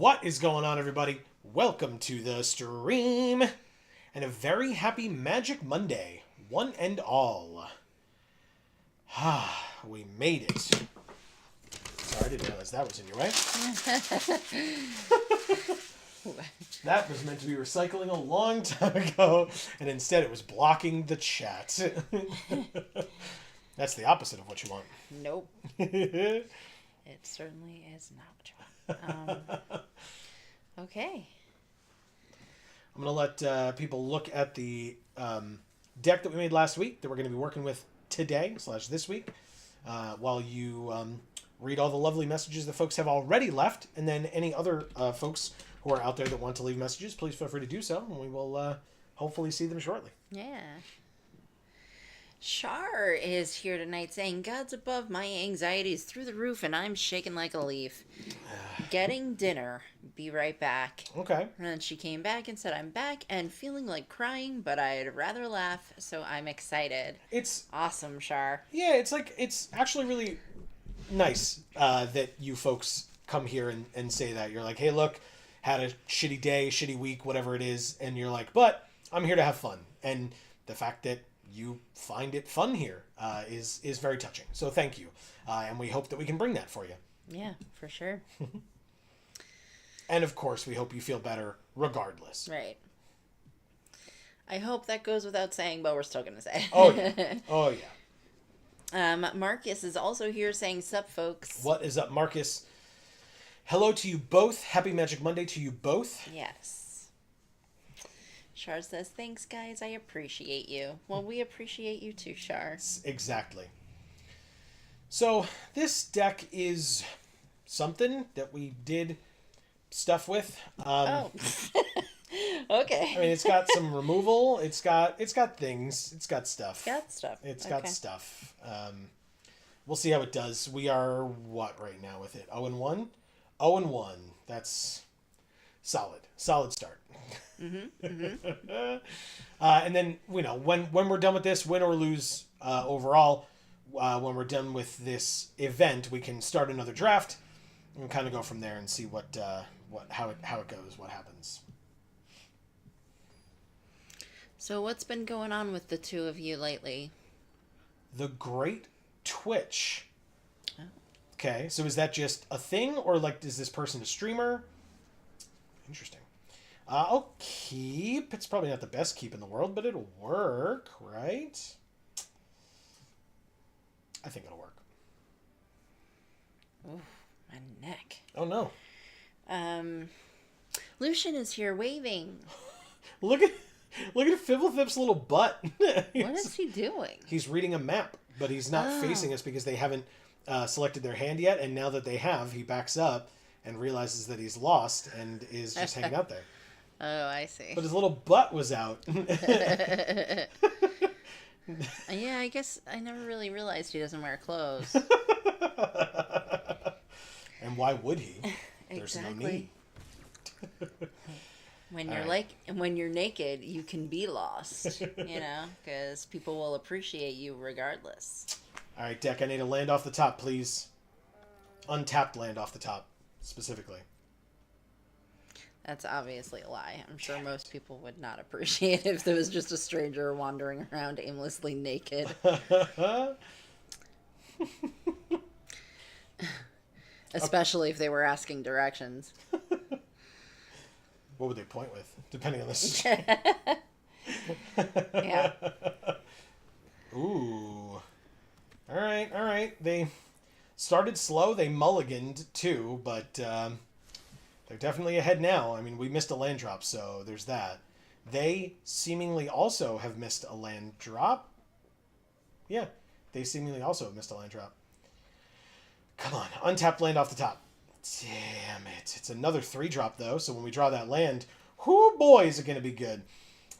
What is going on, everybody? Welcome to the stream, and a very happy Magic Monday, one and all. We made it. Sorry, I didn't realize that was in your way. That was meant to be recycling a long time ago, and instead it was blocking the chat. That's the opposite of what you want. Nope. It certainly is not what you want. Okay. I'm going to let people look at the deck that we made last week that we're going to be working with today / this week while you read all the lovely messages that folks have already left. And then any other folks who are out there that want to leave messages, please feel free to do so. And we will hopefully see them shortly. Yeah. Char is here tonight saying, God's above, my anxiety is through the roof and I'm shaking like a leaf. Getting dinner. Be right back. Okay. And then she came back and said, I'm back and feeling like crying, but I'd rather laugh, so I'm excited. It's awesome, Char. Yeah, it's actually really nice that you folks come here and say that. You're like, hey, look, had a shitty day, shitty week, whatever it is, and you're like, but I'm here to have fun. And the fact that you find it fun here is very touching. So thank you. And we hope that we can bring that for you. Yeah, for sure. And of course, we hope you feel better regardless. Right. I hope that goes without saying, but we're still going to say. Oh, yeah. Oh, yeah. Marcus is also here saying, sup, folks. What is up, Marcus? Hello to you both. Happy Magic Monday to you both. Yes. Char says, thanks, guys. I appreciate you. Well, we appreciate you too, Char. Exactly. So, this deck is something that we did stuff with. Okay. I mean, it's got some removal. It's got things. It's got stuff. It's got stuff. We'll see how it does. We are what right now with it? 0-1? 0-1. That's solid. Solid start. Mm-hmm. Mm-hmm. And then, when we're done with this, win or lose overall, when we're done with this event, we can start another draft and kind of go from there and see how it goes, what happens. So what's been going on with the two of you lately? The Great Twitch. Oh. Okay, so is that just a thing, or is this person a streamer? Interesting. I'll keep. It's probably not the best keep in the world, but it'll work, right? I think it'll work. Ooh, my neck. Oh, no. Lucian is here waving. Look at Fibblethip's little butt. What is he doing? He's reading a map, but he's not facing us because they haven't selected their hand yet, and now that they have, he backs up and realizes that he's lost and is just hanging out there. Oh, I see. But his little butt was out. Yeah, I guess I never really realized he doesn't wear clothes. And why would he? There's Exactly. no need. When you're naked, you can be lost, because people will appreciate you regardless. All right, deck, I need a land off the top, please. Untapped land off the top, specifically. That's obviously a lie. I'm sure most people would not appreciate it if there was just a stranger wandering around aimlessly naked. Especially if they were asking directions. What would they point with, depending on this? Yeah. Ooh. All right. They started slow. They mulliganed, too, but they're definitely ahead now. I mean, we missed a land drop, so there's that. They seemingly also have missed a land drop. Yeah, they seemingly also have missed a land drop. Come on, untapped land off the top. Damn it. It's another 3-drop, though, so when we draw that land, whoo boy, is it going to be good.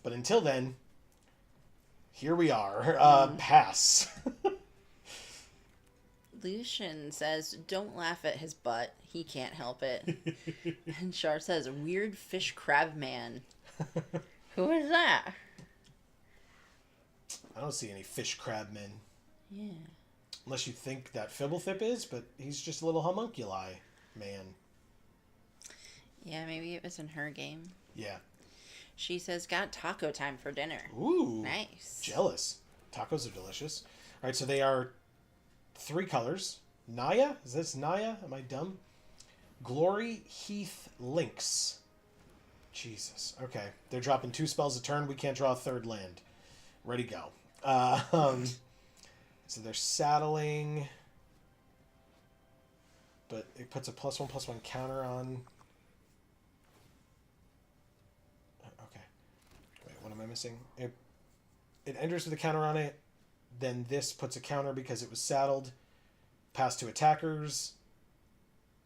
But until then, here we are. Pass. Lucian says, don't laugh at his butt. He can't help it. And Char says, weird fish crab man. Who is that? I don't see any fish crab men. Yeah. Unless you think that Fibblethip is, but he's just a little homunculi man. Yeah, maybe it was in her game. Yeah. She says, got taco time for dinner. Ooh. Nice. Jealous. Tacos are delicious. All right, so they are 3 colors. Naya? Is this Naya? Am I dumb? Glory, Heath, Lynx. Jesus. Okay. They're dropping 2 spells a turn. We can't draw a 3rd land. Ready, go. So they're saddling. But it puts a +1/+1 counter on. Okay. Wait, what am I missing? It enters with a counter on it. Then this puts a counter because it was saddled. Pass to attackers.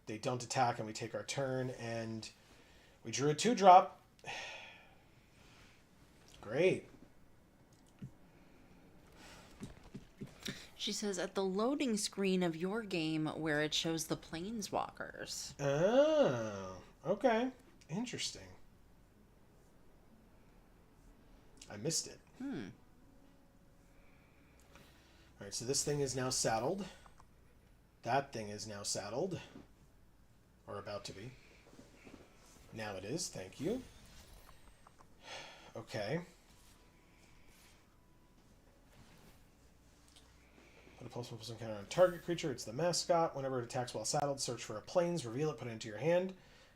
They don't attack and we take our turn. And we drew a 2-drop. Great. She says, at the loading screen of your game where it shows the planeswalkers. Oh, okay. Interesting. I missed it. All right, so this thing is now saddled. That thing is now saddled. Or about to be. Now it is. Thank you. Okay. Put a +1/+1 counter on target creature. It's the mascot. Whenever it attacks while saddled, search for a plains, reveal it, put it into your hand,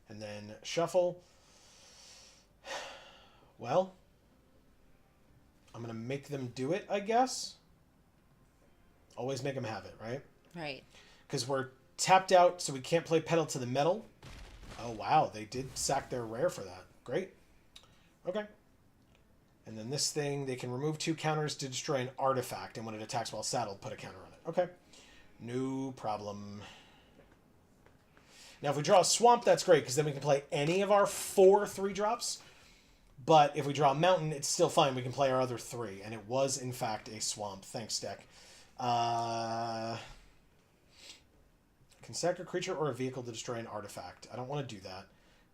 and then shuffle. Well, I'm going to make them do it, I guess. Always make them have it, right? Right. Because we're tapped out, so we can't play Pedal to the Metal. Oh, wow. They did sack their rare for that. Great. Okay. And then this thing, they can remove 2 counters to destroy an artifact, and when it attacks while saddled, put a counter on it. Okay. No problem. Now, if we draw a swamp, that's great, because then we can play any of our 4 3-drops. But if we draw a mountain, it's still fine. We can play our other 3. And it was, in fact, a swamp. Thanks, deck. Can sack a creature or a vehicle to destroy an artifact. I don't want to do that.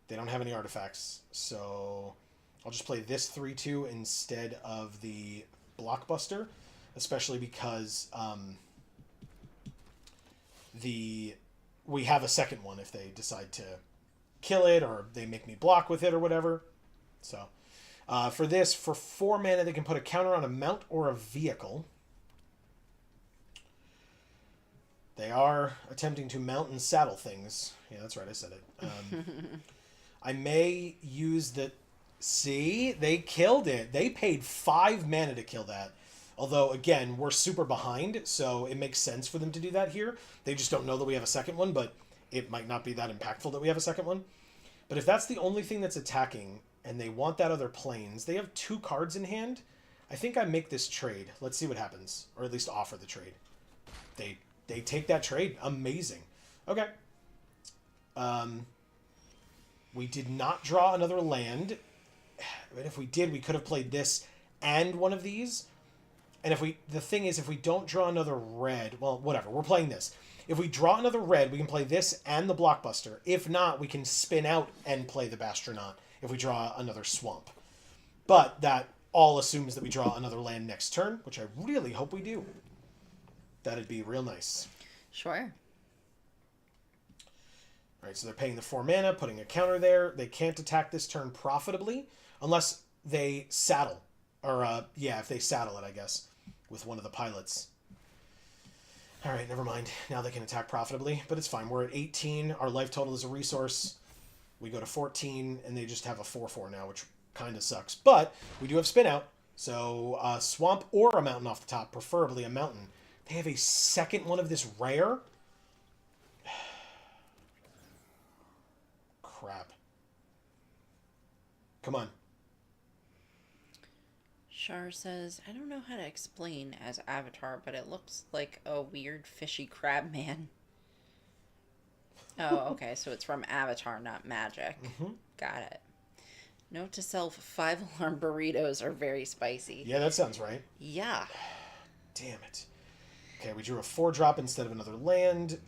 They don't have any artifacts, so I'll just play this 3/2 instead of the blockbuster, especially because we have a second one if they decide to kill it or they make me block with it or whatever. So for this, for 4 mana, they can put a counter on a mount or a vehicle. They are attempting to mount and saddle things. Yeah, that's right. I said it. I may use the... See? They killed it. They paid 5 mana to kill that. Although, again, we're super behind, so it makes sense for them to do that here. They just don't know that we have a second one, but it might not be that impactful that we have a second one. But if that's the only thing that's attacking, and they want that other planes, they have 2 cards in hand. I think I make this trade. Let's see what happens. Or at least offer the trade. They take that trade. Amazing. Okay. We did not draw another land. But if we did, we could have played this and one of these. And the thing is, if we don't draw another red, well, whatever, we're playing this. If we draw another red, we can play this and the blockbuster. If not, we can spin out and play the Bastronaut if we draw another swamp. But that all assumes that we draw another land next turn, which I really hope we do. That'd be real nice. Sure. All right, so they're paying the 4 mana, putting a counter there. They can't attack this turn profitably unless they saddle. Or, if they saddle it, I guess, with one of the pilots. All right, never mind. Now they can attack profitably, but it's fine. We're at 18. Our life total is a resource. We go to 14, and they just have a 4/4 now, which kind of sucks. But we do have spin out, so swamp or a mountain off the top, preferably a mountain. They have a second one of this rare. Crap. Come on. Shar says, I don't know how to explain as Avatar, but it looks like a weird fishy crab man. Oh, okay, so it's from Avatar, not Magic. Mm-hmm. Got it. Note to self, 5-alarm burritos are very spicy. Yeah, that sounds right. Yeah. Damn it. Okay, we drew a 4-drop instead of another land.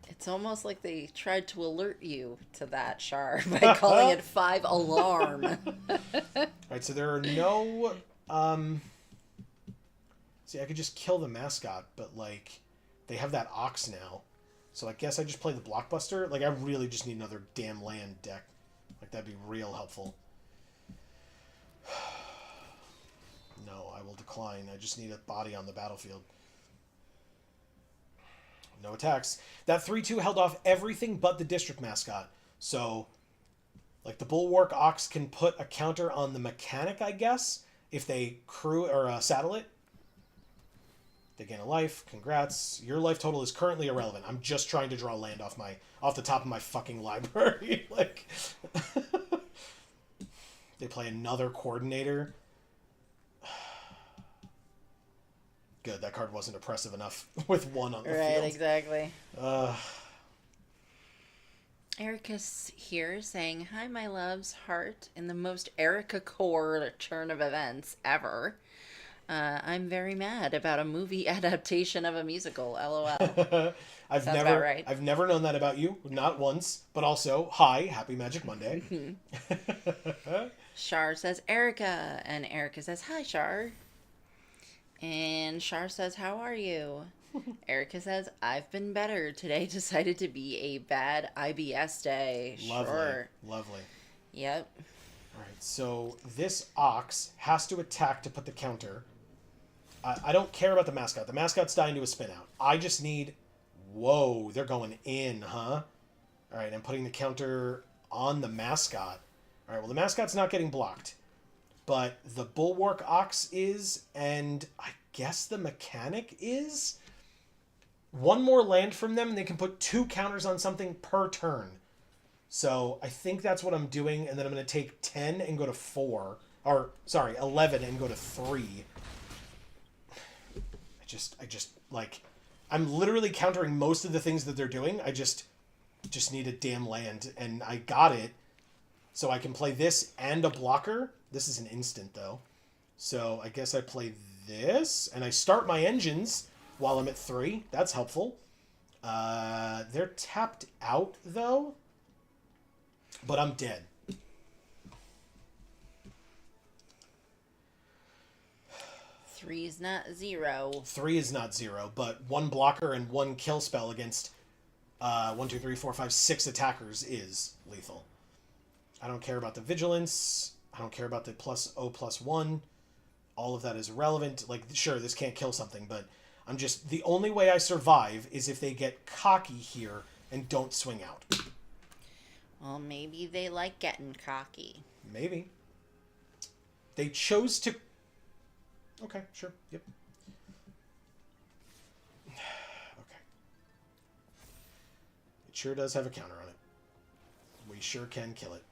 It's almost like they tried to alert you to that, Shar, by calling it 5-alarm. Right, so there are no... See, I could just kill the mascot, but, like, they have that ox now. So I guess I just play the Blockbuster. Like, I really just need another damn land deck. Like, that'd be real helpful. No, I will decline. I just need a body on the battlefield. No attacks. That 3/2 held off everything but the district mascot. So, like, the Bulwark Ox can put a counter on the mechanic, I guess, if they crew or saddle it. They gain a life. Congrats. Your life total is currently irrelevant. I'm just trying to draw land off the top of my fucking library. Like, they play another coordinator. Good, that card wasn't oppressive enough with one on the field. Right, exactly. Erica's here saying, "Hi, my loves, heart, in the most Erica core turn of events ever. I'm very mad about a movie adaptation of a musical, lol." Sounds about right. I've never known that about you, not once, but also, hi, happy Magic Monday. Shar says, "Erica," and Erica says, "Hi, Shar." And Shar says, "How are you?" Erica says, "I've been better. Today decided to be a bad IBS day." Lovely. Sure. Lovely. Yep. All right, so this Ox has to attack to put the counter. I don't care about the mascot. The mascot's dying to a spin out. I just need... Whoa, they're going in, huh? All right, I'm putting the counter on the mascot. All right, well, the mascot's not getting blocked. But the Bulwark Ox is, and I guess the mechanic is. One more land from them, and they can put 2 counters on something per turn. So I think that's what I'm doing, and then I'm going to take 10 and go to 4. Or, sorry, 11 and go to 3. I just, like, I'm literally countering most of the things that they're doing. I just need a damn land, and I got it. So I can play this and a blocker. This is an instant, though. So I guess I play this, and I start my engines while I'm at 3. That's helpful. They're tapped out, though. But I'm dead. Three is not 0. 3 is not 0, but 1 blocker and 1 kill spell against 1, 2, 3, 4, 5, 6 attackers is lethal. I don't care about the vigilance. I don't care about the +0/+1. All of that is irrelevant. Like, sure, this can't kill something, but I'm just... The only way I survive is if they get cocky here and don't swing out. Well, maybe they like getting cocky. Maybe. They chose to... Okay, sure. Yep. Okay. It sure does have a counter on it. We sure can kill it.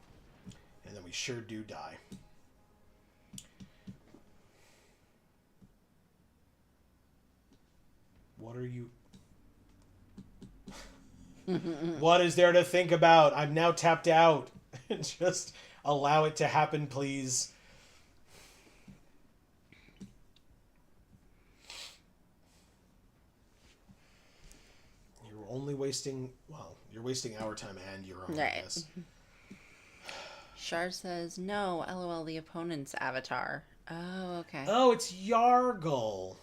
And then we sure do die. What are you... What is there to think about? I'm now tapped out. Just allow it to happen, please. You're only wasting... Well, you're wasting our time and your own, I guess. Shar says, "No, lol, the opponent's avatar." Oh, okay. Oh, it's Yargle.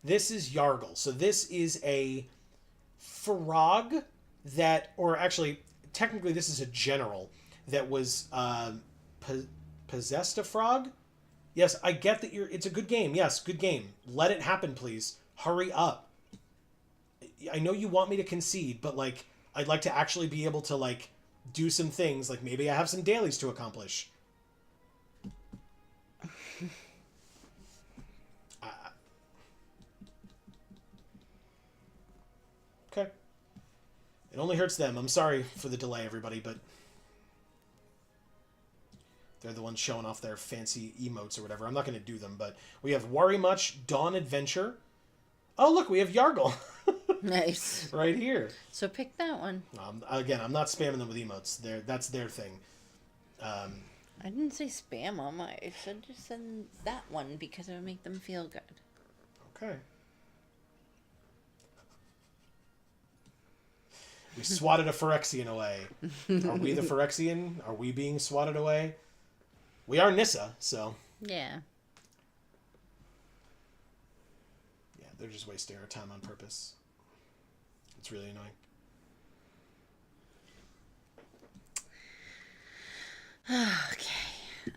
This is Yargle. So this is a frog that... Or actually, technically this is a general that was possessed a frog. Yes, I get that you're... It's a good game. Yes, good game. Let it happen, please. Hurry up. I know you want me to concede, but, like, I'd like to actually be able to, like... do some things, like maybe I have some dailies to accomplish. Okay. It only hurts them. I'm sorry for the delay, everybody, but they're the ones showing off their fancy emotes or whatever. I'm not going to do them, but we have Worry Much, Dawn Adventure. Oh, look, we have Yargle. Nice. Right here. So pick that one. Again, I'm not spamming them with emotes. That's their thing. I didn't say spam them. I said just send that one because it would make them feel good. Okay. We swatted a Phyrexian away. Are we the Phyrexian? Are we being swatted away? We are Nissa, so... Yeah. Yeah, they're just wasting our time on purpose. It's really annoying.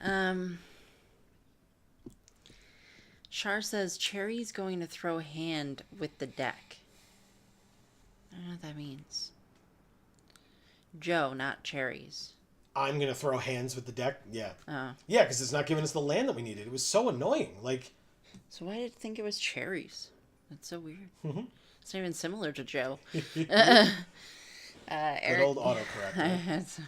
Um, Char says Cherry's going to throw hand with the deck. I don't know what that means. Joe, not Cherry's. I'm going to throw hands with the deck. Yeah. Oh. Yeah, because it's not giving us the land that we needed. It was so annoying. Like, So why did it think it was Cherry's? That's so weird. Mhm. It's not even similar to Joe. good Eric, old autocorrect.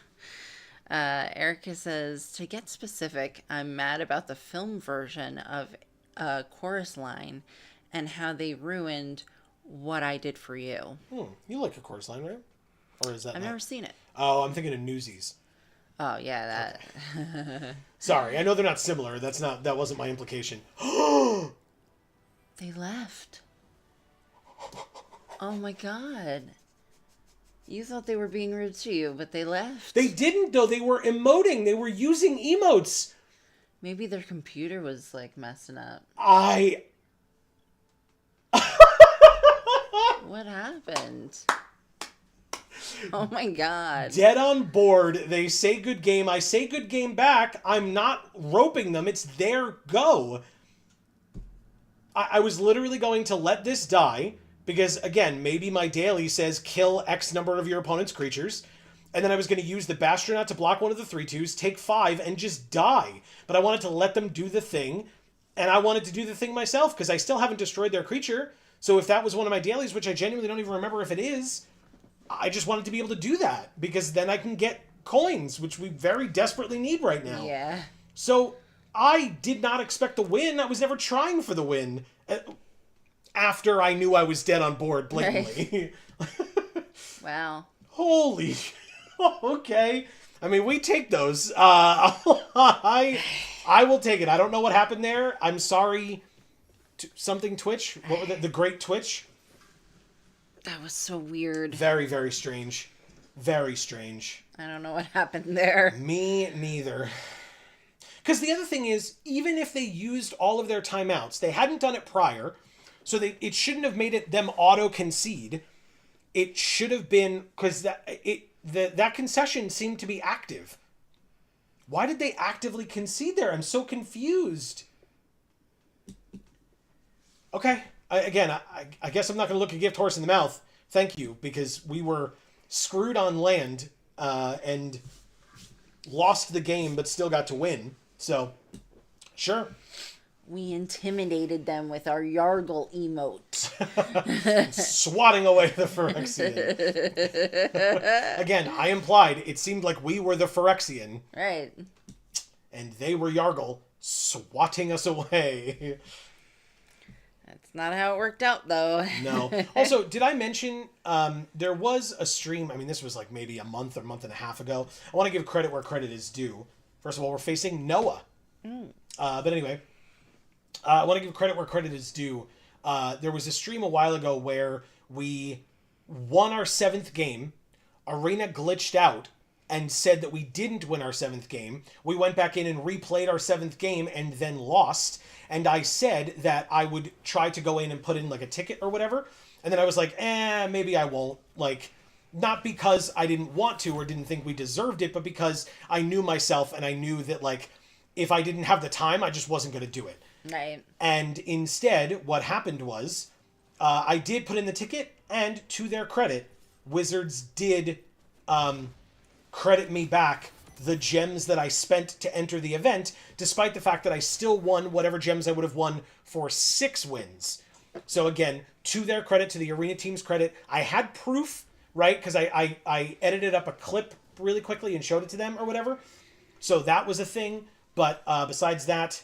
Erica says, to get specific, I'm mad about the film version of a chorus line and how they ruined What I Did for You. You like a chorus line, right? Or is that I've never seen it. Oh, I'm thinking of Newsies. Oh, yeah, that. Okay. Sorry, I know they're not similar. That wasn't my implication. They left. Oh my god. You thought they were being rude to you, but they left. They didn't, though. They were emoting. They were using emotes. Maybe their computer was, like, messing up. What happened? Oh my god. Dead on board. They say good game. I say good game back. I'm not roping them. It's their go. I was literally going to let this die because, again, maybe my daily says kill X number of your opponent's creatures. And then I was going to use the Bastronaut to block one of the 3/2s, take 5, and just die. But I wanted to let them do the thing. And I wanted to do the thing myself because I still haven't destroyed their creature. So if that was one of my dailies, which I genuinely don't even remember if it is, I just wanted to be able to do that because then I can get coins, which we very desperately need right now. Yeah. So I did not expect the win. I was never trying for the win after I knew I was dead on board blatantly. Right. Wow. Holy. Okay. I mean, we take those. I will take it. I don't know what happened there. I'm sorry. Something Twitch? What were the Great Twitch? That was so weird. Very, very strange. Very strange. I don't know what happened there. Me neither. Because the other thing is, even if they used all of their timeouts, they hadn't done it prior, so it shouldn't have made it them auto-concede. It should have been, because that concession seemed to be active. Why did they actively concede there? I'm so confused. Okay. I guess I'm not going to look a gift horse in the mouth. Thank you, because we were screwed on land and lost the game, but still got to win. So, sure. We intimidated them with our Yargle emote. Swatting away the Phyrexian. Again, I implied it seemed like we were the Phyrexian. Right. And they were Yargle swatting us away. That's not how it worked out, though. No. Also, did I mention there was a stream, I mean, this was like maybe a month or month and a half ago. I want to give credit where credit is due. First of all, we're facing Noah. But anyway, I want to give credit where credit is due. There was a stream a while ago where we won our 7th game. Arena glitched out and said that we didn't win our 7th game. We went back in and replayed our 7th game and then lost. And I said that I would try to go in and put in like a ticket or whatever. And then I was like, maybe I won't. Like, not because I didn't want to or didn't think we deserved it, but because I knew myself and I knew that, like, if I didn't have the time, I just wasn't going to do it. Right. And instead, what happened was, I did put in the ticket, and to their credit, Wizards did credit me back the gems that I spent to enter the event, despite the fact that I still won whatever gems I would have won for 6 wins. So again, to their credit, to the arena team's credit, I had proof, right? Because I edited up a clip really quickly and showed it to them or whatever. So that was a thing. But besides that,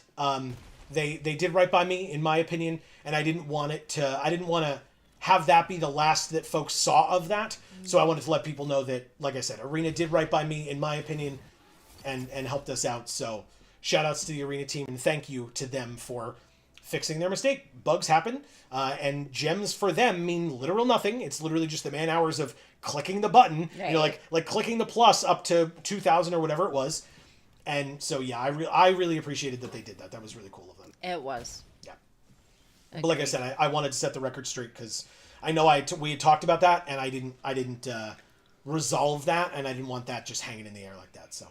they did right by me, in my opinion, and I didn't want to have that be the last that folks saw of that. So I wanted to let people know that, like I said, Arena did right by me, in my opinion, and helped us out. So shout outs to the Arena team, and thank you to them for fixing their mistake. Bugs happen, and gems for them mean literal nothing. It's literally just the man hours of clicking the button, right. You know, like clicking the plus up to 2,000 or whatever it was. And so, yeah, I really appreciated that they did that. That was really cool of them. It was. Yeah. Agreed. But like I said, I wanted to set the record straight because I know we had talked about that, and I didn't resolve that, and I didn't want that just hanging in the air like that. So,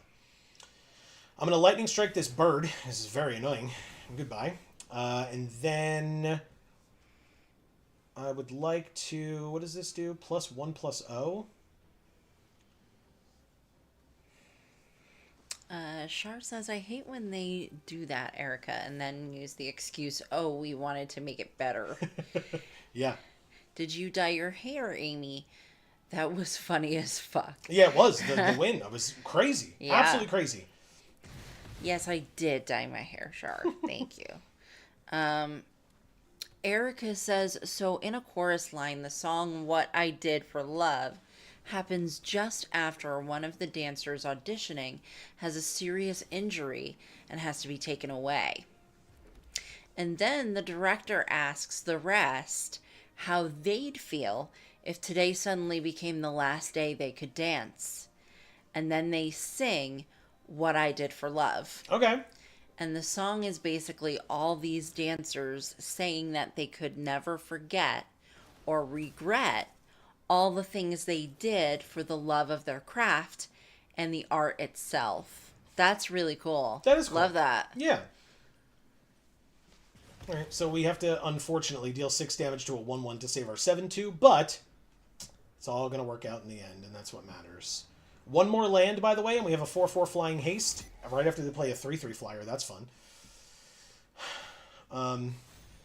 I'm going to lightning strike this bird. This is very annoying. Goodbye. And then I would like to... What does this do? +1/+0? Char says, I hate when they do that, Erica, and then use the excuse, oh, we wanted to make it better. Yeah. Did you dye your hair, Amy? That was funny as fuck. Yeah, it was. The win. It was crazy. Yeah. Absolutely crazy. Yes, I did dye my hair, Char. Thank you. Erica says, so in a chorus line, the song What I Did for Love happens just after one of the dancers auditioning has a serious injury and has to be taken away. And then the director asks the rest how they'd feel if today suddenly became the last day they could dance. And then they sing What I Did for Love. Okay. And the song is basically all these dancers saying that they could never forget or regret all the things they did for the love of their craft and the art itself. That's really cool. That is cool. Love that. Yeah. All right, so we have to, unfortunately, deal 6 damage to a 1/1 to save our 7/2, but it's all going to work out in the end, and that's what matters. One more land, by the way, and we have a 4/4 flying haste right after they play a 3/3 flyer. That's fun.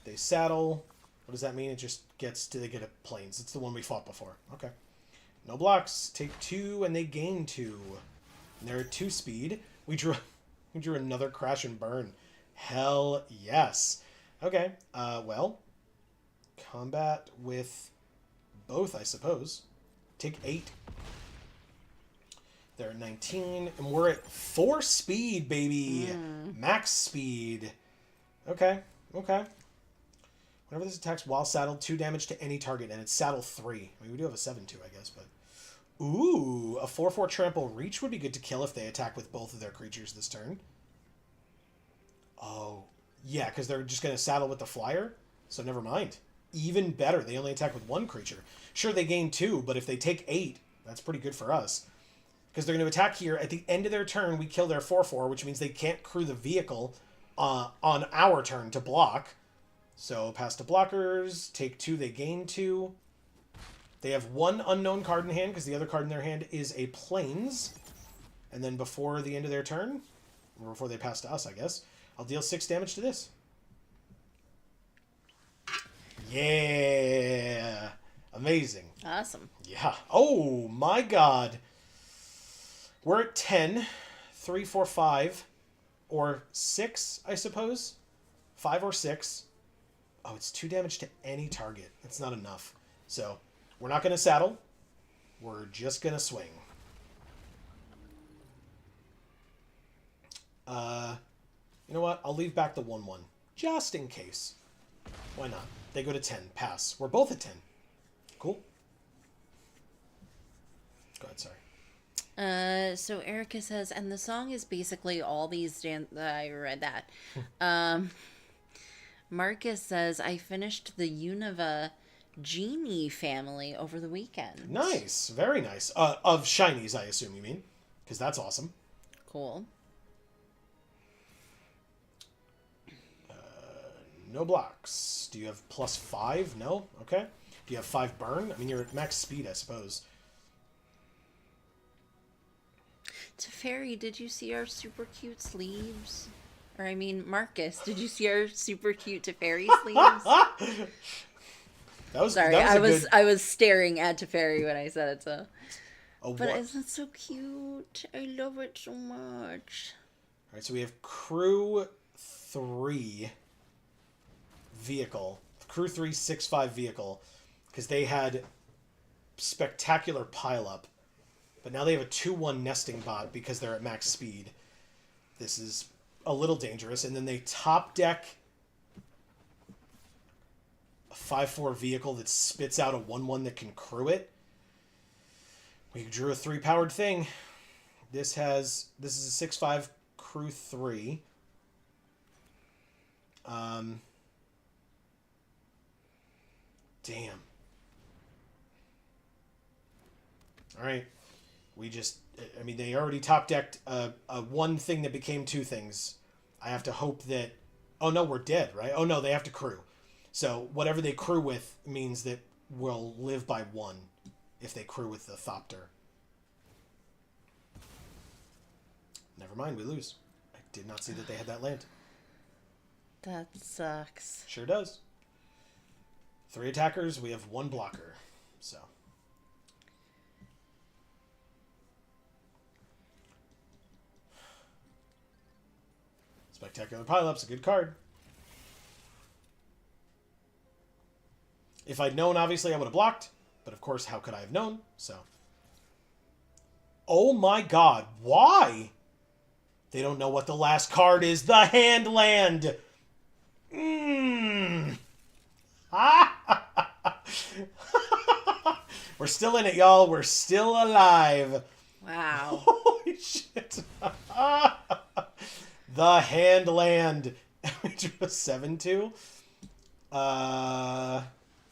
They saddle. What does that mean? It just gets to, they get a planes. It's the one we fought before. Okay. No blocks. Take 2, and they gain 2. And they're at 2 speed. We drew another crash and burn. Hell yes. Okay. Well, combat with both, I suppose. Take 8. They're at 19, and we're at 4 speed, baby. Max speed. Okay. Okay. Whenever this attacks while saddled, 2 damage to any target, and it's saddle 3. I mean, we do have a 7/2, I guess, but... Ooh, a 4/4 trample reach would be good to kill if they attack with both of their creatures this turn. Oh, yeah, because they're just going to saddle with the flyer, so never mind. Even better, they only attack with 1 creature. Sure, they gain 2, but if they take 8, that's pretty good for us. Because they're going to attack here. At the end of their turn, we kill their 4/4, which means they can't crew the vehicle on our turn to block. So, pass to blockers, take 2, they gain 2. They have 1 unknown card in hand, because the other card in their hand is a plains. And then before the end of their turn, or before they pass to us, I guess, I'll deal 6 damage to this. Yeah! Amazing. Awesome. Yeah. Oh, my God. We're at 10, 3, 4, 5, or 6, I suppose. 5 or 6. Oh, it's 2 damage to any target. That's not enough. So, we're not going to saddle. We're just going to swing. You know what? I'll leave back the 1/1. Just in case. Why not? They go to 10. Pass. We're both at 10. Cool. Go ahead, sorry. So Erica says, and the song is basically all these I read that. Marcus says, I finished the Unova Genie family over the weekend. Nice. Very nice. Of shinies, I assume you mean. Because that's awesome. Cool. No blocks. Do you have +5? No? Okay. Do you have 5 burn? I mean, you're at max speed, I suppose. Teferi, did you see our super cute sleeves? Or I mean, Marcus, did you see our super cute Teferi sleeves? Sorry, I was staring at Teferi when I said it, so. But isn't it so cute? I love it so much. Alright, so we have crew 3 vehicle. Crew 3 6/5 vehicle. Because they had spectacular pileup. But now they have a 2/1 nesting bot because they're at max speed. This is a little dangerous. And then they top deck a 5/4 vehicle that spits out a 1/1 that can crew it. We drew a 3-powered thing. This is a 6/5 crew 3. Damn. Alright. We just I mean, they already top decked a one thing that became two things. I have to hope that. Oh no, we're dead, right? Oh no, they have to crew. So whatever they crew with means that we'll live by one if they crew with the Thopter. Never mind, we lose. I did not see that they had that land. That sucks. Sure does. 3 attackers, we have 1 blocker. So. Spectacular Pileups, a good card. If I'd known, obviously, I would have blocked. But of course, how could I have known? So. Oh my god, why? They don't know what the last card is. The hand land! We're still in it, y'all. We're still alive. Wow. Holy shit. The hand land. We drew a 7-2.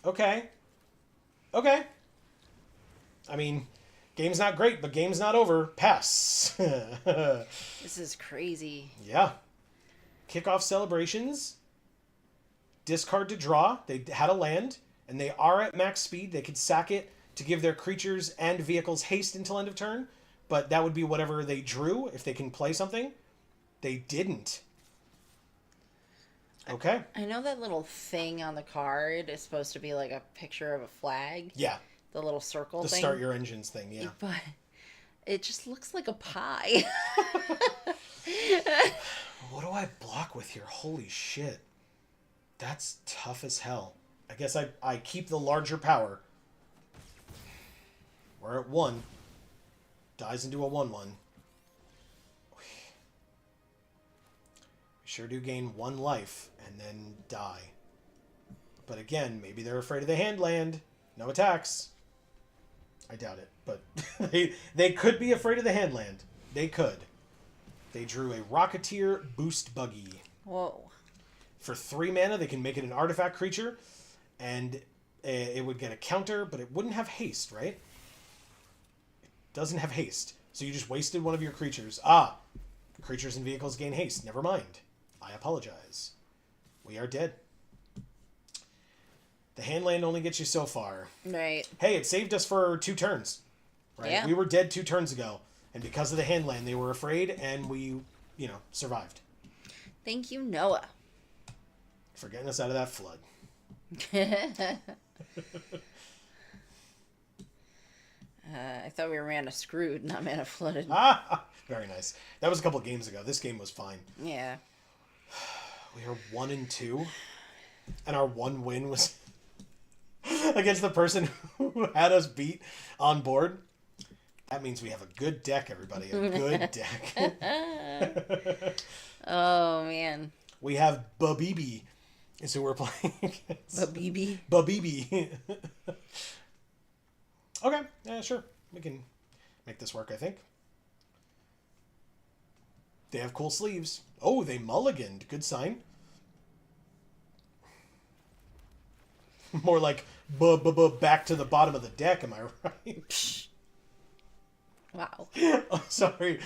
Okay. Okay. I mean, game's not great, but game's not over. Pass. This is crazy. Yeah. Kickoff celebrations. Discard to draw. They had a land, and they are at max speed. They could sack it to give their creatures and vehicles haste until end of turn, but that would be whatever they drew if they can play something. They didn't. Okay. I know that little thing on the card is supposed to be like a picture of a flag. Yeah. The little circle The thing. start your engines thing, yeah. But it just looks like a pie. What do I block with here? Holy shit. That's tough as hell. I guess I keep the larger power. We're at 1. Dies into a 1-1. We sure do gain 1 life and then die. But again, maybe they're afraid of the hand land. No attacks. I doubt it, but they could be afraid of the hand land. They could. They drew a Rocketeer Boost Buggy. Whoa. For 3 mana, they can make it an artifact creature, and it would get a counter, but it wouldn't have haste, right? It doesn't have haste. So you just wasted one of your creatures. Creatures and vehicles gain haste. Never mind. I apologize. We are dead. The hand land only gets you so far. Right. Hey, it saved us for 2 turns. Right? Yeah. We were dead 2 turns ago. And because of the hand land, they were afraid, and we, survived. Thank you, Noah. For getting us out of that flood. I thought we were mana screwed, not mana flooded. Very nice. That was a couple of games ago. This game was fine. Yeah. We are 1-2. And our 1 win was against the person who had us beat on board. That means we have a good deck, everybody. A good deck. Oh, man. We have Babibi is who we're playing against. Babibi? Babibi. Okay. Yeah, sure. We can make this work, I think. They have cool sleeves. Oh, they mulliganed. Good sign. More like back to the bottom of the deck, am I right? Wow. I'm sorry.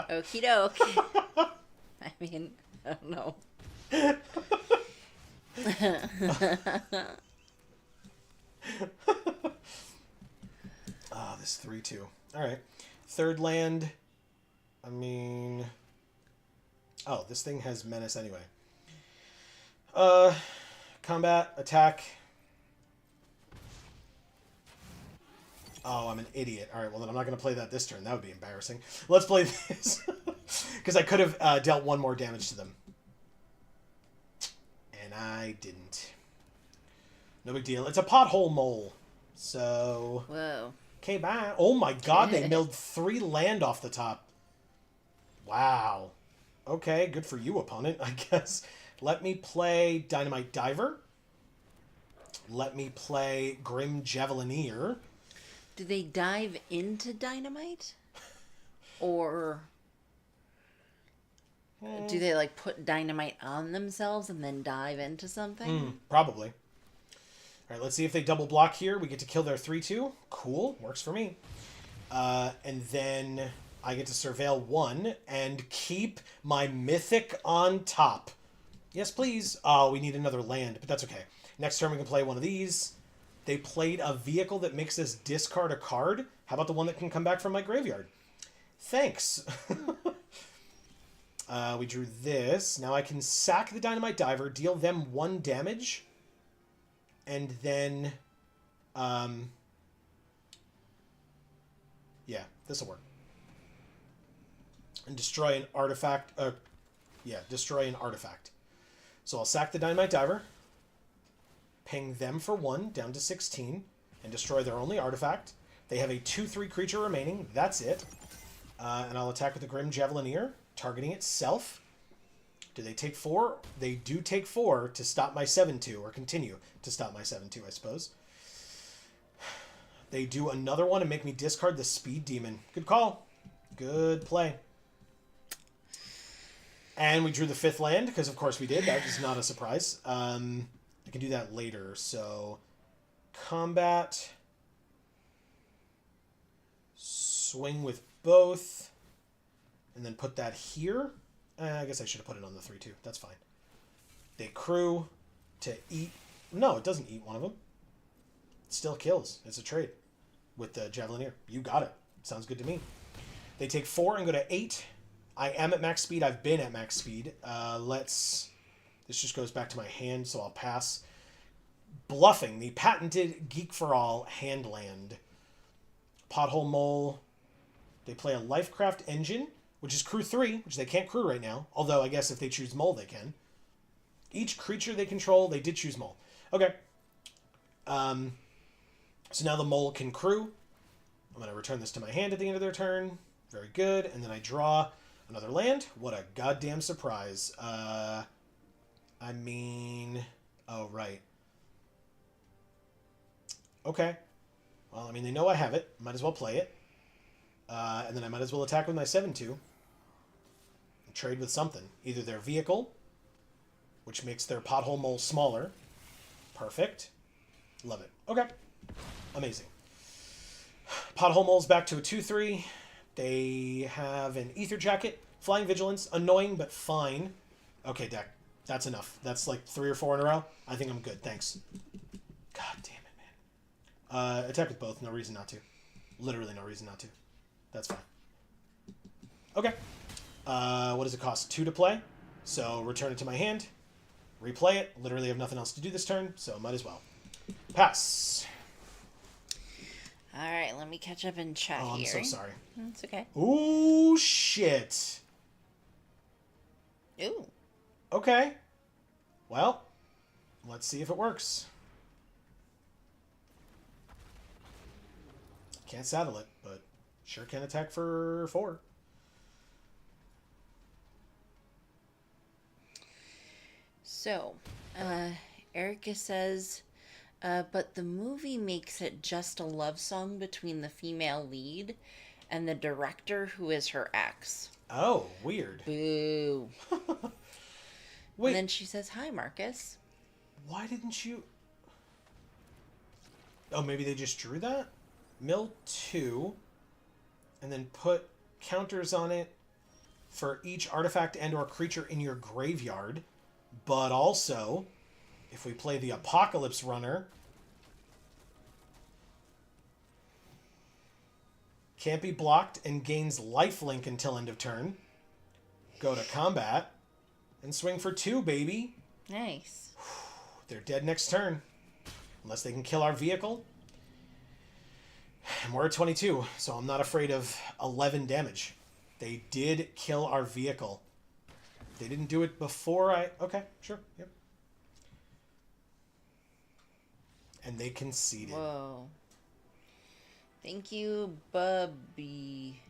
Okie doke. I mean, I don't know. This 3-2. Alright. Third land. I mean... Oh, this thing has menace anyway. Combat, attack. Oh, I'm an idiot. Alright, well then I'm not going to play that this turn. That would be embarrassing. Let's play this. Because I could have dealt 1 more damage to them. And I didn't. No big deal. It's a pothole mole. So... Whoa. Okay, bye. Oh my god, they milled 3 land off the top. Wow. Okay, good for you, opponent, I guess. Let me play Dynamite Diver. Let me play Grim Javelineer. Do they dive into dynamite? Or do they, like, put dynamite on themselves and then dive into something? Probably. All right, let's see if they double block here. We get to kill their 3/2. Cool, works for me. And then I get to surveil 1 and keep my mythic on top. Yes, please. Oh, we need another land, but that's okay. Next turn we can play one of these. They played a vehicle that makes us discard a card. How about the one that can come back from my graveyard? Thanks. We drew this. Now I can sack the Dynamite Diver, deal them 1 damage, and then, yeah, this will work. And destroy an artifact. Destroy an artifact. So I'll sack the Dynamite Diver, ping them for 1 down to 16, and destroy their only artifact. They have a 2/3 creature remaining. That's it. And I'll attack with the Grim Javelineer, targeting itself. Do they take 4? They do take 4 to stop my 7/2, or continue to stop my 7/2, I suppose. They do another one and make me discard the Speed Demon. Good call. Good play. And we drew the 5th land, because of course we did. That was not a surprise. I can do that later. So, combat. Swing with both. And then put that here. I guess I should have put it on the 3/2. That's fine. They crew to eat. No, it doesn't eat one of them. It still kills. It's a trade with the Javelineer. You got it. Sounds good to me. They take 4 and go to 8. I am at max speed. I've been at max speed. This just goes back to my hand, so I'll pass. Bluffing, the patented Geek for All hand land. Pothole Mole. They play a Lifecraft Engine, which is crew 3, which they can't crew right now. Although, I guess if they choose Mole, they can. Each creature they control, they did choose Mole. Okay. So now the Mole can crew. I'm going to return this to my hand at the end of their turn. Very good. And then I draw another land. What a goddamn surprise. Oh, right. Okay. Well, they know I have it. Might as well play it. And then I might as well attack with my 7/2. And trade with something. Either their vehicle, which makes their Pothole Mole smaller. Perfect. Love it. Okay. Amazing. Pothole Mole's back to a 2/3. They have an Ether Jacket, Flying Vigilance, annoying but fine. Okay, deck. That's enough. That's like 3 or 4 in a row. I think I'm good. Thanks. God damn it, man. Attack with both. No reason not to. Literally no reason not to. That's fine. Okay. What does it cost? 2 to play. So return it to my hand. Replay it. Literally have nothing else to do this turn, so might as well. Pass. All right, let me catch up in chat here. Oh, I'm so sorry. It's okay. Ooh, shit. Ooh. Okay. Well, let's see if it works. Can't saddle it, but sure can attack for 4. So, Erica says, but the movie makes it just a love song between the female lead and the director who is her ex. Oh, weird. Boo. Wait. And then she says, hi, Marcus. Why didn't you... Oh, maybe they just drew that? Mill 2, and then put counters on it for each artifact and or creature in your graveyard. But also, if we play the Apocalypse Runner, can't be blocked and gains lifelink until end of turn. Go to combat and swing for 2, baby. Nice. They're dead next turn. Unless they can kill our vehicle. And we're at 22, so I'm not afraid of 11 damage. They did kill our vehicle. They didn't do it before I... Okay, sure, yep. And they conceded. Whoa. Thank you, Bubby.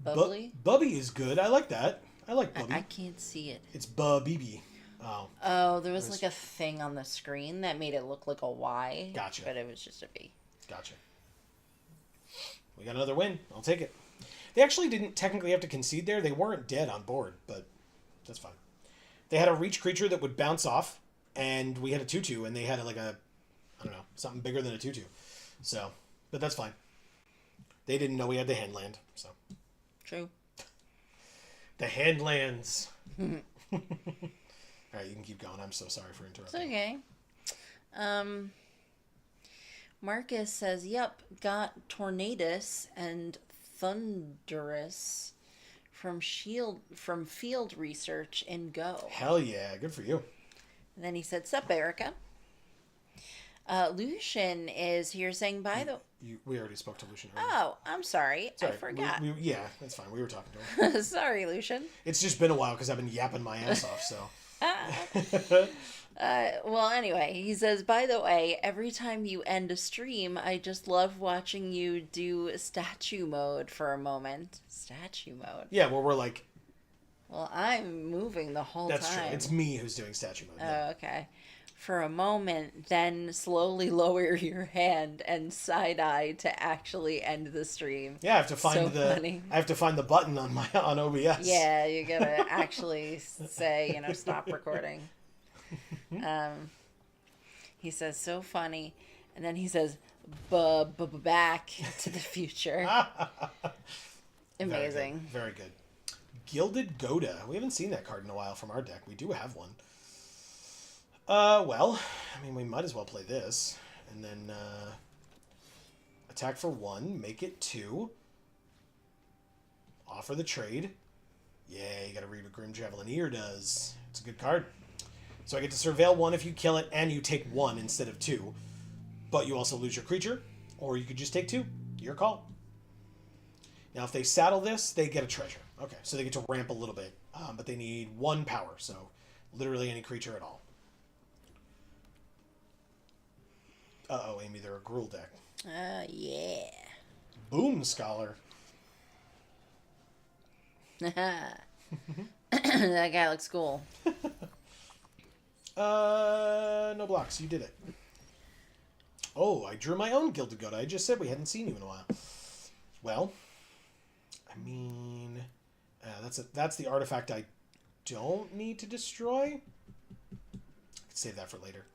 Bubbly? Bubby is good. I like that. I like Bubby. I can't see it. It's Bubby. Oh. Oh, there was like a thing on the screen that made it look like a Y. Gotcha. But it was just a B. Gotcha. We got another win. I'll take it. They actually didn't technically have to concede there. They weren't dead on board, but that's fine. They had a reach creature that would bounce off. and we had a 2/2, and they had like a, I don't know, something bigger than a 2/2. So, but that's fine. They didn't know we had the hand land, so. True. The hand lands. All right, you can keep going. I'm so sorry for interrupting. It's okay. Marcus says, "Yep, got Tornadus and Thunderous from field research in Go." Hell yeah, good for you. And then he said, "Sup, Erica." Lucian is here saying, "By the..." We already spoke to Lucian earlier. Oh, I'm sorry. I Sorry, forgot. yeah, that's fine. We were talking to him. Sorry, Lucian. It's just been a while because I've been yapping my ass off, so. Well, anyway, he says, "By the way, every time you end a stream, I just love watching you do statue mode for a moment." Statue mode? Yeah, where we're like... Well, I'm moving the whole That's time. true. It's me who's doing statue mode. Yeah. Oh, okay. For a moment, then slowly lower your hand and side-eye to actually end the stream. Yeah, I have to find funny. I have to find the button on OBS. Yeah, you gotta actually say, stop recording. He says, "So funny," and then he says, "back to the future." Amazing. Very good. Gilded Goda. We haven't seen that card in a while from our deck. We do have one. Well, I mean, we might as well play this. And then, attack for 1, make it 2. Offer the trade. Yeah, you gotta read what Grim Javelineer does. It's a good card. So I get to surveil 1 if you kill it, and you take 1 instead of 2. But you also lose your creature, or you could just take 2. Your call. Now, if they saddle this, they get a treasure. Okay, so they get to ramp a little bit. But they need 1 power, so literally any creature at all. Uh-oh, Amy, they're a Gruul deck. Yeah. Boom, Scholar. That guy looks cool. No blocks. You did it. Oh, I drew my own Gilded Goda. I just said we hadn't seen you in a while. Well, I mean, that's the artifact I don't need to destroy. I can save that for later.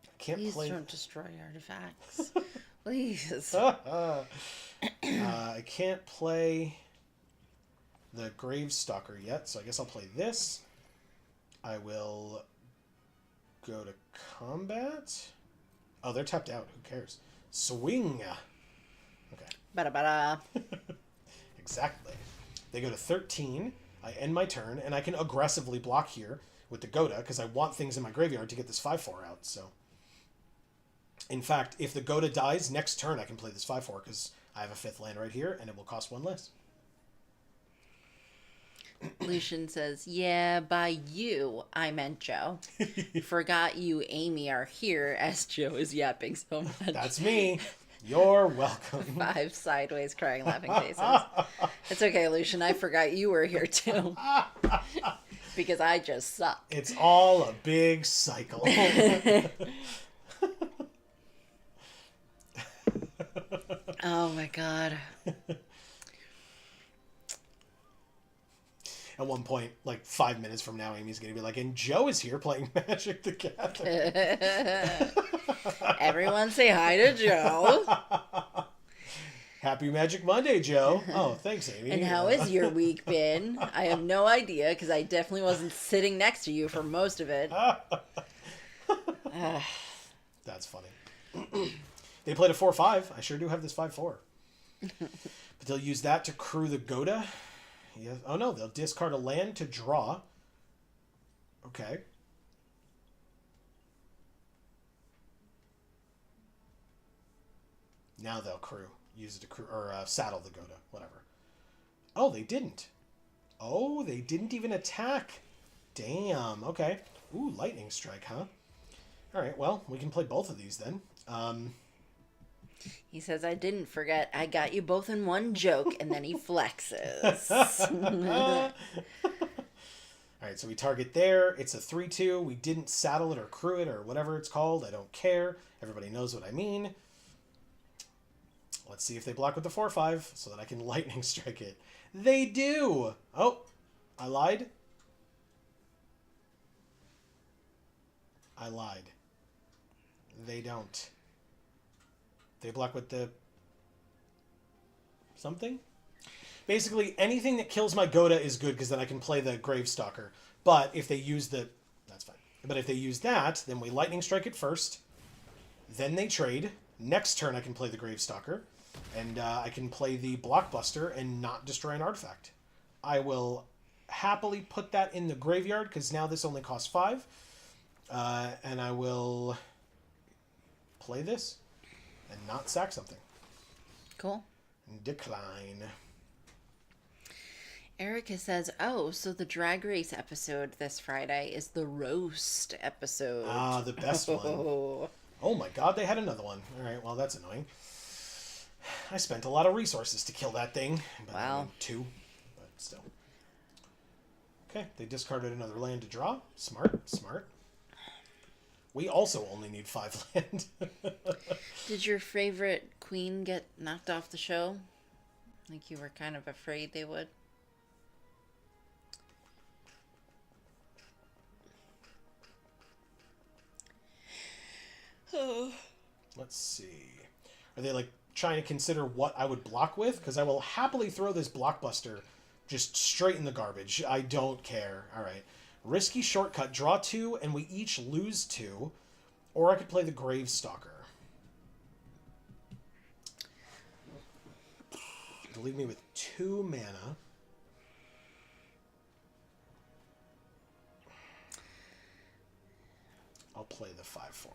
I can't Please play. don't destroy artifacts. Please. I can't play the Gravestalker yet, so I guess I'll play this. I will go to combat. Oh, they're tapped out. Who cares? Swing. Okay. Bada. Exactly. They go to 13. I end my turn, and I can aggressively block here with the Goda because I want things in my graveyard to get this 5/4 out. So, in fact, if the Goda dies next turn, I can play this 5/4 because I have a 5th land right here, and it will cost 1 less. Lucian says, "Yeah, by you, I meant Joe. Forgot you, Amy, are here as Joe is yapping so much." That's me. You're welcome. 5 sideways crying laughing faces. It's okay, Lucian. I forgot you were here too. Because I just suck. It's all a big cycle. Oh my god. At one point, like 5 minutes from now, Amy's going to be like, and Joe is here playing Magic the Gathering. Everyone say hi to Joe. Happy Magic Monday, Joe. Oh, thanks, Amy. And how has your week been? I have no idea because I definitely wasn't sitting next to you for most of it. That's funny. They played a 4/5. I sure do have this 5/4. But they'll use that to crew the Goda. Yeah. Oh, no. They'll discard a land to draw. Okay. Now they'll crew. Use it to crew, or saddle the Goda. Whatever. Oh, they didn't. Oh, they didn't even attack. Damn. Okay. Ooh, Lightning Strike, huh? All right. Well, we can play both of these then. He says, "I didn't forget. I got you both in one joke," and then he flexes. All right, so we target there. It's a 3/2. We didn't saddle it or crew it or whatever it's called. I don't care. Everybody knows what I mean. Let's see if they block with the 4/5 so that I can lightning strike it. They do. Oh, I lied. I lied. They don't. They block with the... something? Basically, anything that kills my Goda is good because then I can play the Gravestalker. But if they use the... that's fine. But if they use that, then we Lightning Strike it first. Then they trade. Next turn I can play the Gravestalker. And I can play the Blockbuster and not destroy an artifact. I will happily put that in the graveyard because now this only costs 5. And I will play this and not sack something. Cool. Decline. Erica says, oh, so the Drag Race episode this Friday is the roast episode. Ah, the best one. Oh my god, they had another one. Alright, well, that's annoying. I spent a lot of resources to kill that thing. But Wow. I mean, 2, but still. Okay, they discarded another land to draw. Smart, smart. We also only need 5 land. Did your favorite queen get knocked off the show? Like you were kind of afraid they would? Let's see. Are they like trying to consider what I would block with? Because I will happily throw this Blockbuster just straight in the garbage. I don't care. All right. Risky shortcut. Draw 2 and we each lose 2. Or I could play the Gravestalker. It'll leave me with 2 mana. I'll play the 5/4.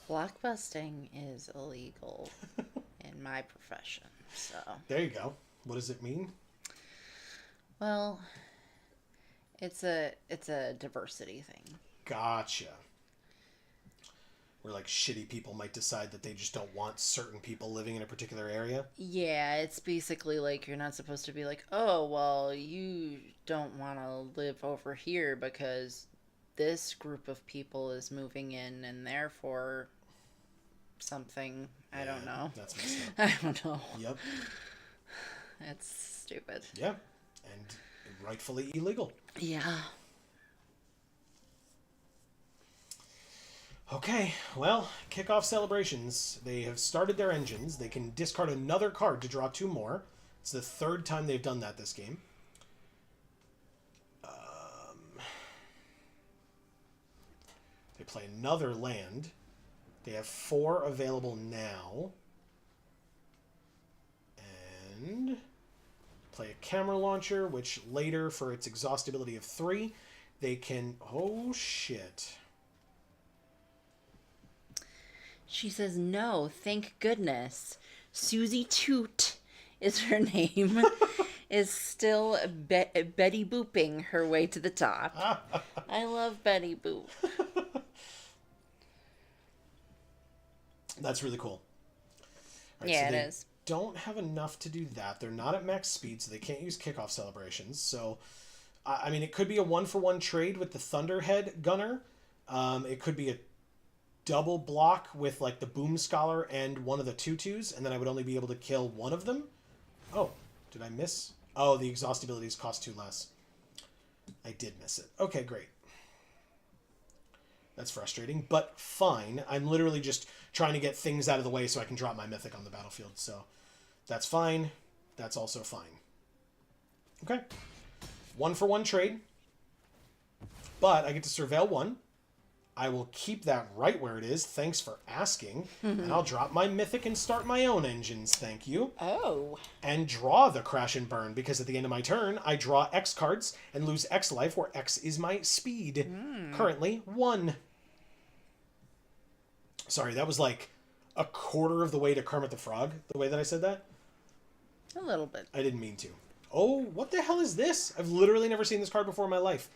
Blockbusting is illegal in my profession, so... There you go. What does it mean? Well, it's a diversity thing. Gotcha. Where like shitty people might decide that they just don't want certain people living in a particular area. Yeah, it's basically like you're not supposed to be like, oh, well, you don't want to live over here because this group of people is moving in and therefore something. I don't know. That's messed up. I don't know. Yep. It's stupid. Yeah. And rightfully illegal. Yeah. Okay, well, kickoff celebrations. They have started their engines. They can discard another card to draw 2 more. It's the 3rd time they've done that this game. They play another land. They have 4 available now. And play a camera launcher, which later, for its exhaustibility of 3, they can... oh, shit. She says, no, thank goodness. Susie Toot is her name. Is still Betty Booping her way to the top. I love Betty Boop. That's really cool. All right, Yeah, so it they is. don't have enough to do that. They're not at max speed, so they can't use kickoff celebrations. So, I mean, it could be a 1-for-1 trade with the Thunderhead Gunner. It could be a double block with, like, the Boom Scholar and one of the 2/2s, and then I would only be able to kill one of them. Oh, did I miss? Oh, the exhaustibilities cost 2 less. I did miss it. Okay, great. That's frustrating, but fine. I'm literally just trying to get things out of the way so I can drop my Mythic on the battlefield. So that's fine. That's also fine. Okay. 1-for-1 trade. But I get to surveil 1. I will keep that right where it is. Thanks for asking. And I'll drop my Mythic and start my own engines. Thank you. Oh. And draw the Crash and Burn, because at the end of my turn, I draw X cards and lose X life, where X is my speed. Currently, 1. Sorry, that was like a quarter of the way to Kermit the Frog, the way that I said that. A little bit. I didn't mean to. Oh, what the hell is this? I've literally never seen this card before in my life.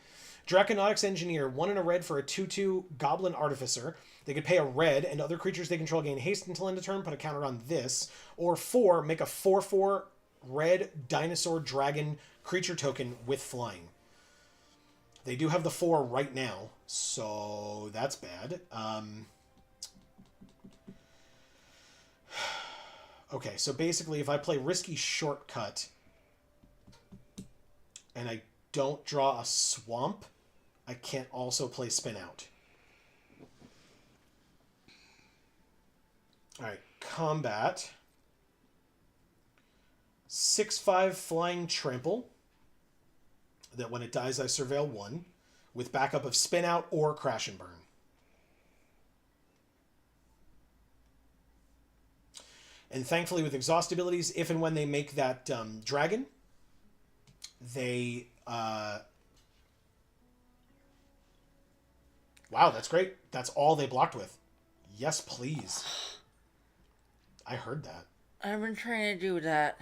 Draconautics Engineer, 1 and a red for a 2/2 Goblin Artificer. They could pay a red, and other creatures they control gain haste until end of turn, put a counter on this. Or 4, make a 4/4 red Dinosaur Dragon creature token with flying. They do have the 4 right now, so that's bad. Okay, so basically if I play Risky Shortcut and I don't draw a swamp, I can't also play Spin Out. Alright, combat. 6/5 flying trample. That when it dies, I surveil 1. With backup of Spin Out or Crash and Burn. And thankfully, with exhaust abilities, if and when they make that dragon, they... Wow, that's great. That's all they blocked with. Yes, please. I heard that. I've been trying to do that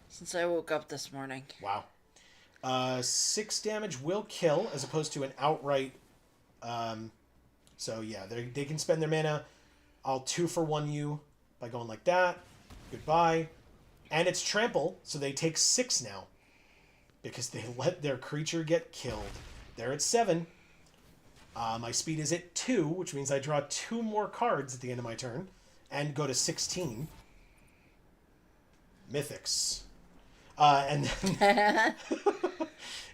since I woke up this morning. Wow. 6 damage will kill, as opposed to an outright... so, yeah, they can spend their mana. I'll 2-for-1 you by going like that. Goodbye. And it's trample, so they take 6 now. Because they let their creature get killed. They're at 7. My speed is at 2, which means I draw 2 more cards at the end of my turn. And go to 16. Mythics. And then...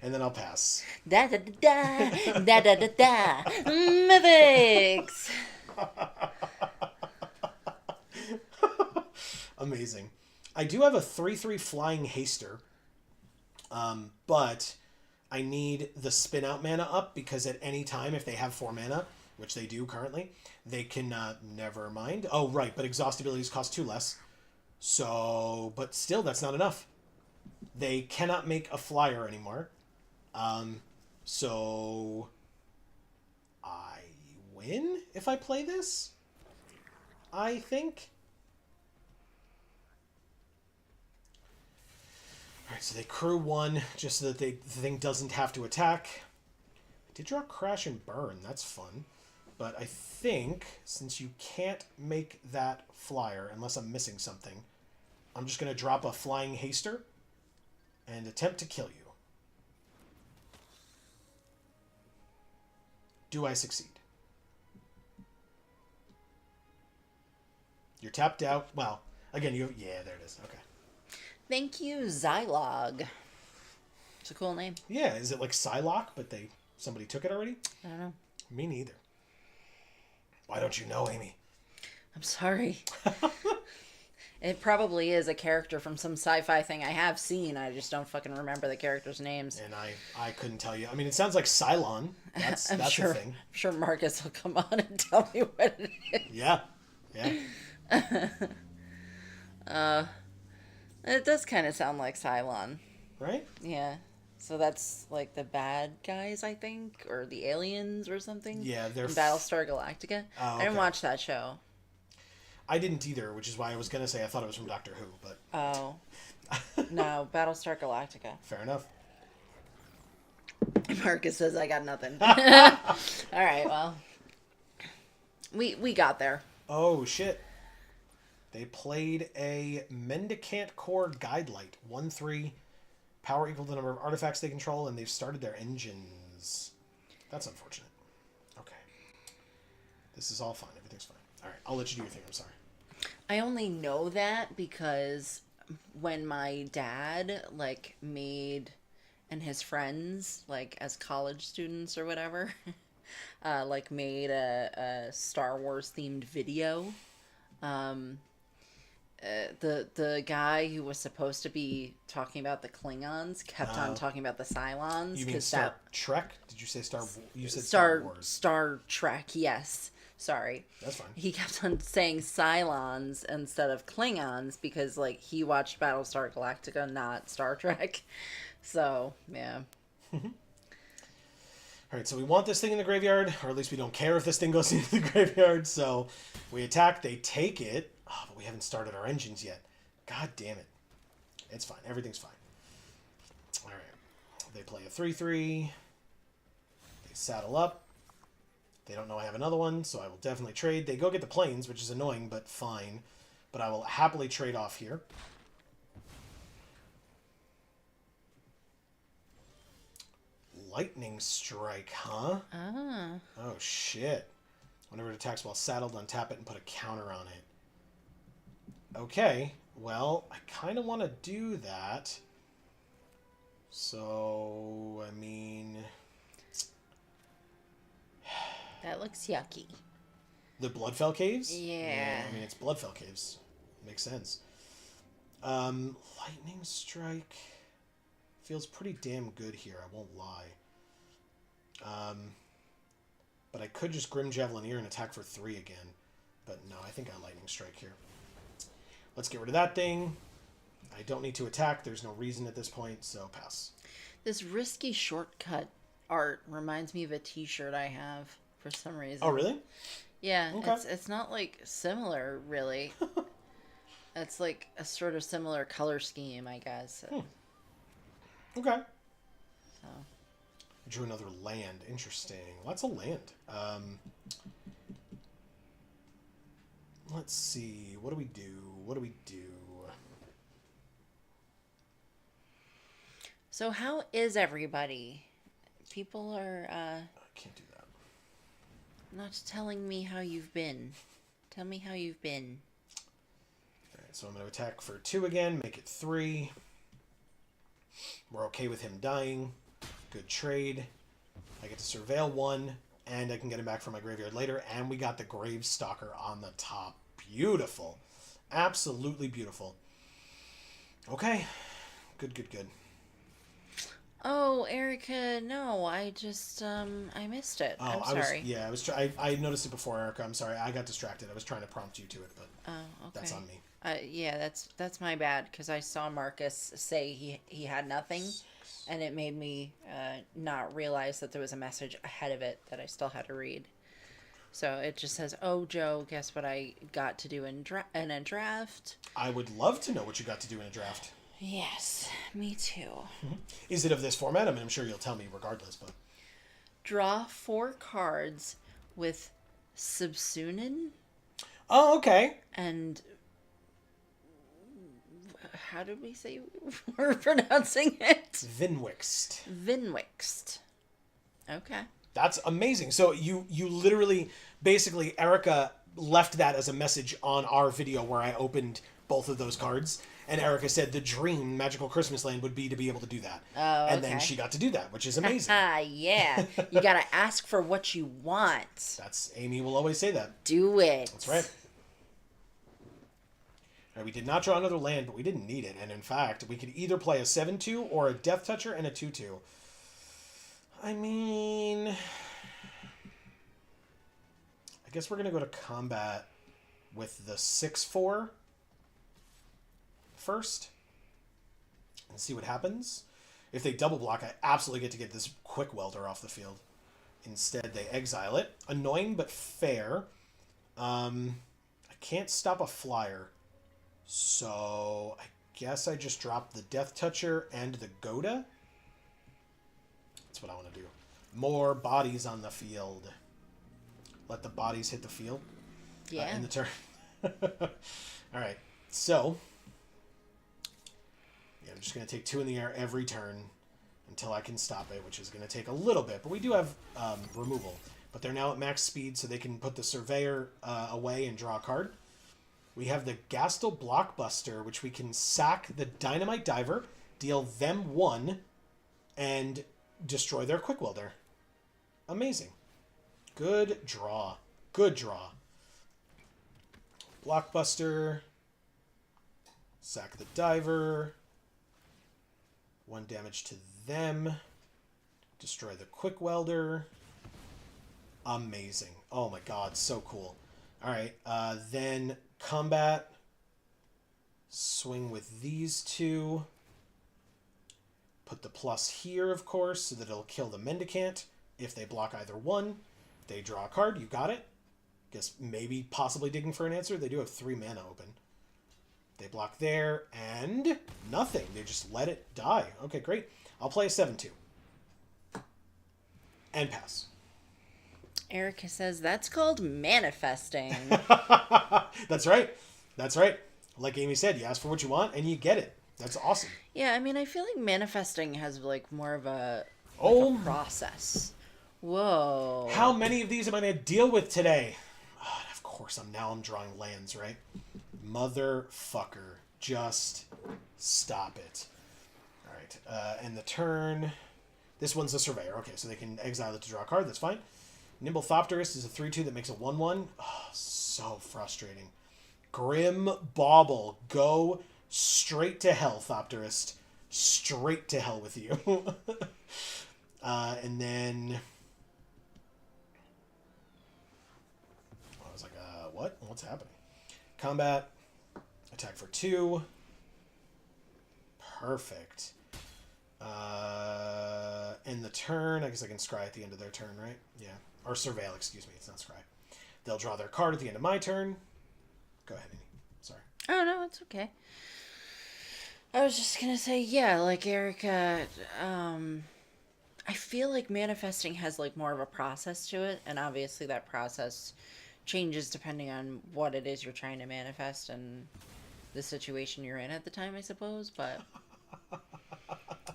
and then I'll pass. Da da da da da da da da. Mythics. Amazing. I do have a 3/3 flying haster, but I need the spin out mana up because at any time if they have 4 mana, which they do currently, they can never mind. Oh right, but exhaust abilities cost 2 less. So, but still, that's not enough. They cannot make a flyer anymore. So I win if I play this, I think. Alright, so they crew 1 just so that the thing doesn't have to attack. I did draw Crash and Burn. That's fun. But I think, since you can't make that flyer unless I'm missing something, I'm just going to drop a Flying Haster and attempt to kill you. Do I succeed? You're tapped out. Well, again, you... Yeah, there it is. Okay. Thank you, Zylog. It's a cool name. Yeah, is it like Psylocke, but somebody took it already? I don't know. Me neither. Why don't you know, Amy? I'm sorry. It probably is a character from some sci-fi thing I have seen. I just don't fucking remember the characters' names. And I couldn't tell you. I mean, it sounds like Cylon. That's sure, a thing. I'm sure Marcus will come on and tell me what it is. Yeah. It does kind of sound like Cylon. Right? Yeah. So that's like the bad guys, I think, or the aliens or something. Yeah, they're in Battlestar Galactica. Oh, okay. I didn't watch that show. I didn't either, which is why I was gonna say I thought it was from Doctor Who, but Oh. No, Battlestar Galactica. fair enough. Marcus says I got nothing. All right, well, we got there. Oh shit! They played a Mendicant Core Guidelight, 1/3, power equal to the number of artifacts they control, and they've started their engines. That's unfortunate. Okay, this is all fine. Everything's fine. All right, I'll let you do your thing. I'm sorry. I only know that because when my dad made, and his friends as college students or whatever, made a Star Wars themed video. The guy who was supposed to be talking about the Klingons kept on talking about the Cylons. You mean Star Trek? Did you say Star? You said Star Wars. Star Trek, yes. Sorry. That's fine. He kept on saying Cylons instead of Klingons because he watched Battlestar Galactica, not Star Trek. So, yeah. All right, so we want this thing in the graveyard, or at least we don't care if this thing goes into the graveyard. So we attack, they take it. Oh, but we haven't started our engines yet. God damn it. It's fine. Everything's fine. All right. They play a 3/3. They saddle up. They don't know I have another one, so I will definitely trade. They go get the planes, which is annoying, but fine. But I will happily trade off here. Lightning Strike, huh? Ah. Oh, shit. Whenever it attacks while saddled, untap it and put a counter on it. Okay, well, I kind of want to do that. So, I mean... That looks yucky. The Bloodfell Caves? Yeah. I mean, it's Bloodfell Caves. Makes sense. Lightning Strike feels pretty damn good here, I won't lie. But I could just Grim Javelineer and attack for 3 again. But no, I think I Lightning Strike here. Let's get rid of that thing. I don't need to attack. There's no reason at this point, so pass. This risky shortcut art reminds me of a t-shirt I have for some reason. Oh, really? Yeah, Okay. it's not like similar, really. It's like a sort of similar color scheme, I guess. Okay. So. Drew another land. Interesting. Lots of land. Let's see. What do we do? So how is everybody? People are I can't do that. not telling me how you've been. Tell me how you've been. Alright, so I'm going to attack for 2 again, make it 3. We're okay with him dying. Good trade. I get to surveil 1, and I can get him back from my graveyard later, and we got the Gravestalker on the top. Beautiful. Absolutely beautiful. Okay. Good. Oh, Erica, no, I just, I missed it. I'm sorry. I noticed it before, Erica. I'm sorry. I got distracted. I was trying to prompt you to it, but Oh, okay. that's on me. Yeah, that's my bad, because I saw Marcus say he had nothing, and it made me not realize that there was a message ahead of it that I still had to read. So it just says, "Oh, Joe, guess what I got to do in a draft?" I would love to know what you got to do in a draft. Yes, me too. Is it of this format? I mean, I'm sure you'll tell me regardless, but... Draw 4 cards with Subsunin Oh, okay. and... How did we say we're pronouncing it? Vinwixt. Vinwixt. Okay. That's amazing. So you literally, basically, Erica left that as a message on our video where I opened both of those cards. And Erica said the dream Magical Christmas Land would be to be able to do that. Oh, okay. And then she got to do that, which is amazing. Yeah. You gotta ask for what you want. That's Amy will always say that. Do it. That's right. All right, we did not draw another land, but we didn't need it. And in fact, we could either play a 7-2 or a Death Toucher and a 2-2. I mean... I guess we're going to go to combat with the 6-4 first and see what happens. If they double block, I absolutely get to get this Quick Welder off the field. Instead, they exile it. Annoying, but fair. I can't stop a flyer. So I guess I just drop the Death Toucher and the Goda. That's what I want to do. More bodies on the field. Let the bodies hit the field. Yeah. In the turn. All right. So, yeah, I'm just going to take 2 in the air every turn until I can stop it, which is going to take a little bit. But we do have removal. But they're now at max speed, so they can put the Surveyor away and draw a card. We have the Gastel Blockbuster, which we can sack the Dynamite Diver, deal them 1, and destroy their Quick Welder. Amazing. Good draw. Good draw. Blockbuster. Sack the Diver. 1 damage to them. Destroy the Quick Welder. Amazing. Oh my god, so cool. Alright, then combat. Swing with these 2. Put the plus here, of course, so that it'll kill the Mendicant. If they block either one, they draw a card. You got it. Guess maybe possibly digging for an answer. They do have 3 mana open. They block there, and nothing. They just let it die. Okay, great. I'll play a 7-2. And pass. Erica says that's called manifesting. That's right. That's right. Like Amy said, you ask for what you want, and you get it. That's awesome. Yeah, I mean, I feel like manifesting has, like, more of a, a process. Whoa. How many of these am I going to deal with today? Oh, of course, I'm drawing lands, right? Motherfucker. Just stop it. All right. And the turn. This one's a Surveyor. Okay, so they can exile it to draw a card. That's fine. Nimble Thopterist is a 3/2 that makes a 1/1. Oh, so frustrating. Grim Bauble. Go straight to hell, Thopterist. Straight to hell with you. And then... I was like, what? What's happening? Combat. Attack for 2. Perfect. End the turn. I guess I can scry at the end of their turn, right? Yeah. Or surveil, excuse me. It's not scry. They'll draw their card at the end of my turn. Go ahead, Annie. Sorry. Oh, no, it's okay. I was just gonna say, yeah, like, Erica, I feel like manifesting has, like, more of a process to it, and obviously that process changes depending on what it is you're trying to manifest and the situation you're in at the time, I suppose, but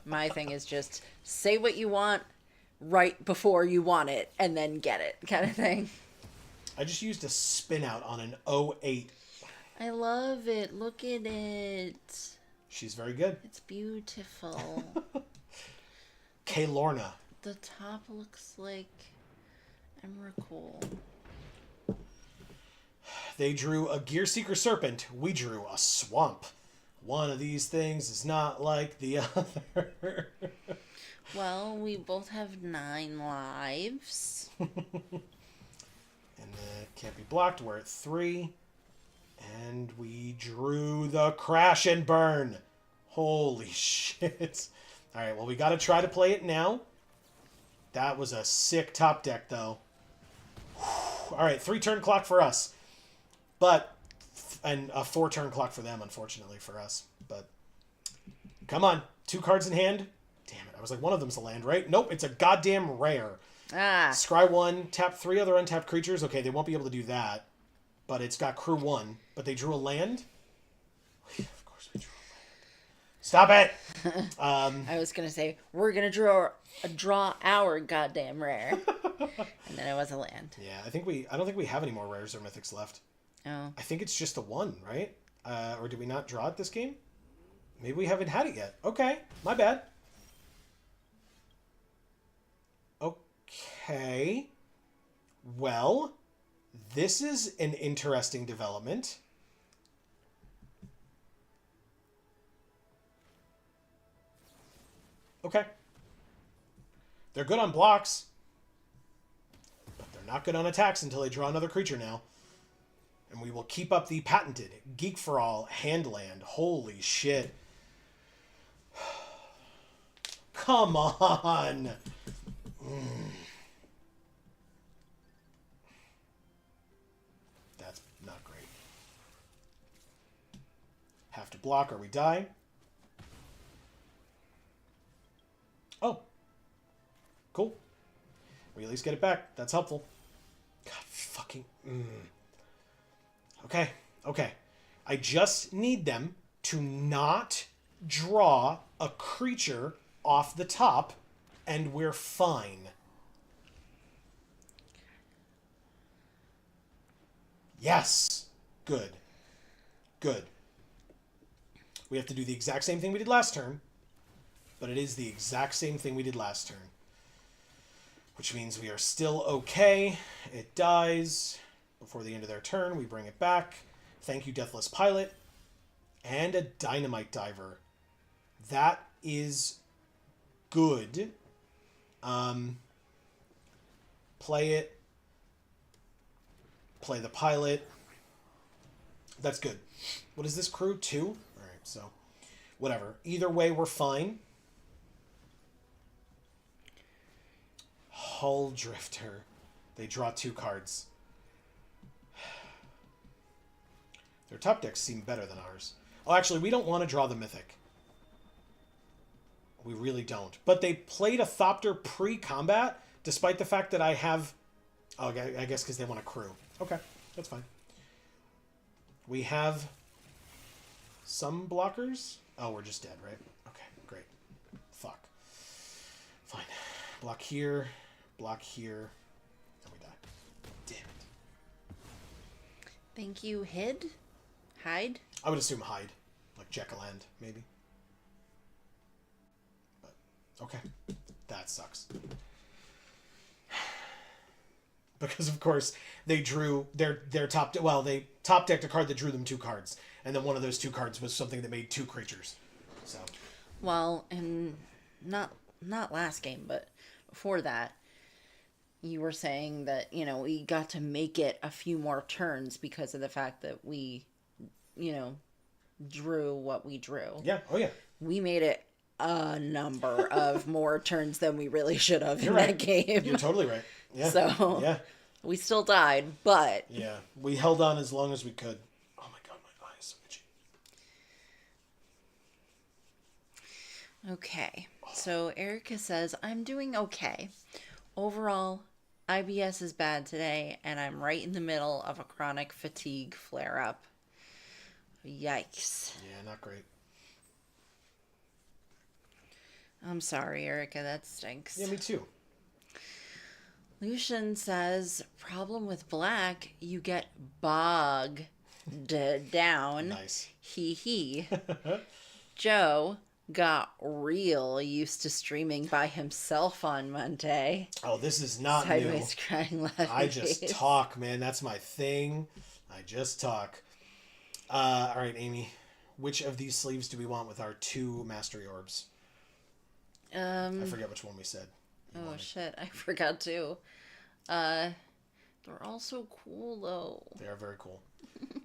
my thing is just say what you want right before you want it and then get it, kind of thing. I just used a spin out on an 08. I love it. Look at it. She's very good. It's beautiful. K. Lorna. The top looks like Emrakul. They drew a Gearseeker Serpent. We drew a Swamp. One of these things is not like the other. Well, we both have 9 lives. And it can't be blocked. We're at 3. And we drew the Crash and Burn. Holy shit. Alright, well, we got to try to play it now. That was a sick top deck, though. Alright, 3-turn clock for us. But, and a 4-turn clock for them, unfortunately, for us. But, come on. 2 cards in hand. Damn it, I was like, one of them's a land, right? Nope, it's a goddamn rare. Scry 1, tap 3 other untapped creatures. Okay, they won't be able to do that. But it's got crew 1. But they drew a land? Of course we drew a land. Stop it! I was going to say, we're going to draw our goddamn rare. And then it was a land. Yeah, I don't think we have any more rares or mythics left. Oh. I think it's just the 1, right? Or did we not draw it this game? Maybe we haven't had it yet. Okay, my bad. Okay. Well, this is an interesting development. Okay. They're good on blocks. But they're not good on attacks until they draw another creature now. And we will keep up the patented Geek for All Handland. Holy shit. Come on. That's not great. Have to block or we die. Oh. Cool. We at least get it back. That's helpful. God fucking... Okay. Okay. I just need them to not draw a creature off the top, and we're fine. Yes. Good. Good. We have to do the exact same thing we did last turn, but it is the exact same thing we did last turn. Which means we are still okay. It dies. Before the end of their turn, we bring it back. Thank you, Deathless Pilot. And a Dynamite Diver. That is good. Play it. Play the pilot. That's good. What is this crew? 2? Alright, so whatever. Either way, we're fine. Hull Drifter. They draw 2 cards. Their top decks seem better than ours. Oh, actually, we don't want to draw the Mythic. We really don't. But they played a Thopter pre-combat, despite the fact that I have... Oh, I guess because they want a crew. Okay, that's fine. We have some blockers. Oh, we're just dead, right? Okay, great. Fuck. Fine. Block here. Block here. And we die. Damn it. Thank you, Hid? Hide? I would assume hide. Like Jekyll-End, maybe. But, okay. That sucks. because of course they drew their they top decked a card that drew them 2 cards, and then one of those 2 cards was something that made 2 creatures. So, Well, and not last game, but before that, you were saying that, we got to make it a few more turns because of the fact that we, drew what we drew. yeah, oh yeah. We made it a number of more turns than we really should have You're in right. that game. You're totally right. Yeah. So, yeah. we still died, but Yeah. We held on as long as we could. Oh my god, my eye is so itchy. okay. So Erica says, I'm doing okay. Overall, IBS is bad today, and I'm right in the middle of a chronic fatigue flare-up. Yikes. Yeah, not great. I'm sorry, Erica, that stinks. Yeah, me too. Lucian says, problem with black, you get bogged down. Nice. Hee hee. Joe got real used to streaming by himself on Monday. Oh, this is not Sideways new. crying laughing I just face. talk, man. That's my thing. I just talk. All right, Amy. Which of these sleeves do we want with our 2 mastery orbs? I forget which one we said. Oh shit, I forgot too. They're all so cool though. They are very cool.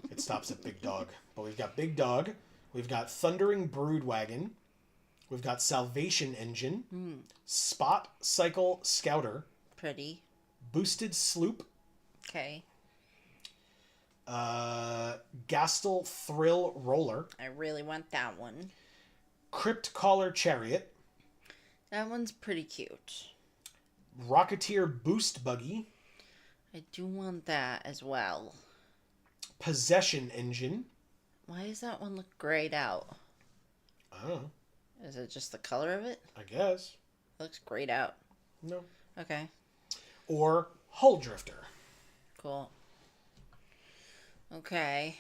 It stops at Big Dog. But we've got Big Dog. We've got Thundering Broodwagon. We've got Salvation Engine. Spot Cycle Scouter. Pretty. Boosted Sloop. Okay. Gastel Thrill Roller. I really want that one. Crypt Caller Chariot. That one's pretty cute. Rocketeer Boost Buggy. I do want that as well. Possession Engine. Why does that one look grayed out? I don't know. Is it just the color of it? I guess. It looks grayed out. No. Okay. Or Hull Drifter. Cool. Okay.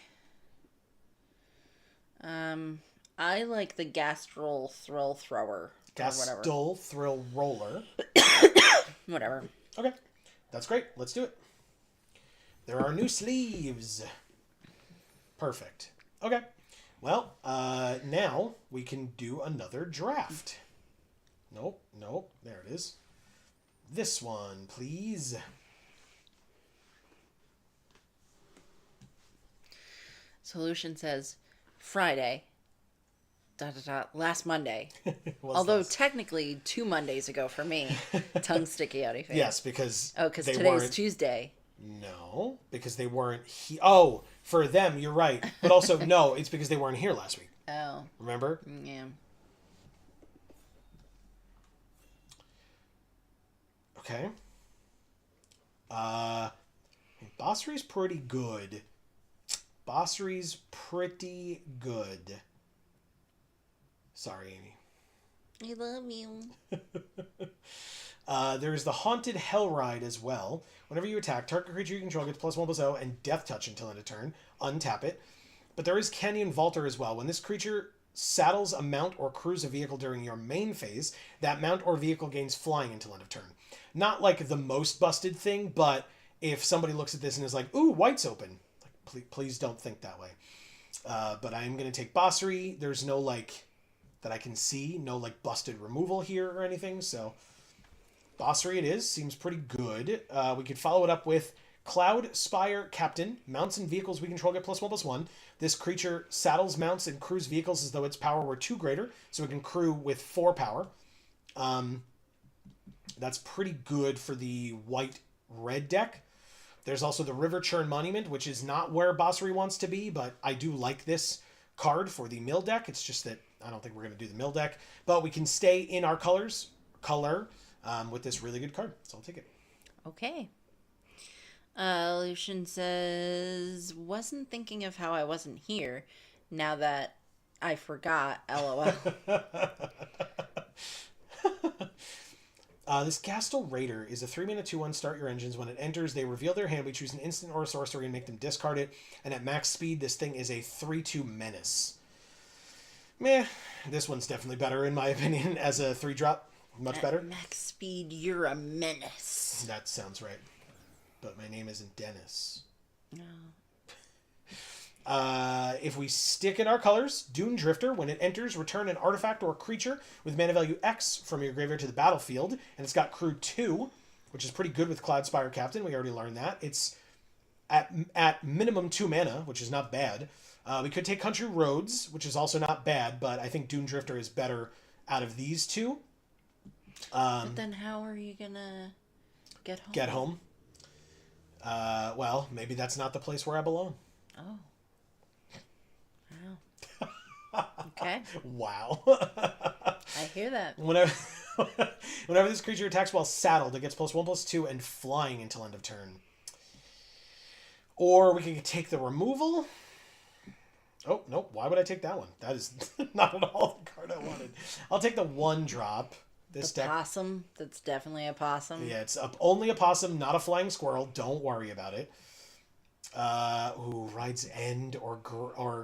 I like the Gastral Thrill Thrower. Whatever. Gastel Thrill Roller. Whatever. Okay. That's great. Let's do it. There are new sleeves. Perfect. Okay. Well, now we can do another draft. Nope. There it is. This one, please. Solution says Friday. ... Last Monday. Was Although this? technically 2 Mondays ago for me. Tongue sticky out of face. Yes, because because they today's weren't... Tuesday. No, because they weren't... Oh, for them, you're right. But also, no, it's because they weren't here last week. Oh. Remember? Yeah. Okay. Bossry's pretty good. Bossry's pretty good. Sorry, Amy. I love you. There's the Haunted Hell Ride as well. Whenever you attack, target creature you control gets +1/+0 and Death Touch until end of turn. Untap it. But there is Canyon Vaulter as well. When this creature saddles a mount or crews a vehicle during your main phase, that mount or vehicle gains flying until end of turn. Not like the most busted thing, but if somebody looks at this and is like, ooh, white's open. Like, please don't think that way. But I am going to take Bossry. There's no, that I can see, no, busted removal here or anything, so Bossry it is. Seems pretty good. We could follow it up with Cloud Spire Captain. Mounts and vehicles we control get +1/+1. This creature saddles mounts and crews vehicles as though its power were 2 greater, so it can crew with 4 power. That's pretty good for the white-red deck. There's also the River Churn Monument, which is not where Bossry wants to be, but I do like this card for the mill deck. It's just that I don't think we're going to do the mill deck, but we can stay in our color with this really good card, so I'll take it. Okay. Lucian says, wasn't thinking of how I wasn't here now that I forgot, LOL. This Gastel Raider is a 3-mana 2/1 start your engines. When it enters, they reveal their hand. We choose an instant or a sorcery and make them discard it. And at max speed, this thing is a 3/2 menace. Meh. This one's definitely better, in my opinion, as a 3-drop. Much better. At max speed, you're a menace. That sounds right. but my name isn't Dennis. No. If we stick in our colors, Dune Drifter, when it enters, return an artifact or creature with mana value X from your graveyard to the battlefield, and it's got crew 2, which is pretty good with Cloudspire Captain. We already learned that. It's at minimum 2 mana, which is not bad. We could take Country Roads, which is also not bad, but I think Dune Drifter is better out of these two. But then how are you gonna get home? Get home? Well, maybe that's not the place where I belong. Oh. Wow. Okay. Wow. I hear that. Whenever this creature attacks while saddled, it gets +1/+2 and flying until end of turn. Or we can take the removal. Oh, nope. Why would I take that one? That is not at all the card I wanted. I'll take the 1-drop. This the deck. possum. That's definitely a possum. Yeah, it's only a possum, not a flying squirrel. Don't worry about it. Ride's End or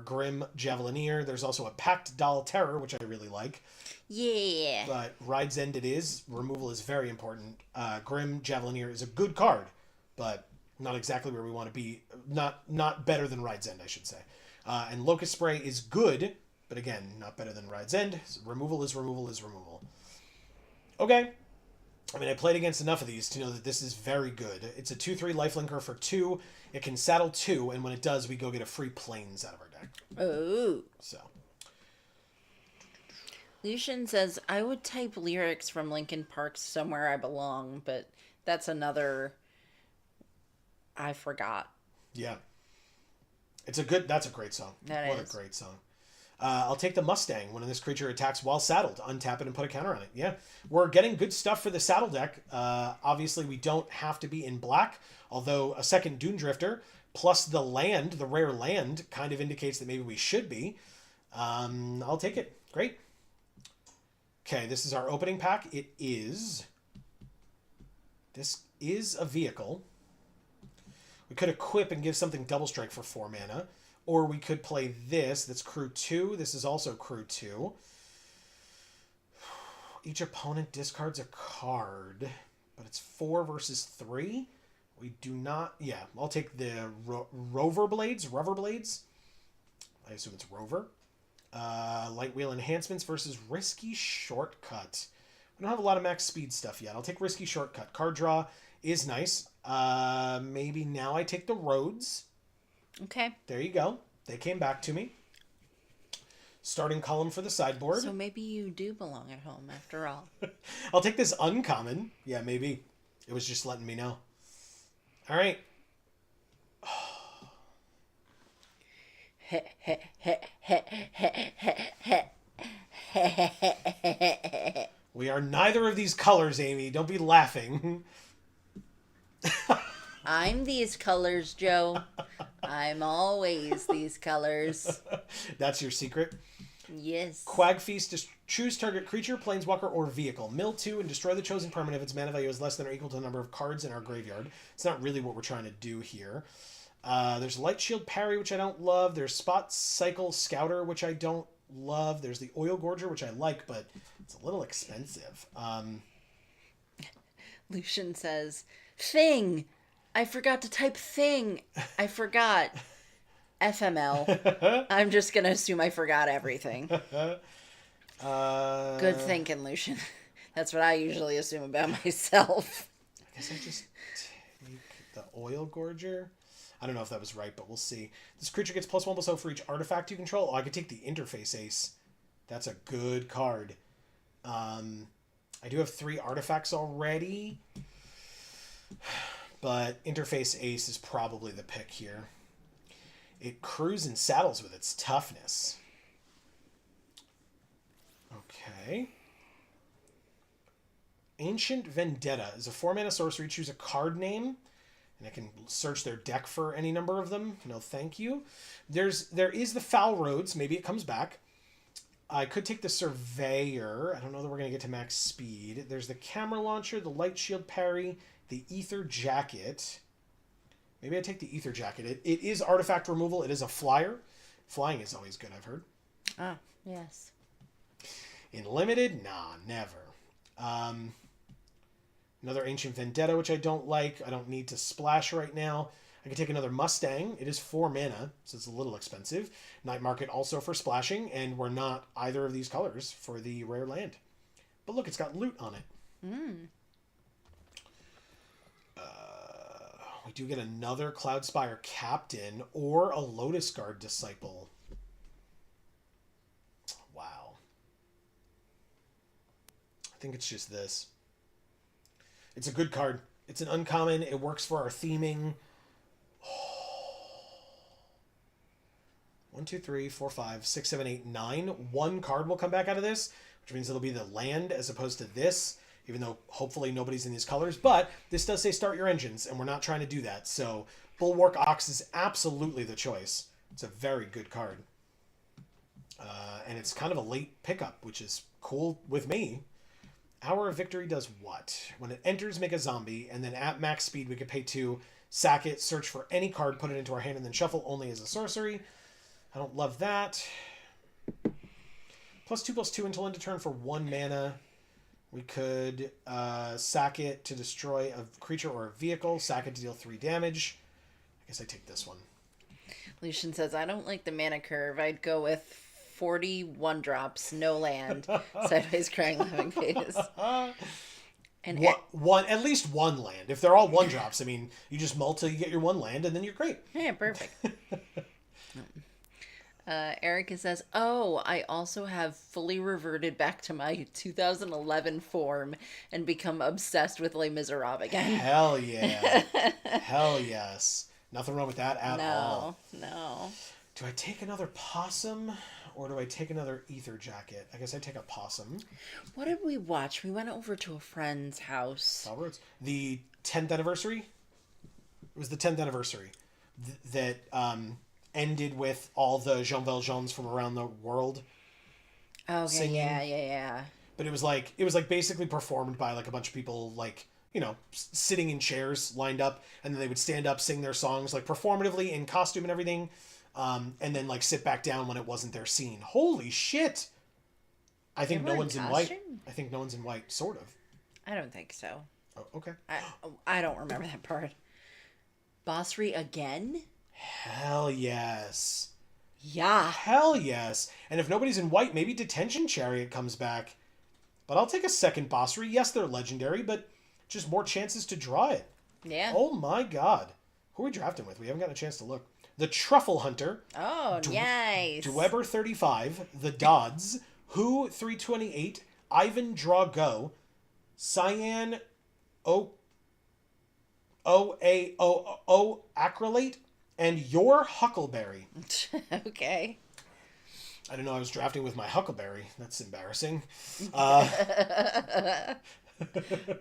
Grim Javelineer. There's also a Packed Doll Terror, which I really like. Yeah. But Ride's End it is. Removal is very important. Grim Javelineer is a good card, but not exactly where we want to be. Not better than Ride's End, I should say. And Locust Spray is good, but again, not better than Ride's End. So removal is removal is removal. Okay. I mean, I played against enough of these to know that this is very good. It's a 2/3 lifelinker for 2. It can saddle 2, and when it does, we go get a free plains out of our deck. Oh. So. Lucian says, I would type lyrics from Linkin Park's Somewhere I Belong, but that's another... I forgot. Yeah. That's a great song. What a great song. I'll take the Mustang when this creature attacks while saddled. Untap it and put a counter on it. Yeah. We're getting good stuff for the saddle deck. Obviously, we don't have to be in black, although a second Dune Drifter plus the land, the rare land, kind of indicates that maybe we should be. I'll take it. Great. Okay, this is our opening pack. This is a vehicle. We could equip and give something double strike for 4 mana. Or we could play this. That's crew 2. This is also crew 2. Each opponent discards a card. But it's 4 versus 3. We do not... Yeah, I'll take the Rover Blades. I assume it's Rover. Light Wheel Enhancements versus Risky Shortcut. We don't have a lot of max speed stuff yet. I'll take Risky Shortcut. Card draw is nice. Maybe now I take the Roads. Okay. There you go. They came back to me. Starting column for the sideboard. So maybe you do belong at home after all. I'll take this uncommon. Yeah, maybe. It was just letting me know. All right. We are neither of these colors, Amy. Don't be laughing. I'm these colors, Joe. I'm always these colors. That's your secret? Yes. Quag Feast, choose target creature, planeswalker, or vehicle. Mill 2 and destroy the chosen permanent if its mana value is less than or equal to the number of cards in our graveyard. It's not really what we're trying to do here. There's Light Shield Parry, which I don't love. There's Spot Cycle Scouter, which I don't love. There's the Oil Gorger, which I like, but it's a little expensive. Lucian says, Thing! I forgot to type thing. I forgot. FML. I'm just going to assume I forgot everything. Good thinking, Lucian. That's what I usually assume about myself. I guess I just take the Oil Gorger. I don't know if that was right, but we'll see. This creature gets +1/+0 for each artifact you control. Oh, I could take the Interface Ace. That's a good card. I do have 3 artifacts already. But Interface Ace is probably the pick here. It crews and saddles with its toughness. Okay. Ancient Vendetta is a 4-mana sorcery. Choose a card name. And I can search their deck for any number of them. No, thank you. There is the Foul Roads. Maybe it comes back. I could take the Surveyor. I don't know that we're going to get to max speed. There's the Camera Launcher, the Light Shield Parry, the Ether Jacket. Maybe I take the Ether Jacket. It is artifact removal. It is a flyer. Flying is always good, I've heard. Ah, yes. In limited? Nah, never. Another Ancient Vendetta, which I don't like. I don't need to splash right now. I can take another Mustang. It is 4 mana, so it's a little expensive. Night Market also for splashing, and we're not either of these colors for the rare land. But look, it's got loot on it. We do get another Cloudspire Captain or a Lotus Guard Disciple. Wow. I think it's just this. It's a good card. It's an uncommon. It works for our theming. 1, 2, 3, 4, 5, 6, 7, 8, 9. One card will come back out of this, which means it'll be the land as opposed to this, even though hopefully nobody's in these colors. But this does say start your engines, and we're not trying to do that. So Bulwark Ox is absolutely the choice. It's a very good card. And it's kind of a late pickup, which is cool with me. Hour of Victory does what? When it enters, make a zombie, and then at max speed, we could pay 2, sack it, search for any card, put it into our hand, and then shuffle only as a sorcery. I don't love that. +2/+2 until end of turn for 1 mana. We could sack it to destroy a creature or a vehicle, sack it to deal 3 damage. I guess I take this one. Lucian says, I don't like the mana curve. I'd go with 41 drops, no land, sideways crying laughing face. And one, at least one land. If they're all 1-drops, I mean, you just mull till you get your 1 land, and then you're great. Yeah, perfect. Erica says, oh, I also have fully reverted back to my 2011 form and become obsessed with Les Miserables again. Hell yeah. Hell yes. Nothing wrong with that at all. No. Do I take another possum or do I take another ether jacket? I guess I take a possum. What did we watch? We went over to a friend's house. The 10th anniversary? It was the 10th anniversary that ended with all the Jean Valjeans from around the world. Okay, singing. Yeah. But it was like basically performed by like a bunch of people, like, you know, sitting in chairs lined up, and then they would stand up, sing their songs like performatively in costume and everything, and then like sit back down when it wasn't their scene. Holy shit! I think no one's in white. I think no one's in white, sort of. I don't think so. Oh, okay. I don't remember that part. Bossry again? Hell yes. Yeah. Hell yes. And if nobody's in white, maybe Detention Chariot comes back. But I'll take a second Bossry. Yes, they're legendary, but just more chances to draw it. Yeah. Oh my god. Who are we drafting with? We haven't gotten a chance to look. The Truffle Hunter. Oh, nice. Dweber 35. The Dodds. Who 328. Ivan Drago. Cyan O Acrylate. And your Huckleberry. Okay. I didn't know I was drafting with my Huckleberry. That's embarrassing.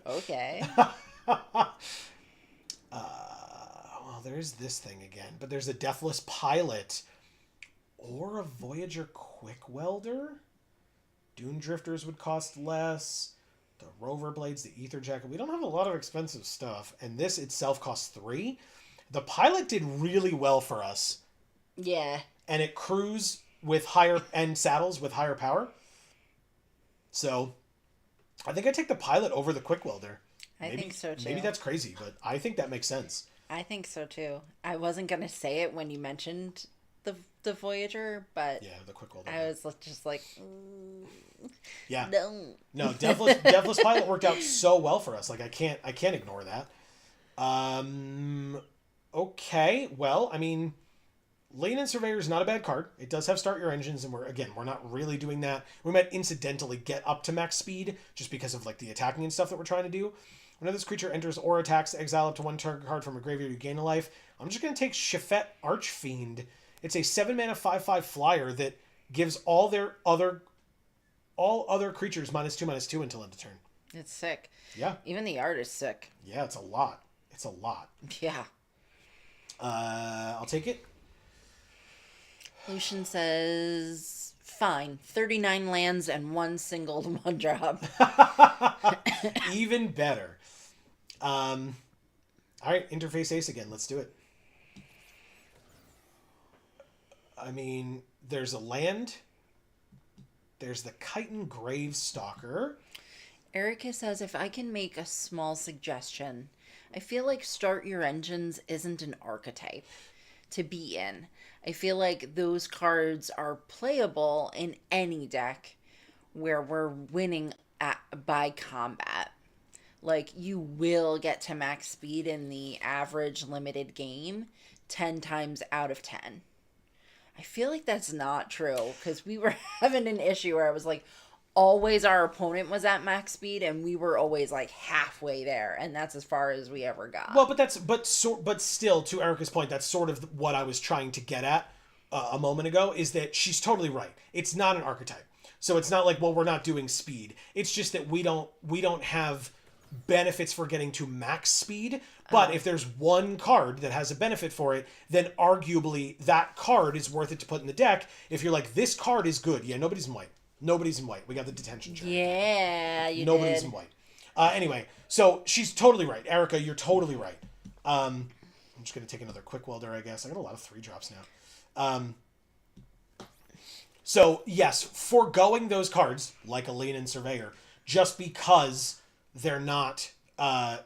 Okay. Well, there's this thing again. But there's a Deathless Pilot. Or a Voyager Quick Welder. Dune Drifters would cost less. The Rover Blades, the Ether Jacket. We don't have a lot of expensive stuff. And this itself costs 3. The Pilot did really well for us. Yeah. And it crews with higher and saddles with higher power. So I think I take the Pilot over the Quick Welder. I think so too. Maybe that's crazy, but I think that makes sense. I think so too. I wasn't gonna say it when you mentioned the Voyager, but yeah, the Quick Welder. I was just like, yeah, no, Deathless Pilot worked out so well for us. Like I can't ignore that. Okay, well, I mean, Lane and Surveyor is not a bad card. It does have start your engines, and we're not really doing that. We might incidentally get up to max speed just because of like the attacking and stuff that we're trying to do. Whenever this creature enters or attacks, exile up to 1 target card from a graveyard, you gain a life. I'm just going to take Shafet Archfiend. It's a 7-mana 5/5 flyer that gives all other creatures -2/2 until end of turn. it's sick. Yeah. Even the art is sick. Yeah, it's a lot. It's a lot. Yeah. I'll take it. Lucian says, fine. 39 lands and 1 single 1-drop. Even better. All right, Interface Ace again. Let's do it. I mean, there's a land. There's the Chitin Gravestalker. Erica says, if I can make a small suggestion, I feel like Start Your Engines isn't an archetype to be in. I feel like those cards are playable in any deck where we're winning by combat. Like, you will get to max speed in the average limited game 10 times out of 10. I feel like that's not true because we were having an issue where I was like, always our opponent was at max speed and we were always like halfway there, and that's as far as we ever got. Well, but still, to Erica's point, that's sort of what I was trying to get at a moment ago, is that she's totally right. It's not an archetype. So it's not like, well, we're not doing speed. It's just that we don't have benefits for getting to max speed. But if there's one card that has a benefit for it, then arguably that card is worth it to put in the deck. If you're like, this card is good. Yeah, nobody's in white. Nobody's in white. We got the detention chair. Yeah, Nobody's in white. Anyway, so she's totally right. Erica, you're totally right. I'm just going to take another quick welder, I guess. I got a lot of 3-drops now. So, yes, foregoing those cards, like Aline and Surveyor, just because they're not,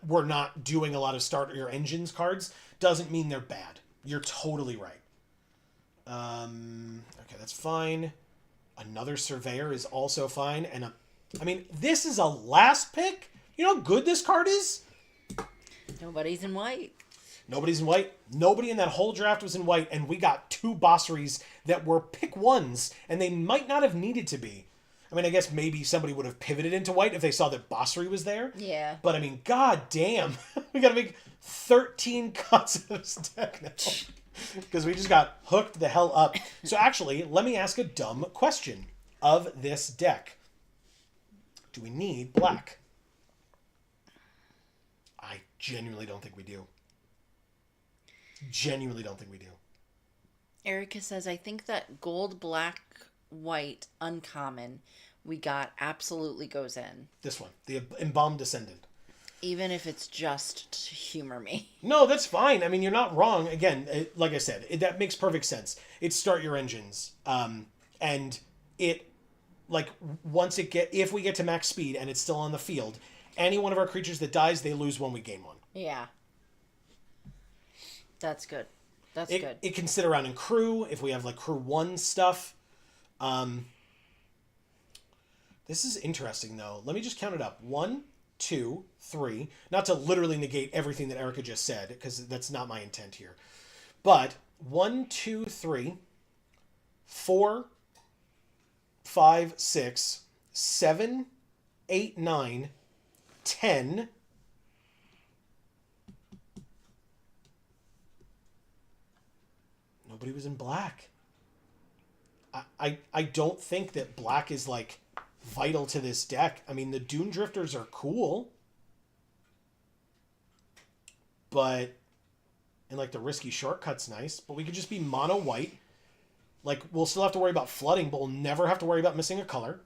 we're not doing a lot of Start Your Engines cards, doesn't mean they're bad. You're totally right. Okay, that's fine. Another Surveyor is also fine. And, I mean, this is a last pick? You know how good this card is? Nobody's in white. Nobody's in white. Nobody in that whole draft was in white, and we got 2 Bosseries that were pick 1s, and they might not have needed to be. I mean, I guess maybe somebody would have pivoted into white if they saw that Bossery was there. Yeah. But, I mean, god damn. We gotta make 13 cuts of this deck now. Because we just got hooked the hell up. So, actually, let me ask a dumb question of this deck. Do we need black? I genuinely don't think we do. Genuinely don't think we do. Erica says, I think that gold, black, white, uncommon we got absolutely goes in. This one, the Embalmed Descendant. Even if it's just to humor me. No, that's fine. I mean, you're not wrong. Again, like I said, that makes perfect sense. It's Start Your Engines. And it, like, if we get to max speed and it's still on the field, any one of our creatures that dies, they lose 1, we gain 1. Yeah. That's good. That's good. It can sit around in crew if we have like crew 1 stuff. This is interesting though. Let me just count it up. 1, 2, 3. Not to literally negate everything that Erica just said, because that's not my intent here. But 1, 2, 3, 4, 5, 6, 7, 8, 9, 10. Nobody was in black. I don't think that black is, like, vital to this deck. I mean, the Dune Drifters are cool. But, and, like, the Risky Shortcut's nice. But we could just be mono white. Like, we'll still have to worry about flooding, but we'll never have to worry about missing a color.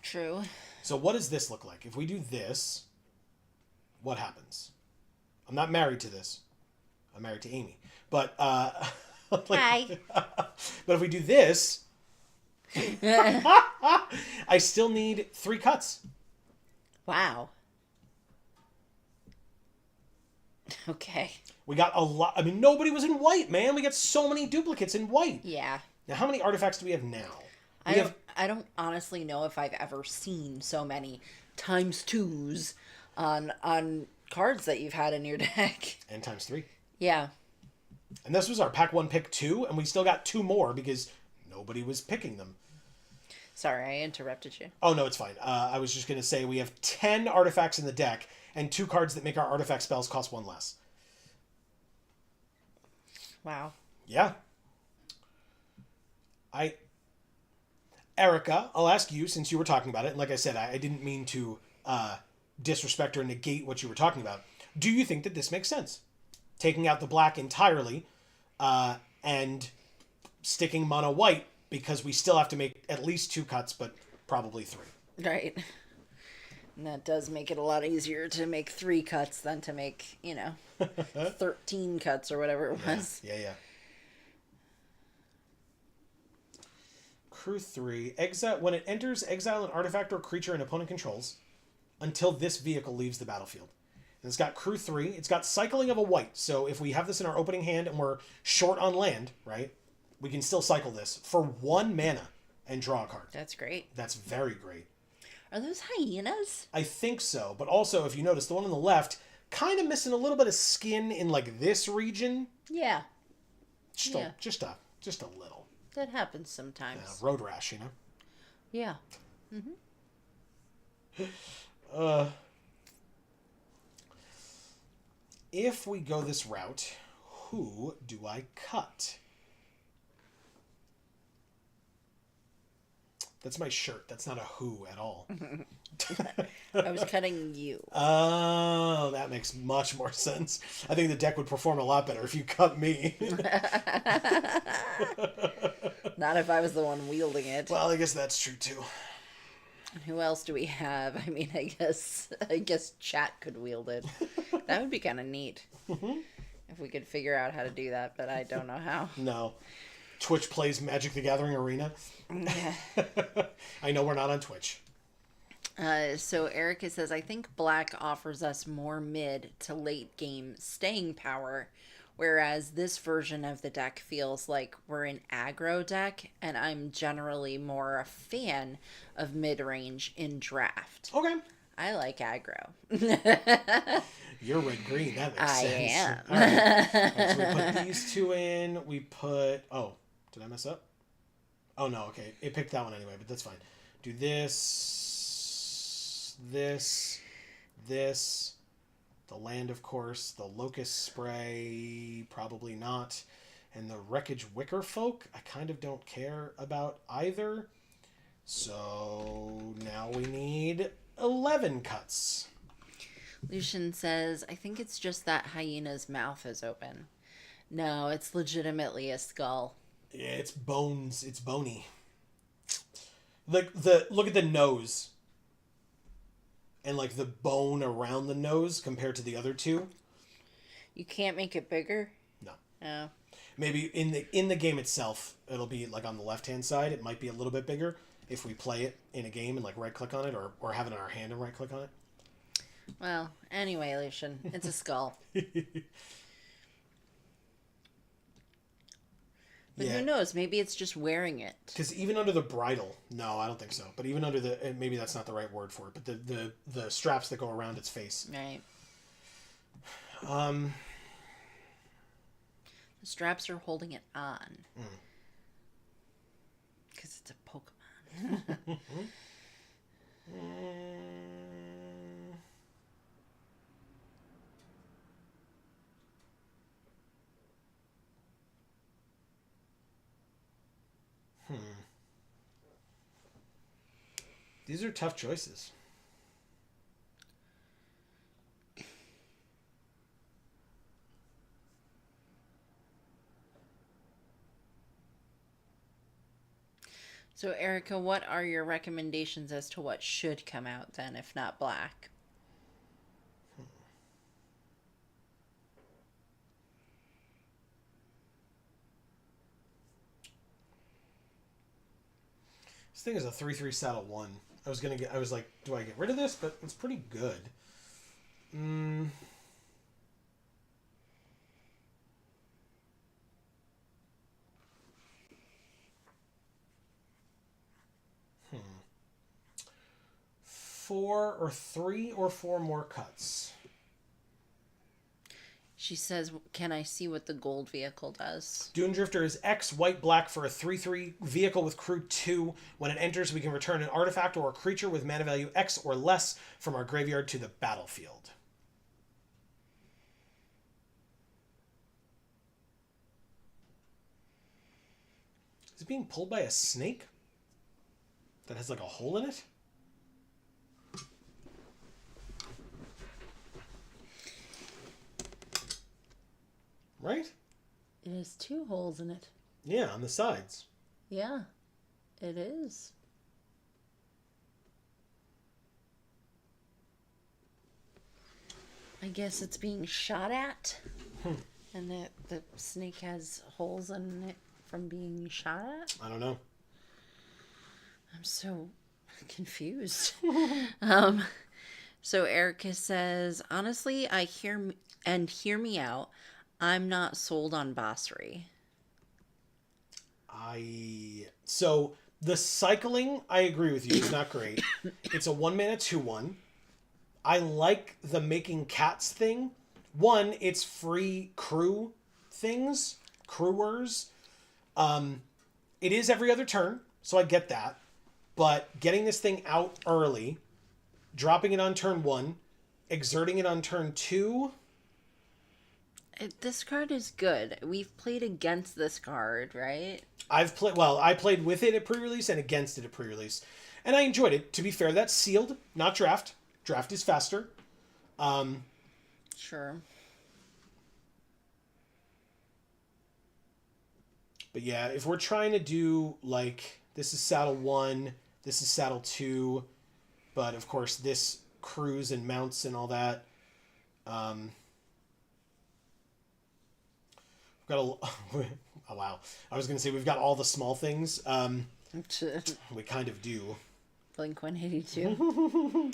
True. So what does this look like? If we do this, what happens? I'm not married to this. I'm married to Amy. But, like, Hi. but if we do this, I still need 3 cuts. Wow. Okay. We got a lot. I mean, nobody was in white, man. We got so many duplicates in white. Yeah. Now, how many artifacts do we have now? I don't honestly know if I've ever seen so many ×2s on cards that you've had in your deck. And ×3. Yeah. And this was our pack 1, pick 2, and we still got 2 more because nobody was picking them. Sorry, I interrupted you. Oh, no, it's fine. I was just going to say we have 10 artifacts in the deck and 2 cards that make our artifact spells cost 1 less. Wow. Yeah. Erica, I'll ask you, since you were talking about it, and like I said, I didn't mean to disrespect or negate what you were talking about. Do you think that this makes sense? Taking out the black entirely and sticking mono white, because we still have to make at least 2 cuts, but probably 3. Right. And that does make it a lot easier to make 3 cuts than to make, 13 cuts or whatever it was. Yeah. Crew 3. Exile. When it enters, exile an artifact or creature an opponent controls. until this vehicle leaves the battlefield. And it's got crew 3. It's got cycling of a white. So if we have this in our opening hand and we're short on land, right, we can still cycle this for 1 mana and draw a card. That's great. That's very great. Are those hyenas? I think so. But also, if you notice, the one on the left, kind of missing a little bit of skin in like this region. Yeah. Just a little. That happens sometimes. Yeah, road rash, you know? Yeah. If we go this route, who do I cut? That's my shirt. That's not a who at all. I was cutting you. Oh, that makes much more sense. I think the deck would perform a lot better if you cut me. Not if I was the one wielding it. Well, I guess that's true too. Who else do we have? I mean, I guess chat could wield it. That would be kind of neat. If we could figure out how to do that, but I don't know how. No. Twitch plays Magic the Gathering Arena. Yeah. I know we're not on Twitch. So Erica says, I think black offers us more mid to late game staying power, whereas this version of the deck feels like we're an aggro deck, and I'm generally more a fan of mid-range in draft. Okay. I like aggro. You're red-green. That makes sense. I am. All right. So we put these 2 in. We put... Oh, did I mess up? Oh, no. Okay. It picked that one anyway, but that's fine. Do this, this, the land, of course, the locust spray, probably not, and the wreckage wicker folk, I kind of don't care about either. So now we need 11 cuts. Lucian says, I think it's just that hyena's mouth is open. No, it's legitimately a skull. Yeah, it's bones. It's bony. Like look at the nose. And like the bone around the nose compared to the other two. You can't make it bigger? No. Oh. Maybe in the game itself, it'll be like on the left-hand side, it might be a little bit bigger if we play it in a game and like right-click on it or have it in our hand and right-click on it. Well, anyway, Lucian, it's a skull. But Yeah. who knows? Maybe it's just wearing it. Because even under the bridle, no, I don't think so. But even under the, maybe that's not the right word for it. But the straps that go around its face. Right. The straps are holding it on. Because it's a Pokemon. These are tough choices. So, Erica, what are your recommendations as to what should come out then, if not black? This thing is a 3/3 saddle 1. I was like, do I get rid of this? But it's pretty good. Three or four more cuts. She says, can I see what the gold vehicle does? Dune Drifter is X white black for a 3/3 vehicle with crew 2. When it enters, we can return an artifact or a creature with mana value X or less from our graveyard to the battlefield. Is it being pulled by a snake that has like a hole in it? Right? It has 2 holes in it. Yeah, on the sides. Yeah, it is. I guess it's being shot at. And the snake has holes in it from being shot at. I don't know. I'm so confused. So Erica says, honestly, hear me out. I'm not sold on Basri. So the cycling, I agree with you, is not great. It's a 1 mana 2/1. I like the making cats thing. One, it's free crew things, crewers. It is every other turn, so I get that. But getting this thing out early, dropping it on turn 1, exerting it on turn 2. This card is good. We've played against this card, right? I played with it at pre-release and against it at pre-release. And I enjoyed it. To be fair, that's sealed, not draft. Draft is faster. Sure. But yeah, if we're trying to do like this is saddle 1, this is saddle 2, but of course this cruise and mounts and all that. We've got a oh wow. I was going to say we've got all the small things. We kind of do. Blink 182.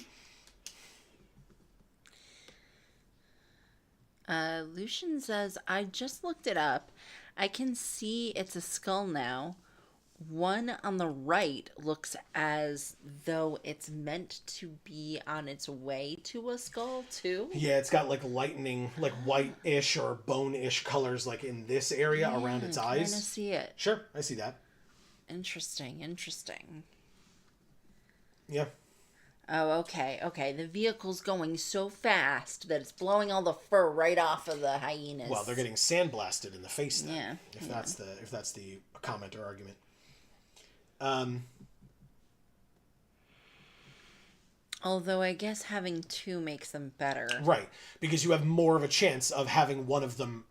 Lucian says, I just looked it up. I can see it's a skull now. One on the right looks as though it's meant to be on its way to a skull, too. Yeah, it's got like lightning, like white-ish or bone-ish colors like in this area around its eyes. I kind of see it. Sure, I see that. Interesting. Yeah. Oh, okay. The vehicle's going so fast that it's blowing all the fur right off of the hyenas. Well, they're getting sandblasted in the face then. Yeah. If that's the comment or argument. Although I guess having two makes them better. Right, because you have more of a chance of having one of them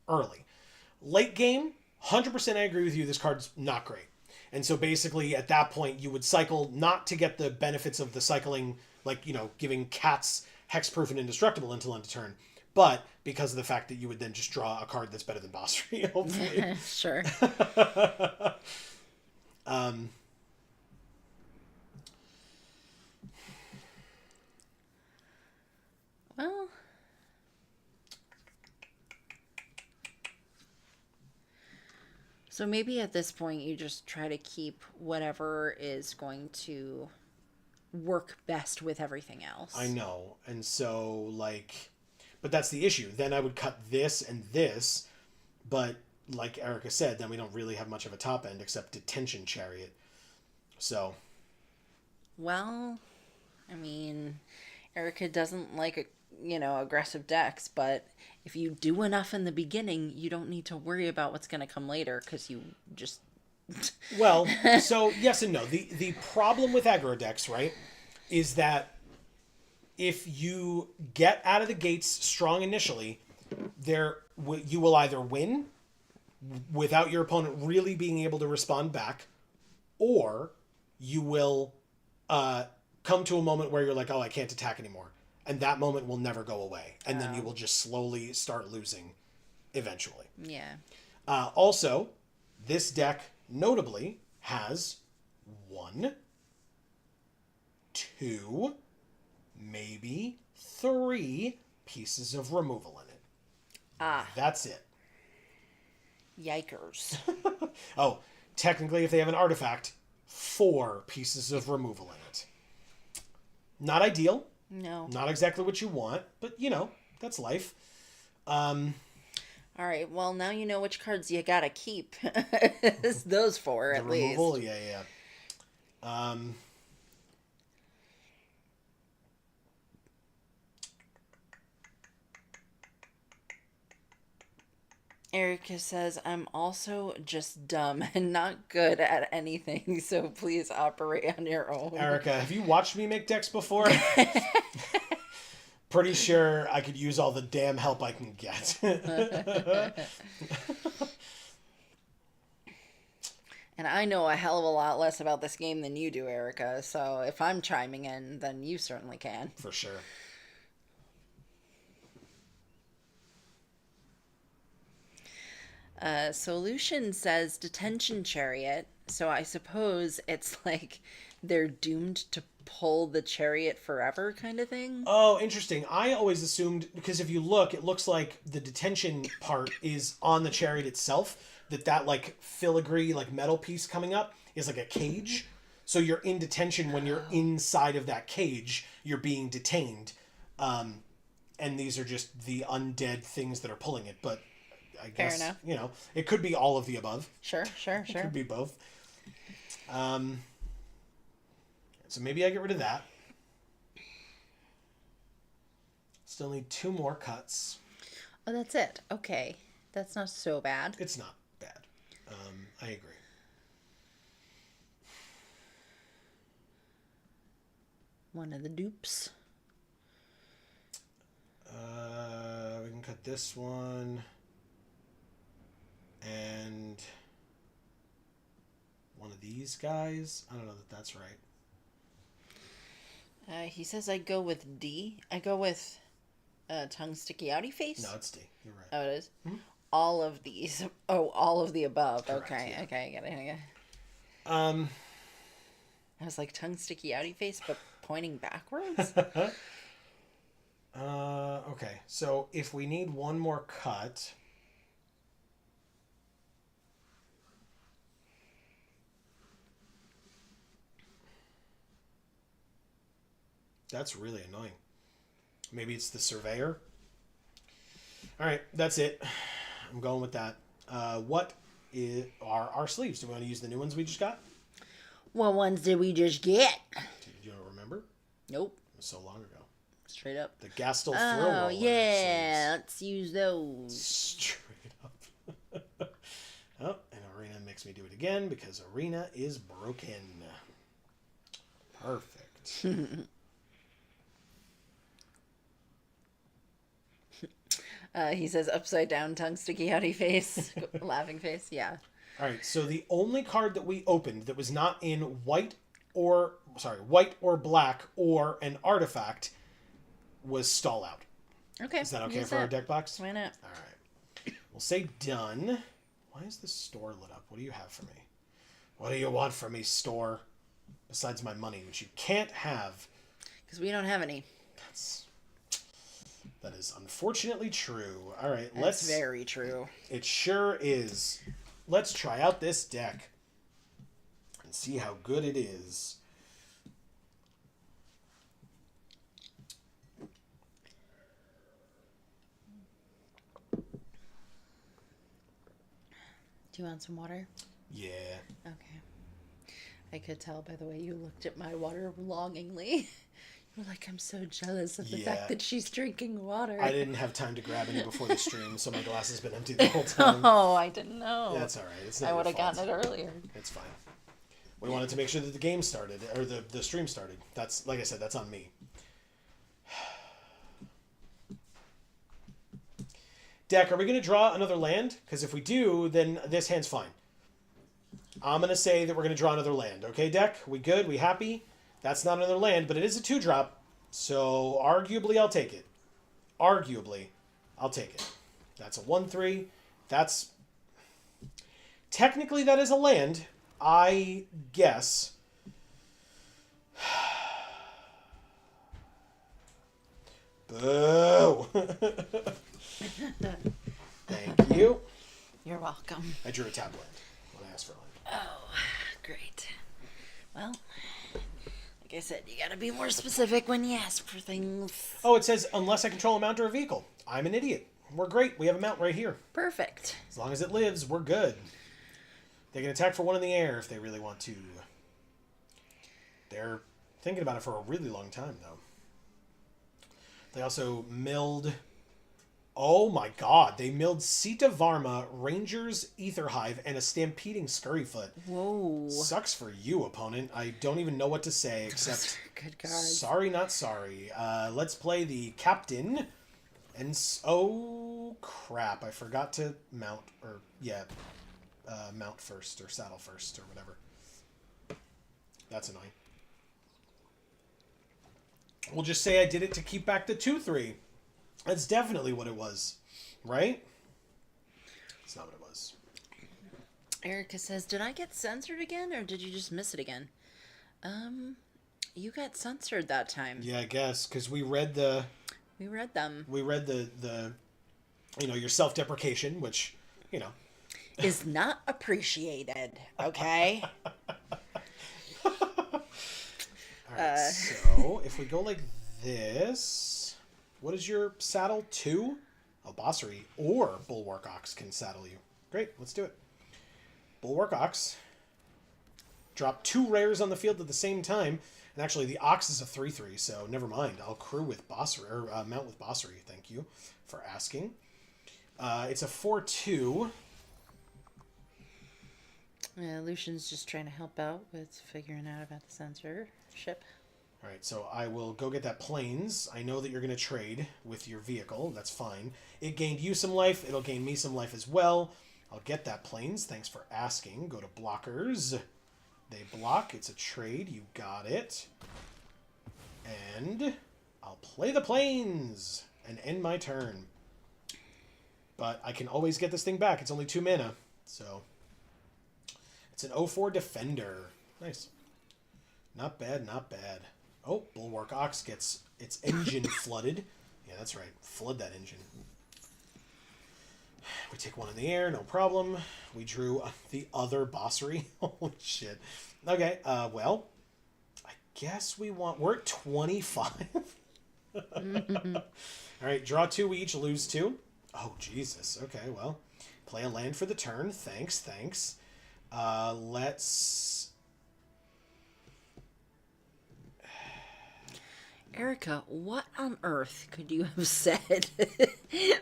early. Late game, 100% I agree with you, this card's not great. And so basically at that point you would cycle not to get the benefits of the cycling, like, giving cats hexproof and indestructible until end of turn, but because of the fact that you would then just draw a card that's better than Basri, hopefully. Sure. Well, so maybe at this point you just try to keep whatever is going to work best with everything else. I know. And so, but that's the issue. Then I would cut this and this, but like Erica said, then we don't really have much of a top end except Detention Chariot. So. Well, I mean, Erica doesn't like, aggressive decks, but if you do enough in the beginning, you don't need to worry about what's going to come later because you just... Well, so yes and no. The problem with aggro decks, right, is that if you get out of the gates strong initially, you will either win without your opponent really being able to respond back, or you will come to a moment where you're like, oh, I can't attack anymore. And that moment will never go away. And then you will just slowly start losing eventually. Yeah. Also, this deck notably has 1, 2, maybe 3 pieces of removal in it. That's it. Yikers. Oh, technically, if they have an artifact, 4 pieces of removal in it. Not ideal. No. Not exactly what you want, but, that's life. All right, well, now you know which cards you gotta keep. It's those 4, at least. Removal? Yeah. Erica says, I'm also just dumb and not good at anything, so please operate on your own. Erica, have you watched me make decks before? Pretty sure I could use all the damn help I can get. And I know a hell of a lot less about this game than you do, Erica, so if I'm chiming in, then you certainly can. For sure. Solution says Detention Chariot. So I suppose it's like they're doomed to pull the chariot forever kind of thing. Oh, interesting. I always assumed, because if you look, it looks like the detention part is on the chariot itself, that like filigree, like metal piece coming up is like a cage. So you're in detention when you're inside of that cage, you're being detained. And these are just the undead things that are pulling it. But I guess, enough. It could be all of the above. Sure. It could be both. So maybe I get rid of that. Still need 2 more cuts. Oh, that's it. Okay. That's not so bad. It's not bad. I agree. One of the dupes. We can cut this one. And one of these guys. I don't know that that's right. He says I go with D. I go with tongue sticky outy face. No, it's D. You're right. Oh, it is? Mm-hmm. All of these. Oh, all of the above. Correct, Okay, yeah. okay, I get it. I was like tongue sticky outy face, but pointing backwards. Okay. So if we need one more cut. That's really annoying. Maybe it's the surveyor. All right, that's it. I'm going with that. What are our sleeves? Do we want to use the new ones we just got? What ones did we just get? You don't remember? Nope. It was so long ago. Straight up. The Gastel Thrill Oh, Roller yeah. Let's use those. sleeves. Straight up. Oh, and Arena makes me do it again because Arena is broken. Perfect. He says upside down tongue sticky outy face. Laughing face. Yeah. All right, so the only card that we opened that was not in white or black or an artifact was Stall Out. Okay. Is that okay use for our deck box? Why not? All right. We'll say done. Why is the store lit up? What do you have for me? What do you want from me, store? Besides my money, which you can't have. Because we don't have any. That is unfortunately true. All right, That's very true. It sure is. Let's try out this deck and see how good it is. Do you want some water? Yeah. Okay. I could tell by the way you looked at my water longingly. You were like, I'm so jealous of the fact that she's drinking water. I didn't have time to grab any before the stream, so my glass has been empty the whole time. Oh, I didn't know. That's all right. It's not I your would have fault. gotten it earlier. It's fine. We wanted to make sure that the game started, or the stream started. That's, like I said, that's on me. Deck, are we going to draw another land? Because if we do, then this hand's fine. I'm going to say that we're going to draw another land. Okay, deck? We good? We happy? That's not another land, but it is a 2-drop. So, arguably, I'll take it. Arguably, I'll take it. That's a 1/3. That's... Technically, that is a land. I guess. Boo! Thank you. You're welcome. I drew a tablet when I asked for land. Oh, great. Well, like I said, you gotta be more specific when you ask for things. Oh, it says, unless I control a mount or a vehicle. I'm an idiot. We're great. We have a mount right here. Perfect. As long as it lives, we're good. They can attack for 1 in the air if they really want to. They're thinking about it for a really long time, though. They also milled... Oh my god, they milled Sita Varma, Rangers, Aetherhive, and a Stampeding Scurryfoot. Whoa. Sucks for you, opponent. I don't even know what to say, except... Good cards. Sorry, not sorry. Let's play the Captain. And... Oh, crap. I forgot to mount, or... Yeah. Mount first, or saddle first, or whatever. That's annoying. We'll just say I did it to keep back the 2/3. That's definitely what it was, right? It's not what it was. Erica says, "Did I get censored again, or did you just miss it again?" You got censored that time. Yeah, I guess because we read We read them. the your self-deprecation, which you know Is not appreciated. Okay. All right, so if we go like this, what is your saddle? 2? Oh, Bossery or Bulwark Ox can saddle you. Great, let's do it. Bulwark Ox. Drop 2 rares on the field at the same time. And actually, the Ox is a 3/3, so never mind. I'll crew with Bossery, or mount with Bossery. Thank you for asking. It's a 4/2. Yeah, Lucian's just trying to help out with figuring out about the censorship. All right, so I will go get that planes. I know that you're going to trade with your vehicle. That's fine. It gained you some life. It'll gain me some life as well. I'll get that planes. Thanks for asking. Go to blockers. They block. It's a trade. You got it. And I'll play the planes and end my turn. But I can always get this thing back. It's only 2 mana. So it's an 0/4 defender. Nice. Not bad, not bad. Oh, Bulwark Ox gets its engine flooded. Yeah, that's right. Flood that engine. We take 1 in the air, no problem. We drew the other Bossery. Holy shit. Okay, well, I guess we're at 25. All right, draw 2, we each lose 2. Oh, Jesus. Okay, well, play a land for the turn. Thanks. Let's... Erica, what on earth could you have said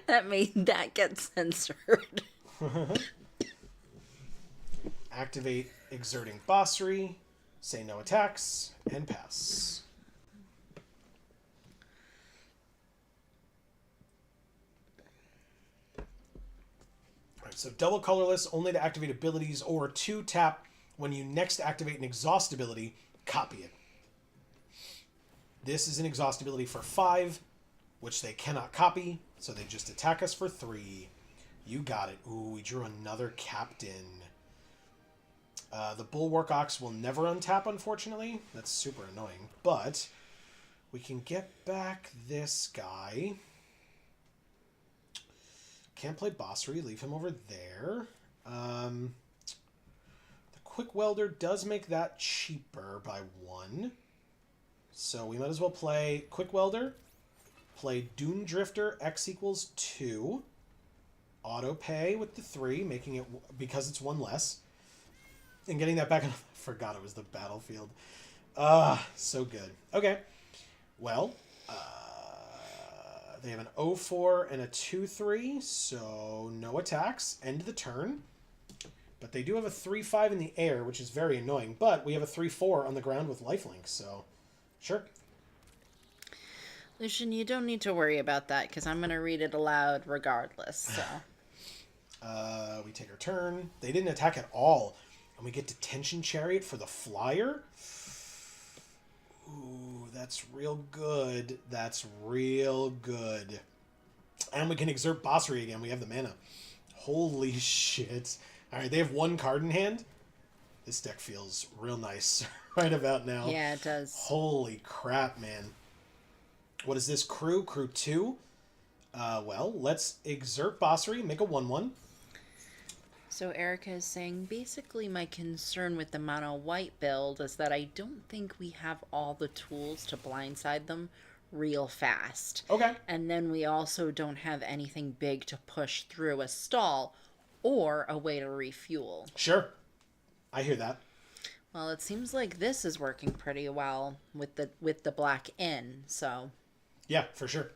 that made that get censored? Activate Exerting Bossery, say no attacks, and pass. Alright, so double colorless, only to activate abilities, or 2 tap when you next activate an exhaust ability, copy it. This is an exhaust ability for 5, which they cannot copy, so they just attack us for 3. You got it. Ooh, we drew another captain. The Bulwark Ox will never untap, unfortunately. That's super annoying. But we can get back this guy. Can't play Bossery. Leave him over there. The Quick Welder does make that cheaper by 1. So we might as well play Quick Welder, play Dune Drifter, X equals 2, auto pay with the 3, making it, because it's 1 less, and getting that back. I forgot it was the battlefield. So good. Okay, well, they have an 0/4 and a 2/3, so no attacks, end the turn. But they do have a 3/5 in the air, which is very annoying, but we have a 3/4 on the ground with lifelink, so... Sure. Lucian, you don't need to worry about that, because I'm going to read it aloud regardless, so... We take our turn. They didn't attack at all. And we get Detention Chariot for the flyer. Ooh, that's real good. That's real good. And we can exert Bossery again. We have the mana. Holy shit. Alright, they have 1 card in hand. This deck feels real nice right about now. Yeah, it does. Holy crap, man. What is this? Crew 2? Well, let's exert Bossery, make a 1/1. So Erica is saying, basically my concern with the mono white build is that I don't think we have all the tools to blindside them real fast. Okay. And then we also don't have anything big to push through a stall or a way to refuel. Sure. I hear that. Well, it seems like this is working pretty well with the black in, so... Yeah, for sure.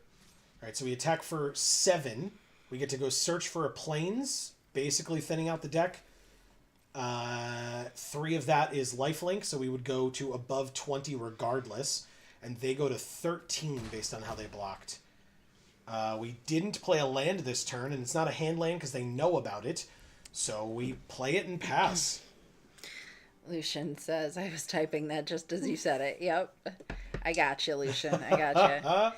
All right, so we attack for 7. We get to go search for a plains, basically thinning out the deck. 3 of that is lifelink, so we would go to above 20 regardless. And they go to 13 based on how they blocked. We didn't play a land this turn, and it's not a hand land because they know about it. So we play it and pass. Lucian says, I was typing that just as you said it. Yep. I got you, Lucian. I got you.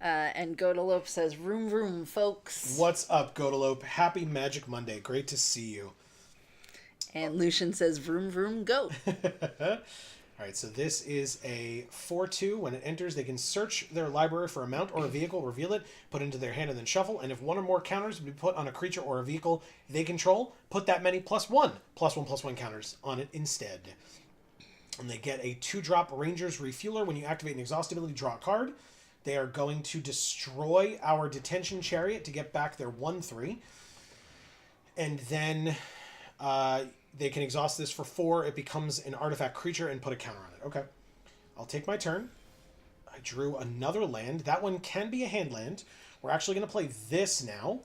And Godalope says, vroom, vroom, folks. What's up, Godalope? Happy Magic Monday. Great to see you. And Lucian says, vroom, vroom, go. All right, so this is a 4/2. When it enters, they can search their library for a mount or a vehicle, reveal it, put it into their hand, and then shuffle. And if one or more counters be put on a creature or a vehicle they control, put that many +1/+1/+1 counters on it instead. And they get a 2-drop Ranger's Refueler. When you activate an exhaust ability, draw a card. They are going to destroy our Detention Chariot to get back their 1/3. And then they can exhaust this for 4. It becomes an artifact creature and put a counter on it. Okay. I'll take my turn. I drew another land. That one can be a hand land. We're actually going to play this now,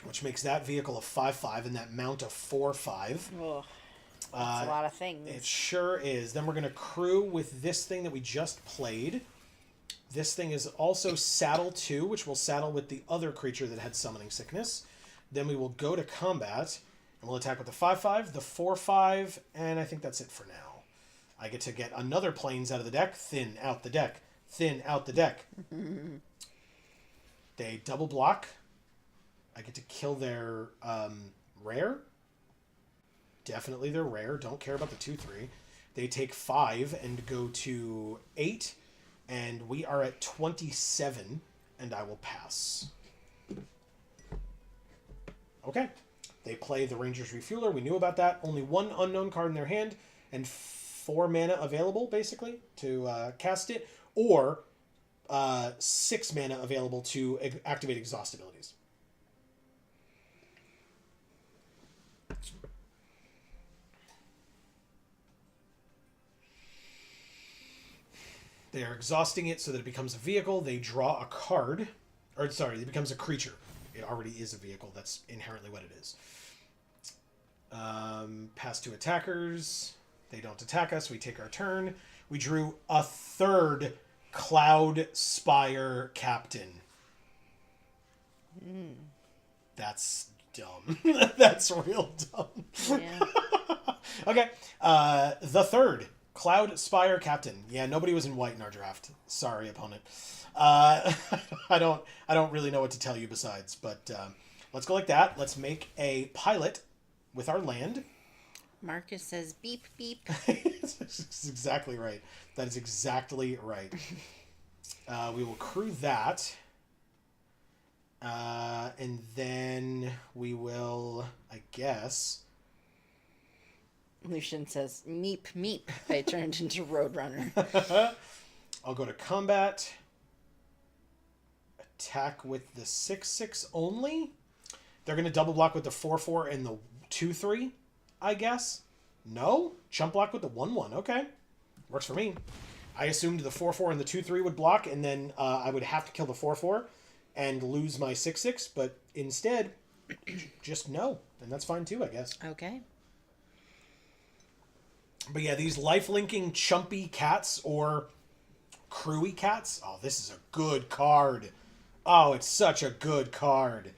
which makes that vehicle a 5/5 and that mount a 4/5. Oh, that's a lot of things. It sure is. Then we're going to crew with this thing that we just played. This thing is also saddle 2, which will saddle with the other creature that had summoning sickness. Then we will go to combat. And we'll attack with the 5/5, the 4/5, and I think that's it for now. I get to get another planes out of the deck. Thin out the deck. Thin out the deck. They double block. I get to kill their rare. Definitely their rare. Don't care about the 2/3. They take 5 and go to 8. And we are at 27. And I will pass. Okay. They play the Ranger's Refueler. We knew about that. Only 1 unknown card in their hand and 4 mana available, basically, to cast it. Or 6 mana available to activate exhaust abilities. They are exhausting it so that it becomes a vehicle. They draw a card. Or, sorry, it becomes a creature. It already is a vehicle. That's inherently what it is. Pass to attackers. They don't attack us. We take our turn. We drew a 3rd Cloud Spire Captain. That's dumb. That's real dumb. Yeah. Okay. The 3rd Cloud Spire Captain. Yeah, nobody was in white in our draft. Sorry, opponent. I don't really know what to tell you besides, but let's go like that. Let's make a pilot with our land. Marcus says beep, beep. That's exactly right. That is exactly right. We will crew that. And then we will, I guess... Lucian says, meep, meep. I turned into Roadrunner. I'll go to combat. Attack with the 6/6 only. They're going to double block with the 4/4 and the 2/3, I guess. No? Chump block with the 1/1. Okay. Works for me. I assumed the 4/4 and the 2/3 would block, and then I would have to kill the 4/4 and lose my 6/6, but instead, just no. And that's fine too, I guess. Okay. But yeah, these life-linking chumpy cats or crewy cats. Oh, this is a good card. Oh, it's such a good card.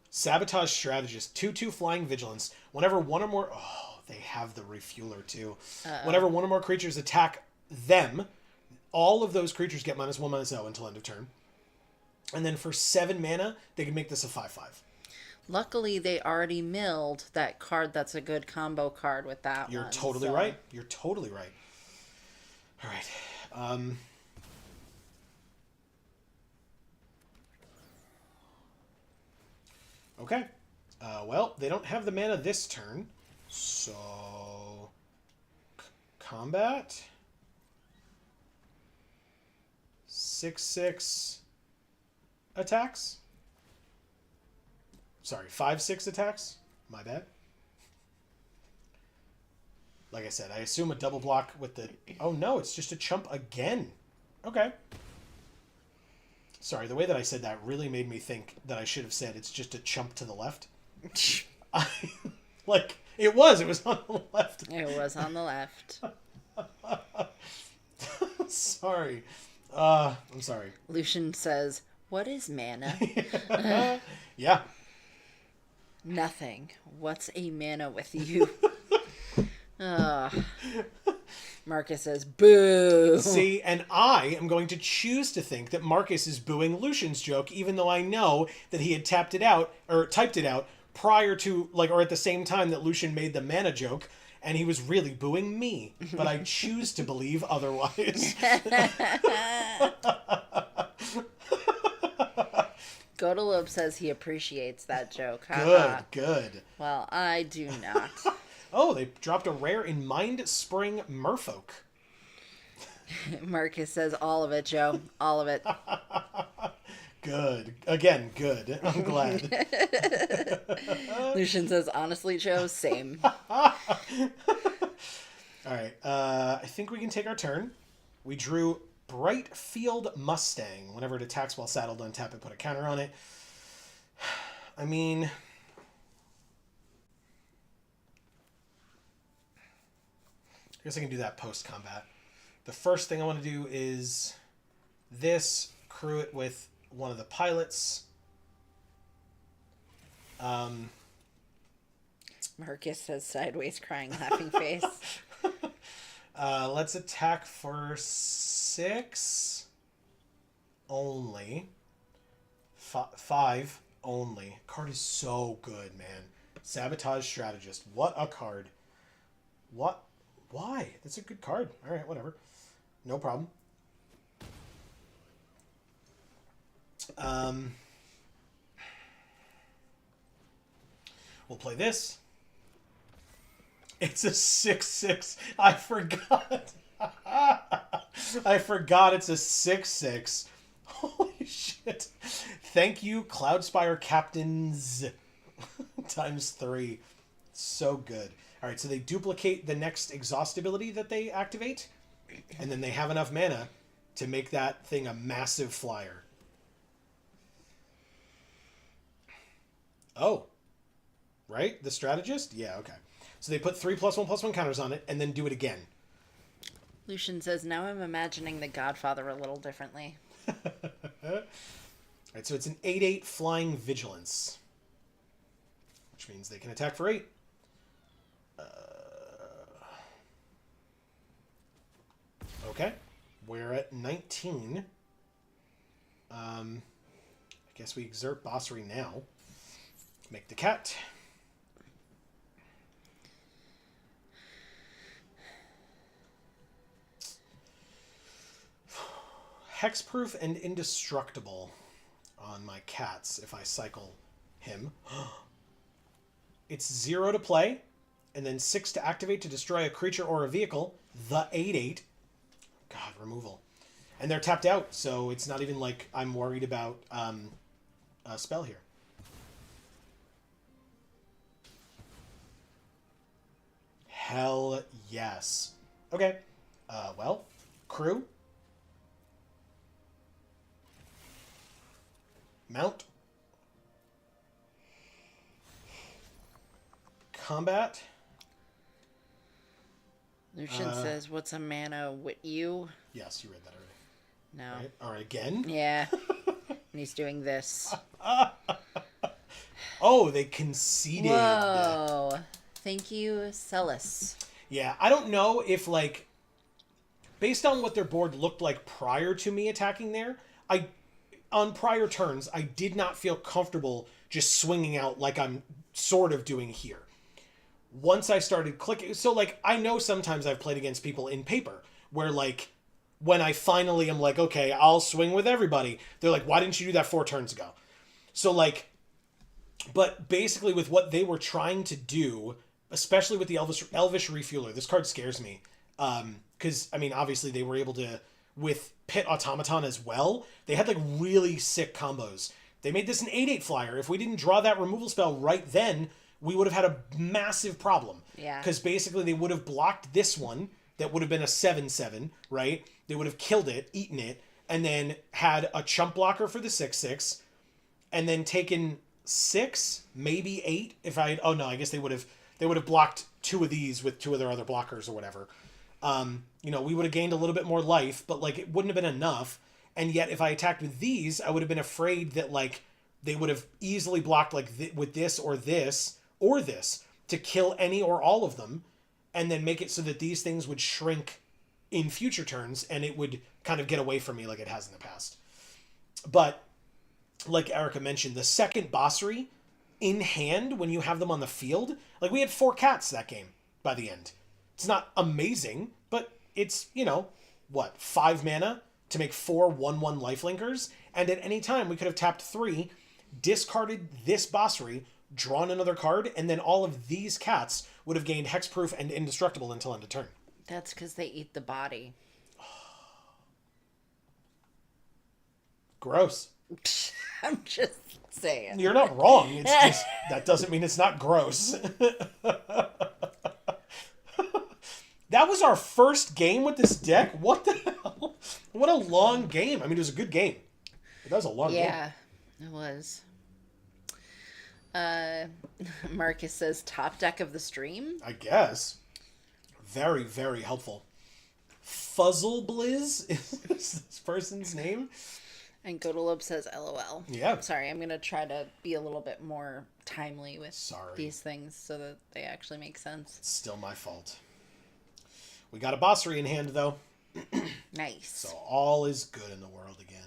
Sabotage Strategist. 2/2 Flying Vigilance. Whenever one or more... Oh, they have the Refueler too. Whenever one or more creatures attack them, all of those creatures get -1/-0 until end of turn. And then for 7 mana, they can make this a 5/5. Luckily, they already milled that card that's a good combo card with that one. You're totally right. You're totally right. All right. Okay. Well, they don't have the mana this turn. So... Combat. 6/6 attacks. Sorry, 5/6 attacks. My bad. Like I said, I assume a double block with the... Oh no, it's just a chump again. Okay. Sorry, the way that I said that really made me think that I should have said it's just a chump to the left. Like, it was on the left. It was on the left. Sorry. I'm sorry. Lucian says, what is mana? Yeah. Nothing. What's a mana with you? Marcus says, boo. See, and I am going to choose to think that Marcus is booing Lucian's joke, even though I know that he had typed it out prior to, like, or at the same time that Lucian made the mana joke, and he was really booing me. But I choose to believe otherwise. Godalope says he appreciates that joke. Good, good. Well, I do not. Oh, they dropped a rare in Mind Spring Merfolk. Marcus says all of it, Joe. All of it. Good. Again, good. I'm glad. Lucian says, honestly, Joe, same. All right. I think we can take our turn. We drew Brightfield Mustang. Whenever it attacks while saddled, untap it, put a counter on it. I mean... I guess I can do that post-combat. The first thing I want to do is this, crew it with one of the pilots. Marcus says sideways crying laughing face. Let's attack for 6 only. 5 only. Card is so good, man. Sabotage Strategist. What a card. What? Why? That's a good card. All right, whatever. No problem. We'll play this. It's a 6/6. I forgot. I forgot it's a 6/6. Holy shit. Thank you, Cloudspire Captains. Times 3. So good. All right, so they duplicate the next exhaust ability that they activate, and then they have enough mana to make that thing a massive flyer. Oh. Right? The strategist? Yeah, okay. So they put 3+1/+1 counters on it, and then do it again. Lucian says, now I'm imagining The Godfather a little differently. All right, so it's an 8/8 Flying Vigilance, which means they can attack for 8. Okay, we're at 19. I guess we exert Bossery now. Make the cat. Hexproof and indestructible on my cats if I cycle him. It's 0 to play, and then 6 to activate to destroy a creature or a vehicle. The 8/8. God, removal. And they're tapped out, so it's not even like I'm worried about a spell here. Hell yes. Okay. Well, crew. Mount. Combat. Lucian says, what's a mana with you? Yes, you read that already. No. Right? All right, again? Yeah. And he's doing this. Oh, they conceded. Whoa. Thank you, Celis. Yeah, I don't know if, like, based on what their board looked like prior to me attacking there, on prior turns, I did not feel comfortable just swinging out like I'm sort of doing here. Once I started clicking... So, like, I know sometimes I've played against people in paper where, like, when I finally am like, okay, I'll swing with everybody, they're like, why didn't you do that 4 turns ago? So, like... But basically with what they were trying to do, especially with the Elvish Refueler, this card scares me. Because, I mean, obviously they were able to... With Pit Automaton as well, they had, like, really sick combos. They made this an 8/8 flyer. If we didn't draw that removal spell right then... we would have had a massive problem. Yeah. Because basically they would have blocked this one that would have been a 7/7, right? They would have killed it, eaten it, and then had a chump blocker for the 6/6, and then taken 6, maybe 8 if I... Oh no, I guess they would have blocked 2 of these with 2 of their other blockers or whatever. We would have gained a little bit more life, but like it wouldn't have been enough. And yet if I attacked with these, I would have been afraid that like they would have easily blocked like with this or this to kill any or all of them, and then make it so that these things would shrink in future turns, and it would kind of get away from me like it has in the past. But, like Erica mentioned, the second Bossery in hand when you have them on the field. Like, we had 4 cats that game by the end. It's not amazing, but it's, 5 mana to make 4 1/1 lifelinkers, and at any time we could have tapped 3, discarded this Bossery, drawn another card, and then all of these cats would have gained hexproof and indestructible until end of turn. That's because they eat the body. Gross. I'm just saying. You're not wrong. It's just, that doesn't mean it's not gross. That was our first game with this deck? What the hell? What a long game. I mean, it was a good game. But that was a long game. Yeah, it was. Marcus says, top deck of the stream? I guess. Very, very helpful. Fuzzleblizz is this person's name. And Godolob says, LOL. Yeah. Sorry, I'm going to try to be a little bit more timely with these things so that they actually make sense. It's still my fault. We got a Bossery in hand, though. Nice. So all is good in the world again.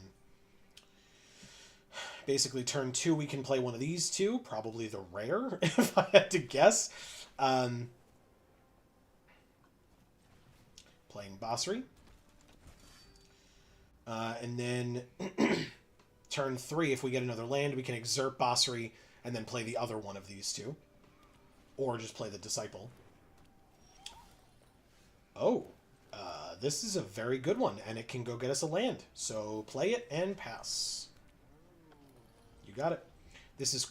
Basically, turn 2, we can play one of these two. Probably the rare, if I had to guess. Playing Bossery. And then turn 3, if we get another land, we can exert Bossery and then play the other one of these two. Or just play the Disciple. Oh, this is a very good one, and it can go get us a land. So play it and pass. You got it. This is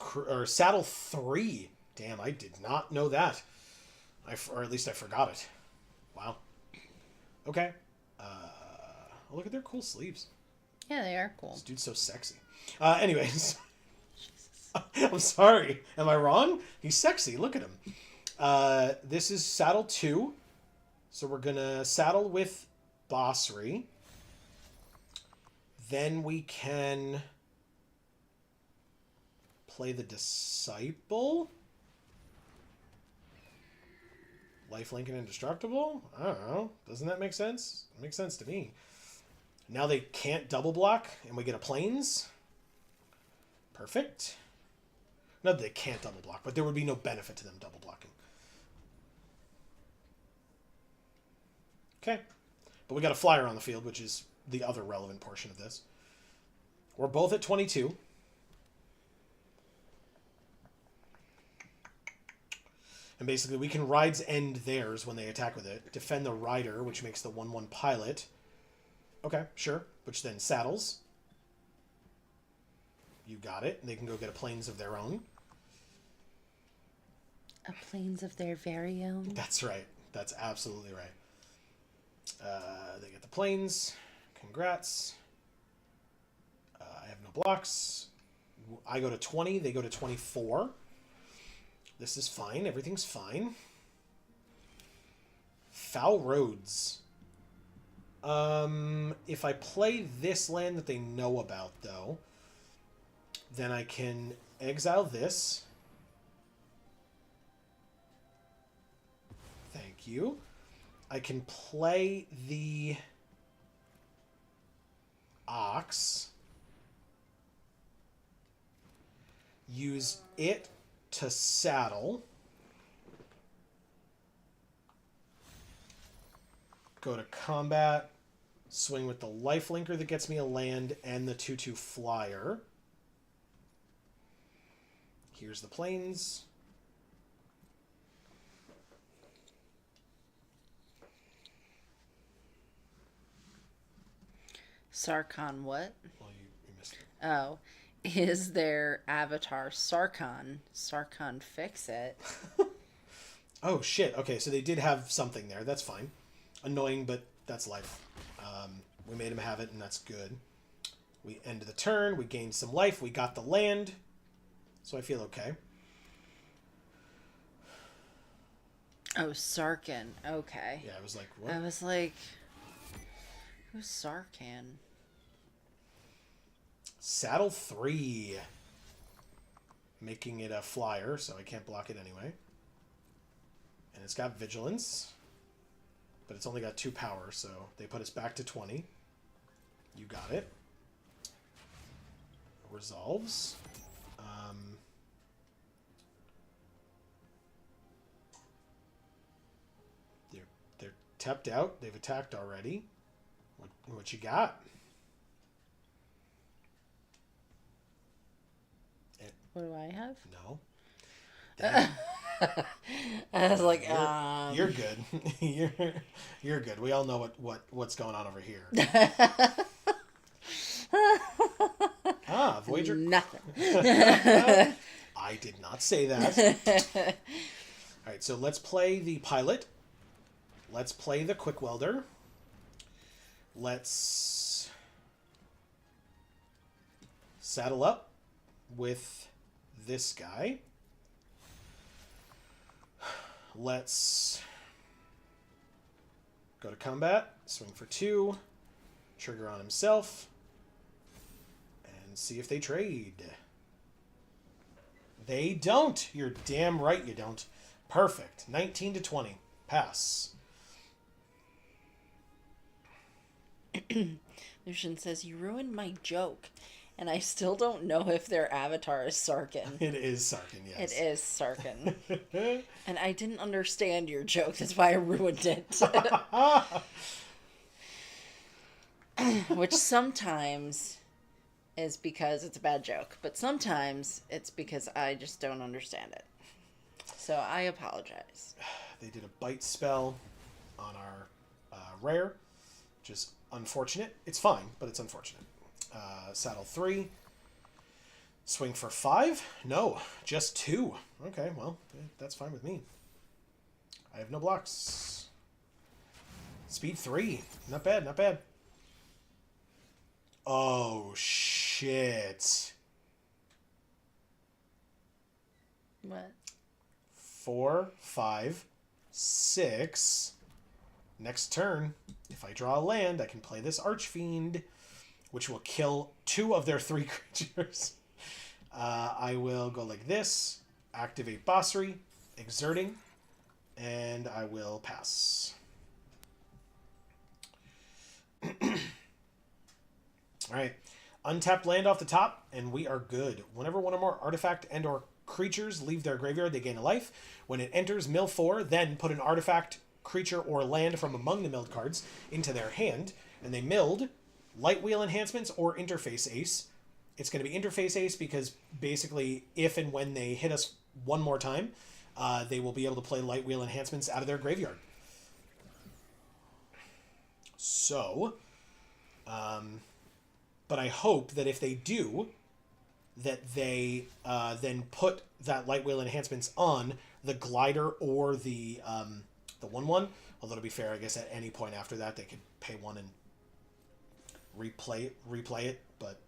Saddle 3. Damn, I did not know that. Or at least I forgot it. Wow. Okay. Look at their cool sleeves. Yeah, they are cool. This dude's so sexy. Anyways. I'm sorry. Am I wrong? He's sexy. Look at him. This is Saddle 2. So we're going to saddle with Bossery. Then we can play the Disciple. Lifelink and Indestructible? I don't know. Doesn't that make sense? It makes sense to me. Now they can't double block, and we get a Plains. Perfect. Not that they can't double block, but there would be no benefit to them double blocking. Okay. But we got a flyer on the field, which is the other relevant portion of this. We're both at 22. And basically, we can Ride's End theirs when they attack with it. Defend the Rider, which makes the 1/1 pilot. Okay, sure. Which then saddles. You got it. They can go get a Plains of their own. A Plains of their very own? That's right. That's absolutely right. They get the Plains. Congrats. I have no blocks. I go to 20. They go to 24. This is fine. Everything's fine. Foul Roads. If I play this land that they know about, though, then I can exile this. Thank you. I can play the Ox. Use it to saddle. Go to combat. Swing with the lifelinker that gets me a land and the 2/2 flyer. Here's the Plains. Sarkhan what? Well, you missed it. Oh. Is their avatar Sarkhan? Sarkhan fix it. Oh, shit. Okay, so they did have something there. That's fine. Annoying, but that's life. We made him have it, and that's good. We ended the turn. We gained some life. We got the land. So I feel okay. Oh, Sarkhan. Okay. Yeah, I was like, what? I was like, who's Sarkhan? Saddle 3. Making it a flyer, so I can't block it anyway. And it's got Vigilance. But it's only got 2 power, so they put us back to 20. You got it. Resolves. tapped out. They've attacked already. What you got? What do I have? No. I was like, You're good. you're good. We all know what's going on over here. Voyager. Nothing. I did not say that. All right, so let's play the pilot. Let's play the quick welder. Let's saddle up with this guy. Let's go to combat, swing for 2, trigger on himself, and see if they trade. They don't. You're damn right you don't. Perfect. 19 to 20. Pass. Lucian says, you ruined my joke. And I still don't know if their avatar is Sarkin. It is Sarkin, yes. It is Sarkin. And I didn't understand your joke. That's why I ruined it. Which sometimes is because it's a bad joke. But sometimes it's because I just don't understand it. So I apologize. They did a bite spell on our rare, which is unfortunate. It's fine, but it's unfortunate. Saddle 3. Swing for 5? No, just 2. Okay, well, that's fine with me. I have no blocks. Speed 3. Not bad, not bad. Oh, shit. What? 4, 5, 6. Next turn, if I draw a land, I can play this Archfiend, which will kill 2 of their 3 creatures. I will go like this, activate Basri, exerting, and I will pass. Alright, untapped land off the top, and we are good. Whenever one or more artifact and or creatures leave their graveyard, they gain a life. When it enters mill 4, then put an artifact, creature, or land from among the milled cards into their hand, and they milled Light Wheel Enhancements or Interface Ace. It's going to be Interface Ace because basically if and when they hit us one more time, they will be able to play Light Wheel Enhancements out of their graveyard. So, but I hope that if they do, that they then put that Light Wheel Enhancements on the Glider or the 1/1. Although to be fair, I guess at any point after that they could pay 1 and replay it, but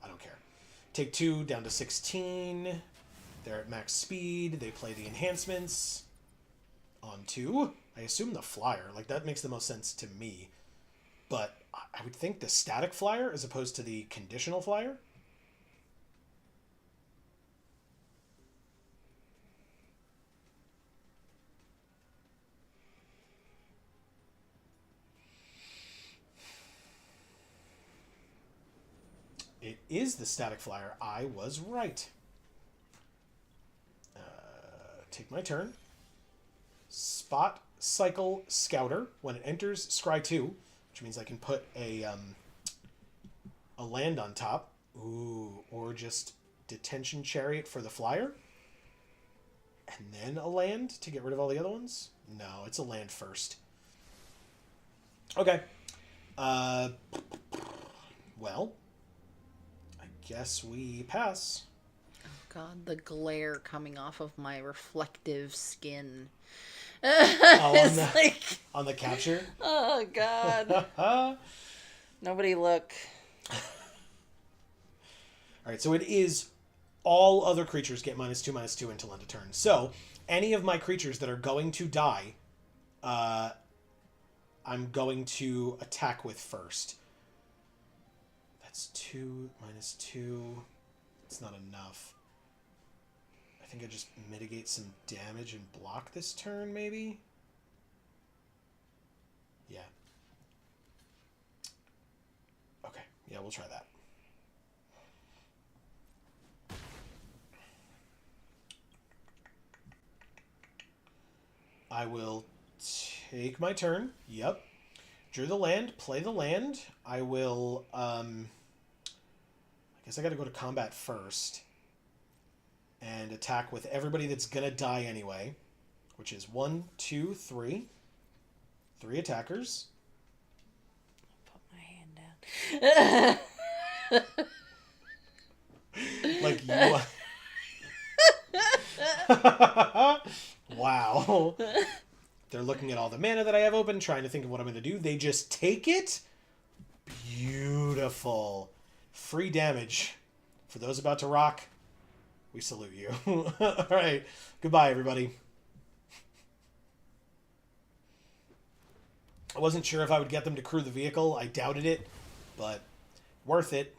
I don't care. Take 2 down to 16. They're at max speed. They play the enhancements on 2. I assume the flyer. Like, that makes the most sense to me. But I would think the static flyer as opposed to the conditional flyer. It is the static flyer. I was right. Take my turn. Spot Cycle Scouter. When it enters Scry 2, which means I can put a land on top. Ooh, or just Detention Chariot for the flyer. And then a land to get rid of all the other ones? No, it's a land first. Okay. Well, I guess we pass. God, the glare coming off of my reflective skin. Oh, like, on the capture? oh, God. Nobody look. All right, so it is all other creatures get -2/-2 until end of turn. So any of my creatures that are going to die, I'm going to attack with first. That's 2 -2. It's not enough. I think I just mitigate some damage and block this turn, maybe? Yeah. Okay, yeah, we'll try that. I will Take my turn. Yep. Drew the land. Play the land. I will, I guess I gotta go to combat first. And attack with everybody that's gonna die anyway. Which is 1, 2, 3. 3 attackers. Put my hand down. Like you. Wow. They're looking at all the mana that I have open, trying to think of what I'm going to do. They just take it. Beautiful. Free damage. For those about to rock, we salute you. All right. Goodbye, everybody. I wasn't sure if I would get them to crew the vehicle. I doubted it, but worth it.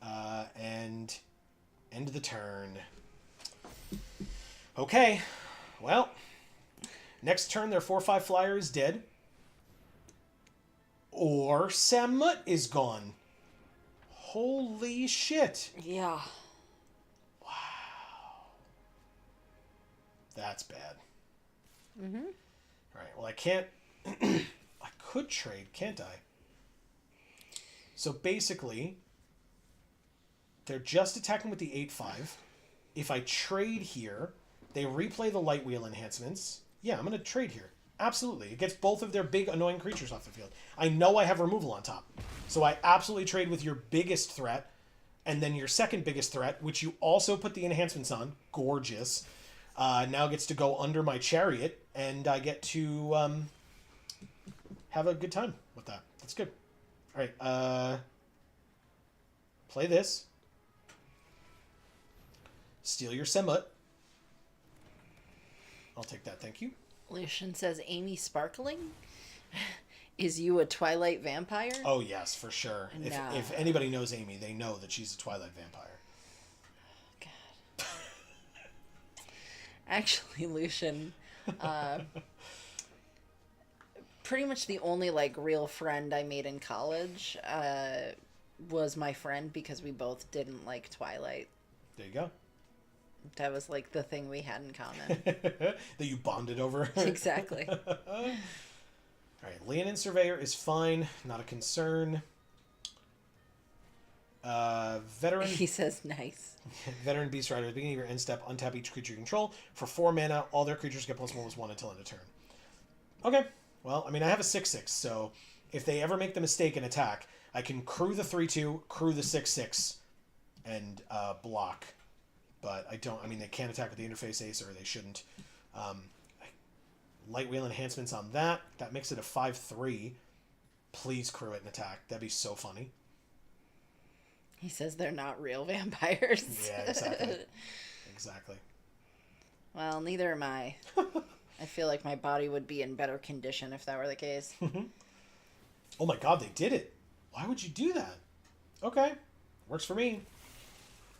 And end the turn. Okay. Well, next turn their 4/5 flyer is dead. Or Samut is gone. Holy shit. Yeah. Wow. That's bad. Mm-hmm. All right. Well, I can't... I could trade, can't I? So basically, they're just attacking with the 8/5. If I trade here, they replay the light wheel enhancements. Yeah, I'm going to trade here. Absolutely. It gets both of their big annoying creatures off the field. I know I have removal on top. So I absolutely trade with your biggest threat and then your second biggest threat, which you also put the enhancements on. Gorgeous. Now gets to go under my chariot, and I get to have a good time with that. That's good. All right. Play this. Steal your Semut. I'll take that, thank you. Lucian says, Amy Sparkling? Is you a Twilight vampire? Oh, yes, for sure. Nah. If anybody knows Amy, they know that she's a Twilight vampire. God. Actually, Lucian, pretty much the only, like, real friend I made in college was my friend because we both didn't like Twilight. There you go. That was, like, the thing we had in common. That you bonded over. Exactly. All right, Leonin Surveyor is fine. Not a concern. Veteran. He says nice. Veteran Beast Rider. At the beginning of your end step, untap each creature you control. For 4 mana, all their creatures get +1/+1 until end of turn. Okay. Well, I mean, I have a 6/6, so if they ever make the mistake and attack, I can crew the 3/2, crew the 6/6, and block. But I don't... I mean, they can't attack with the interface ace, or they shouldn't. Light wheel enhancements on that. That makes it a 5/3. Please crew it and attack. That'd be so funny. He says they're not real vampires. Yeah, exactly. Exactly. Well, neither am I. I feel like my body would be in better condition if that were the case. Oh my god, they did it. Why would you do that? Okay. Works for me.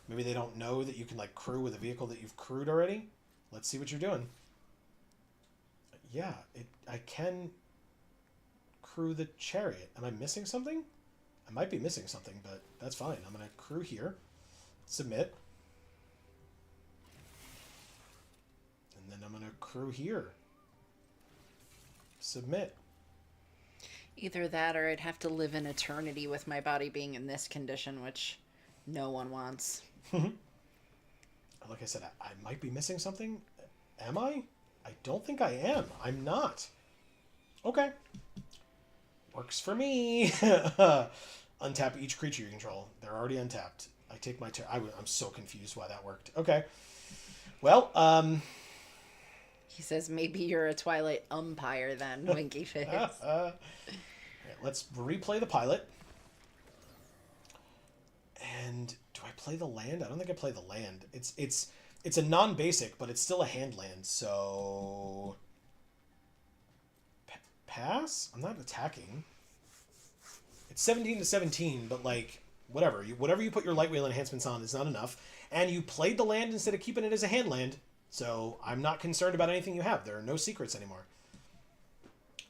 Maybe they don't know that you can, like, crew with a vehicle that you've crewed already. Let's see what you're doing. Yeah, I can crew the chariot. Am I missing something? I might be missing something, but that's fine. I'm going to crew here. Submit. And then I'm going to crew here. Submit. Either that or I'd have to live in eternity with my body being in this condition, which no one wants. Like I said, I might be missing something. Am I? I don't think I am. I'm not. Okay. Works for me. Untap each creature you control. They're already untapped. I take my turn. I'm so confused why that worked. Okay. Well, He says maybe you're a Twilight umpire then, winky face. all right, let's replay the pilot. And do I play the land? I don't think I play the land. It's a non-basic, but it's still a hand land, so... Pass? I'm not attacking. It's 17-17, but, like, whatever. Whatever you put your light wheel enhancements on is not enough. And you played the land instead of keeping it as a hand land, so I'm not concerned about anything you have. There are no secrets anymore.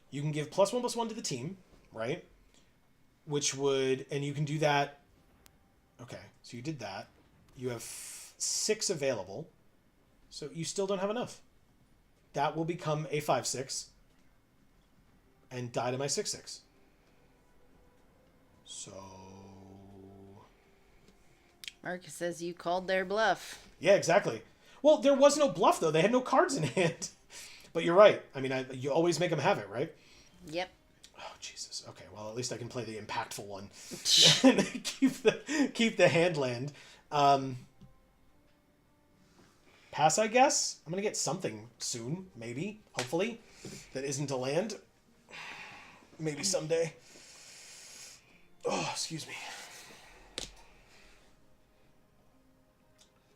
You can give +1/+1 to the team, right? Which would... And you can do that... Okay, so you did that. You have 6 available, so you still don't have enough. That will become a 5/6. and die to my 6/6. So... Marcus says you called their bluff. Yeah, exactly. Well, there was no bluff, though. They had no cards in hand. But you're right. I mean, you always make them have it, right? Yep. Oh, Jesus. Okay, well, at least I can play the impactful one. And keep the hand land. Pass, I guess? I'm going to get something soon, maybe, hopefully, that isn't a land. Maybe someday. Oh, excuse me.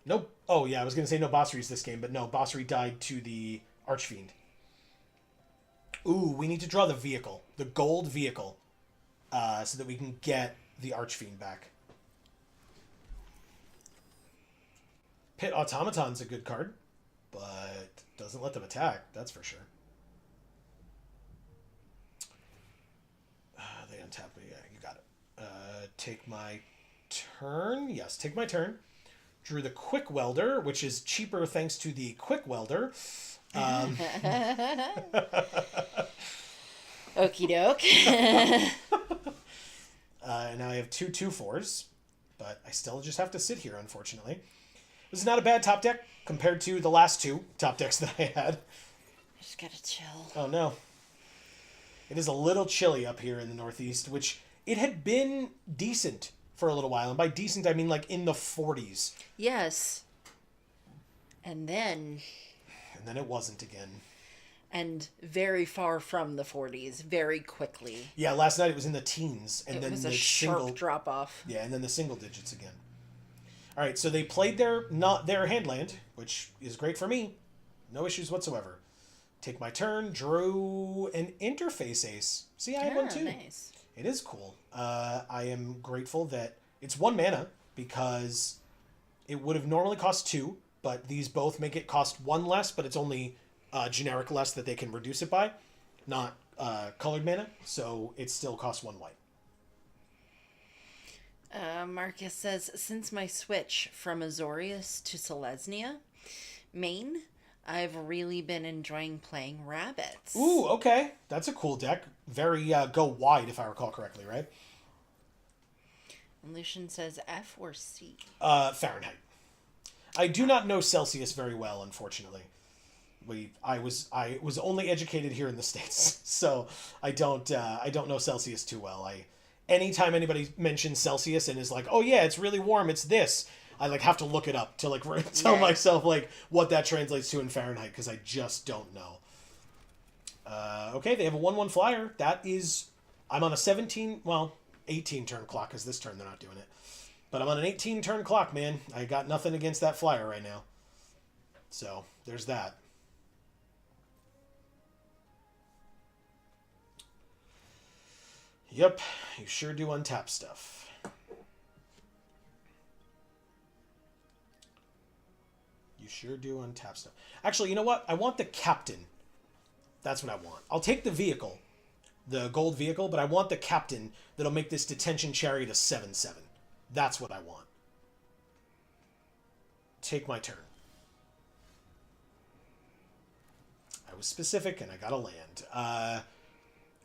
Nope. Oh, yeah, I was going to say no Bosseries this game, but no, Bossery died to the Archfiend. Ooh, we need to draw the vehicle, the gold vehicle, so that we can get the Archfiend back. Pit Automaton's a good card, but doesn't let them attack, that's for sure. They untap me. Yeah, you got it. Take my turn. Yes, take my turn. Drew the Quick Welder, which is cheaper thanks to the Quick Welder. Okie doke. Now I have 2/2/4s, but I still just have to sit here, unfortunately. This is not a bad top deck compared to the last two top decks that I had. Just gotta chill. Oh, no. It is a little chilly up here in the Northeast, which it had been decent for a little while. And by decent, I mean like in the 40s. Yes. And then it wasn't again. And very far from the 40s, very quickly. Yeah, last night it was in the teens. And then was the a sharp drop off. Yeah, and then the single digits again. All right, so they played their hand land, which is great for me. No issues whatsoever. Take my turn, drew an interface ace. See, I have one too. Nice. It is cool. I am grateful that it's 1 mana because it would have normally cost 2, but these both make it cost 1 less, but it's only generic less that they can reduce it by, not colored mana, so it still costs 1 white. Marcus says, since my switch from Azorius to Selesnya, Maine, I've really been enjoying playing rabbits. Ooh, okay. That's a cool deck. Very go wide, if I recall correctly, right? And Lucian says F or C? Fahrenheit. I do not know Celsius very well, unfortunately. I was only educated here in the States, so I don't know Celsius too well. Anytime anybody mentions Celsius and is like, oh yeah, it's really warm, it's this, I have to look it up to tell myself what that translates to in Fahrenheit, because I just don't know. Okay, they have a 1/1 flyer. That is, I'm on a 18 turn clock, because this turn they're not doing it. But I'm on an 18 turn clock, man. I got nothing against that flyer right now. So, there's that. Yep, you sure do untap stuff. You sure do untap stuff. Actually, you know what? I want the captain. That's what I want. I'll take the vehicle, the gold vehicle, but I want the captain that'll make this detention chariot a 7/7. That's what I want. Take my turn. I was specific and I got a land.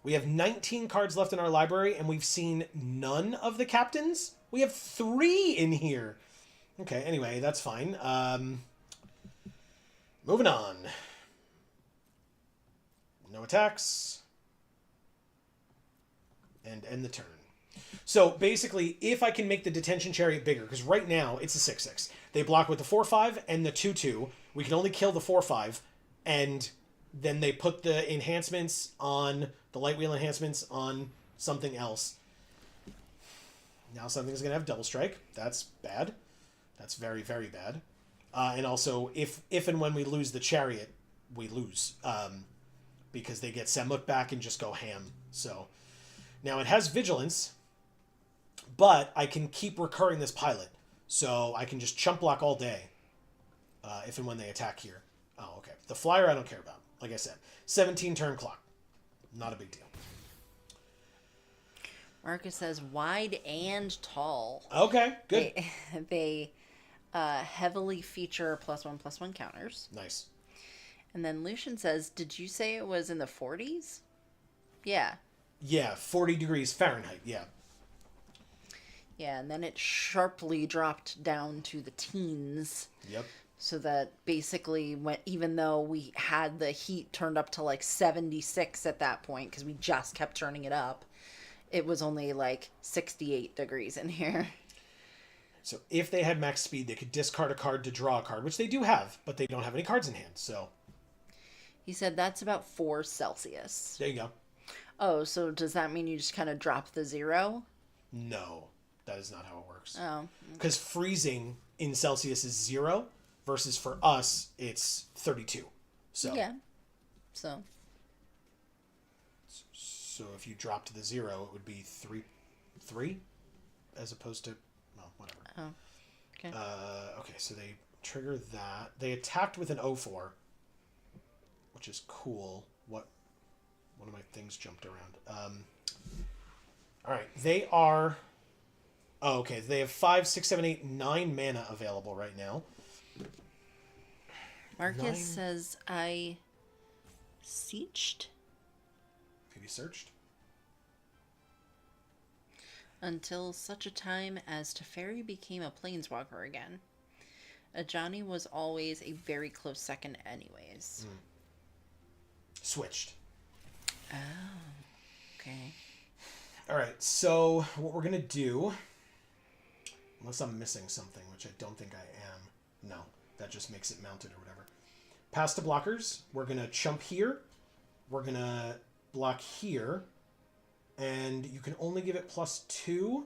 We have 19 cards left in our library, and we've seen none of the captains. We have 3 in here. Okay, anyway, that's fine. Moving on. No attacks. And end the turn. So, basically, if I can make the detention chariot bigger, because right now it's a 6/6. They block with the 4/5 and the 2/2. We can only kill the 4/5, and then they put the enhancements on, the light wheel enhancements on something else. Now something's going to have double strike. That's bad. That's very, very bad. And also, if and when we lose the chariot, we lose. Because they get Semluk back and just go ham. So, now it has vigilance, but I can keep recurring this pilot. So I can just chump block all day if and when they attack here. Oh, okay. The flyer I don't care about. Like I said, 17 turn clock. Not a big deal. Marcus says wide and tall. Okay, good. They heavily feature +1/+1 counters. Nice. And then Lucian says, did you say it was in the 40s? Yeah. Yeah, 40 degrees Fahrenheit, yeah. Yeah, and then it sharply dropped down to the teens. Yep. So that basically, even though we had the heat turned up to like 76 at that point, because we just kept turning it up, it was only like 68 degrees in here. So if they had max speed, they could discard a card to draw a card, which they do have, but they don't have any cards in hand, so... He said that's about 4 Celsius. There you go. Oh, so does that mean you just kind of drop the 0? No, that is not how it works. Oh. Because freezing in Celsius is 0, versus for us, it's 32. So Yeah. So if you drop to the 0, it would be 3, as opposed to, well, whatever. Oh. Okay. Okay, so they trigger that. They attacked with an 0-4, which is cool. One of my things jumped around. All right, they are... Oh, okay, they have 5, 6, 7, 8, 9 mana available right now. Marcus 9. says I sieged Maybe searched. until such a time as Teferi became a planeswalker again. Ajani was always a very close second anyways. Switched. Oh, okay. All right, so what we're going to do, unless I'm missing something, which I don't think I am. No, that just makes it mounted or whatever. Pass to blockers. We're going to chump here. We're going to block here. And you can only give it +2.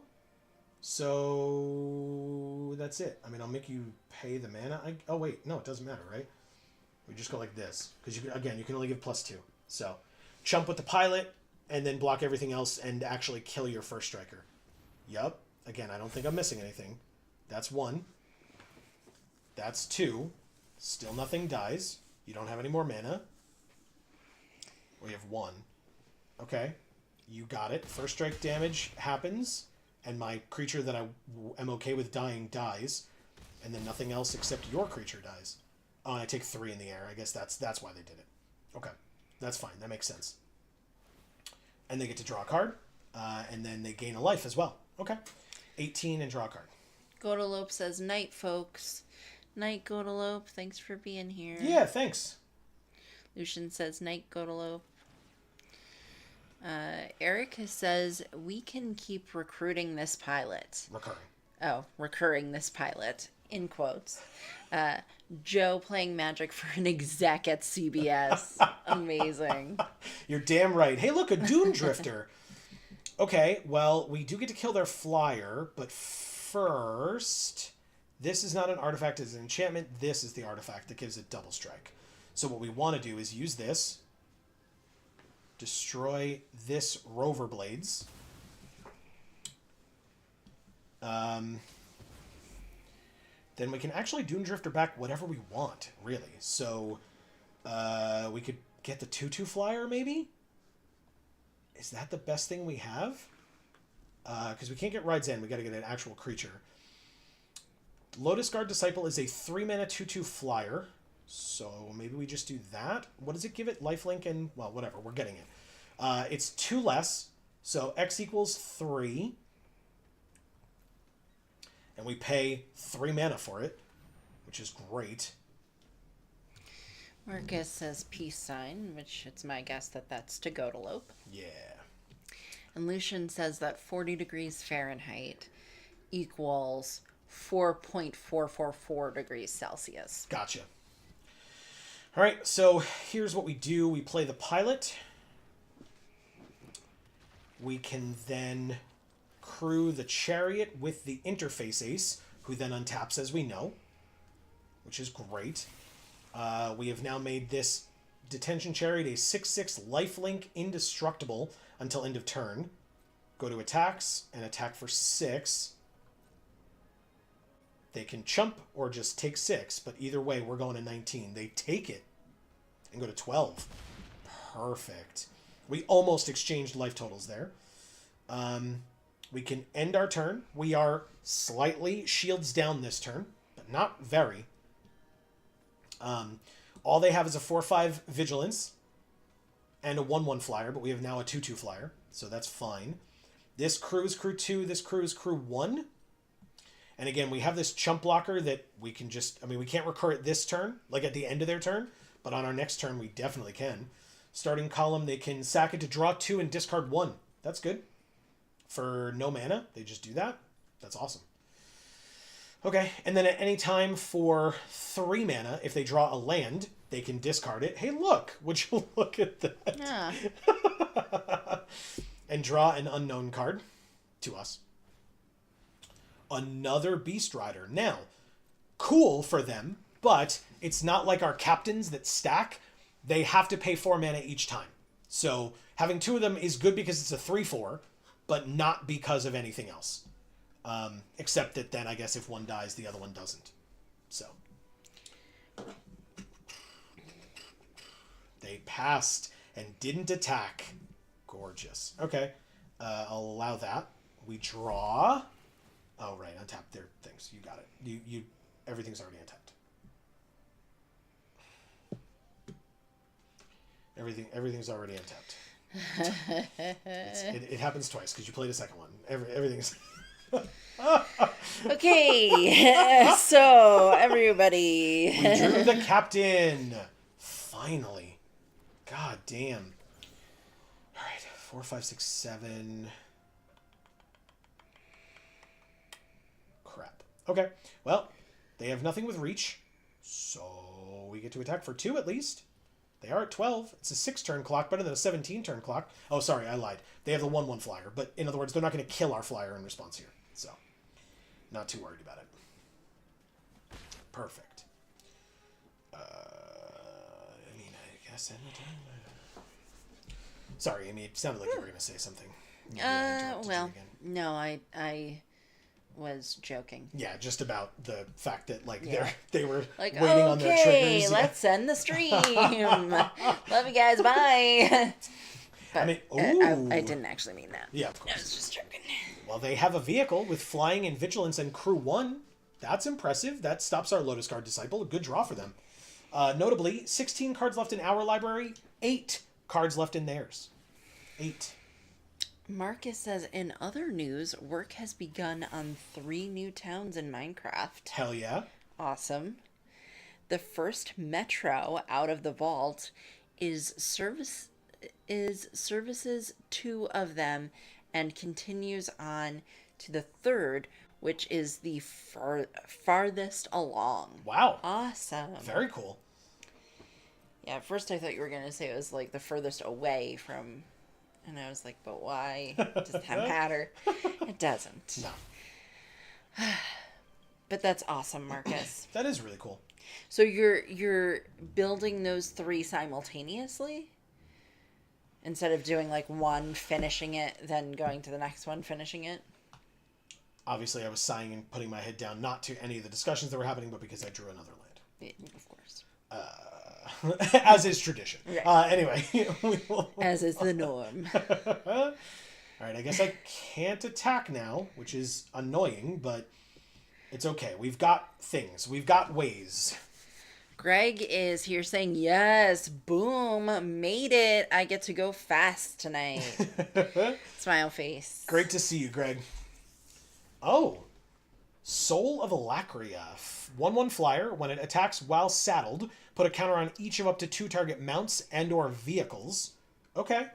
So that's it. I mean, I'll make you pay the mana. Oh, wait. No, it doesn't matter, right? We just go like this. Because, you can only give +2. So chump with the pilot, and then block everything else and actually kill your first striker. Yup. Again, I don't think I'm missing anything. That's 1. That's 2. Still nothing dies. You don't have any more mana. We have 1. Okay. You got it. First strike damage happens, and my creature that I am okay with dying dies, and then nothing else except your creature dies. Oh, and I take 3 in the air. I guess that's why they did it. Okay. That's fine. That makes sense. And they get to draw a card, and then they gain a life as well. Okay. 18 and draw a card. Godalope says, night, folks. Night, Godalope. Thanks for being here. Yeah, thanks. Lucian says, night, Godalope. Eric says, we can keep recruiting this pilot. Recurring this pilot, in quotes. Joe playing Magic for an exec at CBS. Amazing. You're damn right. Hey, look, a Dune Drifter. Okay, well, we do get to kill their flyer, but first, this is not an artifact, it's an enchantment. This is the artifact that gives it double strike. So what we want to do is use this, destroy this Rover Blades. Then we can actually Dune Drifter back whatever we want, really. So we could get the 2/2 flyer, maybe? Is that the best thing we have? Because we can't get Rides In. We got to get an actual creature. Lotus Guard Disciple is a 3-mana 2/2 flyer. So maybe we just do that. What does it give it? Lifelink and... Well, whatever. We're getting it. It's 2 less. So X equals 3. And we pay 3 mana for it, which is great. Marcus says peace sign, which it's my guess that that's to Godalope. Yeah. And Lucian says that 40 degrees Fahrenheit equals 4.444 degrees Celsius. Gotcha. All right, so here's what we do. We play the pilot. We can then crew the chariot with the interface ace, who then untaps as we know, which is great. We have now made this detention chariot a 6/6 lifelink indestructible until end of turn. Go to attacks and attack for 6. They can chump or just take 6, but either way, we're going to 19. They take it and go to 12. Perfect. We almost exchanged life totals there. We can end our turn. We are slightly shields down this turn, but not very. All they have is a 4/5 vigilance, and a 1/1 flyer, but we have now a 2/2 flyer, so that's fine. This crew is crew 2, this crew is crew 1. And again, we have this chump blocker that we can just, I mean, we can't recur it this turn, like at the end of their turn, but on our next turn, we definitely can. Starting column, they can sack it to draw 2 and discard 1. That's good. For no mana, they just do that. That's awesome. Okay, and then at any time for 3 mana, if they draw a land, they can discard it. Hey, look! Would you look at that? Yeah. And draw an unknown card to us. Another Beast Rider. Now, cool for them, but it's not like our captains that stack. They have to pay 4 mana each time. So having 2 of them is good because it's a 3/4, but not because of anything else. Except that then I guess if one dies, the other one doesn't. So. They passed and didn't attack. Gorgeous. Okay. I'll allow that. We draw. Oh, right. Untap their things. You got it. You everything's already untapped. Everything's already untapped. It happens twice because you played a second one. Everything's... Okay. So, everybody. We drew the captain. Finally. God damn. All right. 4, 5, 6, 7... Crap. Okay. Well, they have nothing with reach, so we get to attack for 2 at least. They are at 12. It's a 6-turn clock, better than a 17-turn clock. Oh, sorry, I lied. They have the 1/1 flyer, but in other words, they're not going to kill our flyer in response here. So, not too worried about it. Perfect. I mean, I guess anytime. Sorry, Amy, it sounded like you were going to say something. Maybe I interrupted you again. No, I was joking. Yeah, just about the fact that Yeah. they were Like, waiting on their okay, triggers. let's end the stream. Love you guys, bye. But I mean, I didn't actually mean that. Yeah, of I course. was just joking. Well, they have a vehicle with flying and vigilance and crew 1. That's impressive. That stops our Lotus Guard Disciple. A good draw for them. Notably, 16 cards left in our library, 8 cards left in theirs. 8. Marcus says, in other news, work has begun on 3 new towns in Minecraft. Hell yeah. Awesome. The first metro out of the vault services 2 of them and continues on to the third, which is the farthest along. Wow. Awesome. Very cool. Yeah, at first I thought you were going to say it was like the furthest away from... And I was like, but why? Does that matter? It doesn't. No. But that's awesome, Marcus. That is really cool. So you're building those 3 simultaneously? Instead of doing like one, finishing it, then going to the next one, finishing it? Obviously, I was sighing and putting my head down, not to any of the discussions that were happening, but because I drew another land. Yeah, of course. As is tradition. Right. Anyway. We will... As is the norm. All right, I guess I can't attack now, which is annoying, but it's okay. We've got things. We've got ways. Greg is here saying, yes, boom, made it. I get to go fast tonight. Smile face. Great to see you, Greg. Oh, Soul of Alacria. 1/1 flyer. When it attacks while saddled, put a counter on each of up to 2 target mounts and or vehicles. Okay,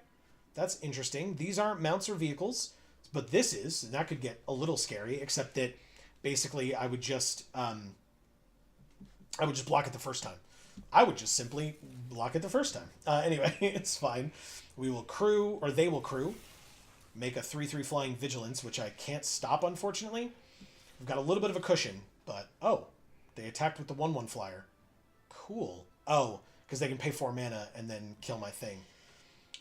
that's interesting. These aren't mounts or vehicles, but this is, and that could get a little scary, except that basically I would just block it the first time. I would just simply block it the first time. Anyway, it's fine. We will crew, or they will crew, make a 3/3 flying vigilance, which I can't stop, unfortunately. We've got a little bit of a cushion, but, oh, they attacked with the 1/1 flyer. Cool. Oh, because they can pay 4 mana and then kill my thing.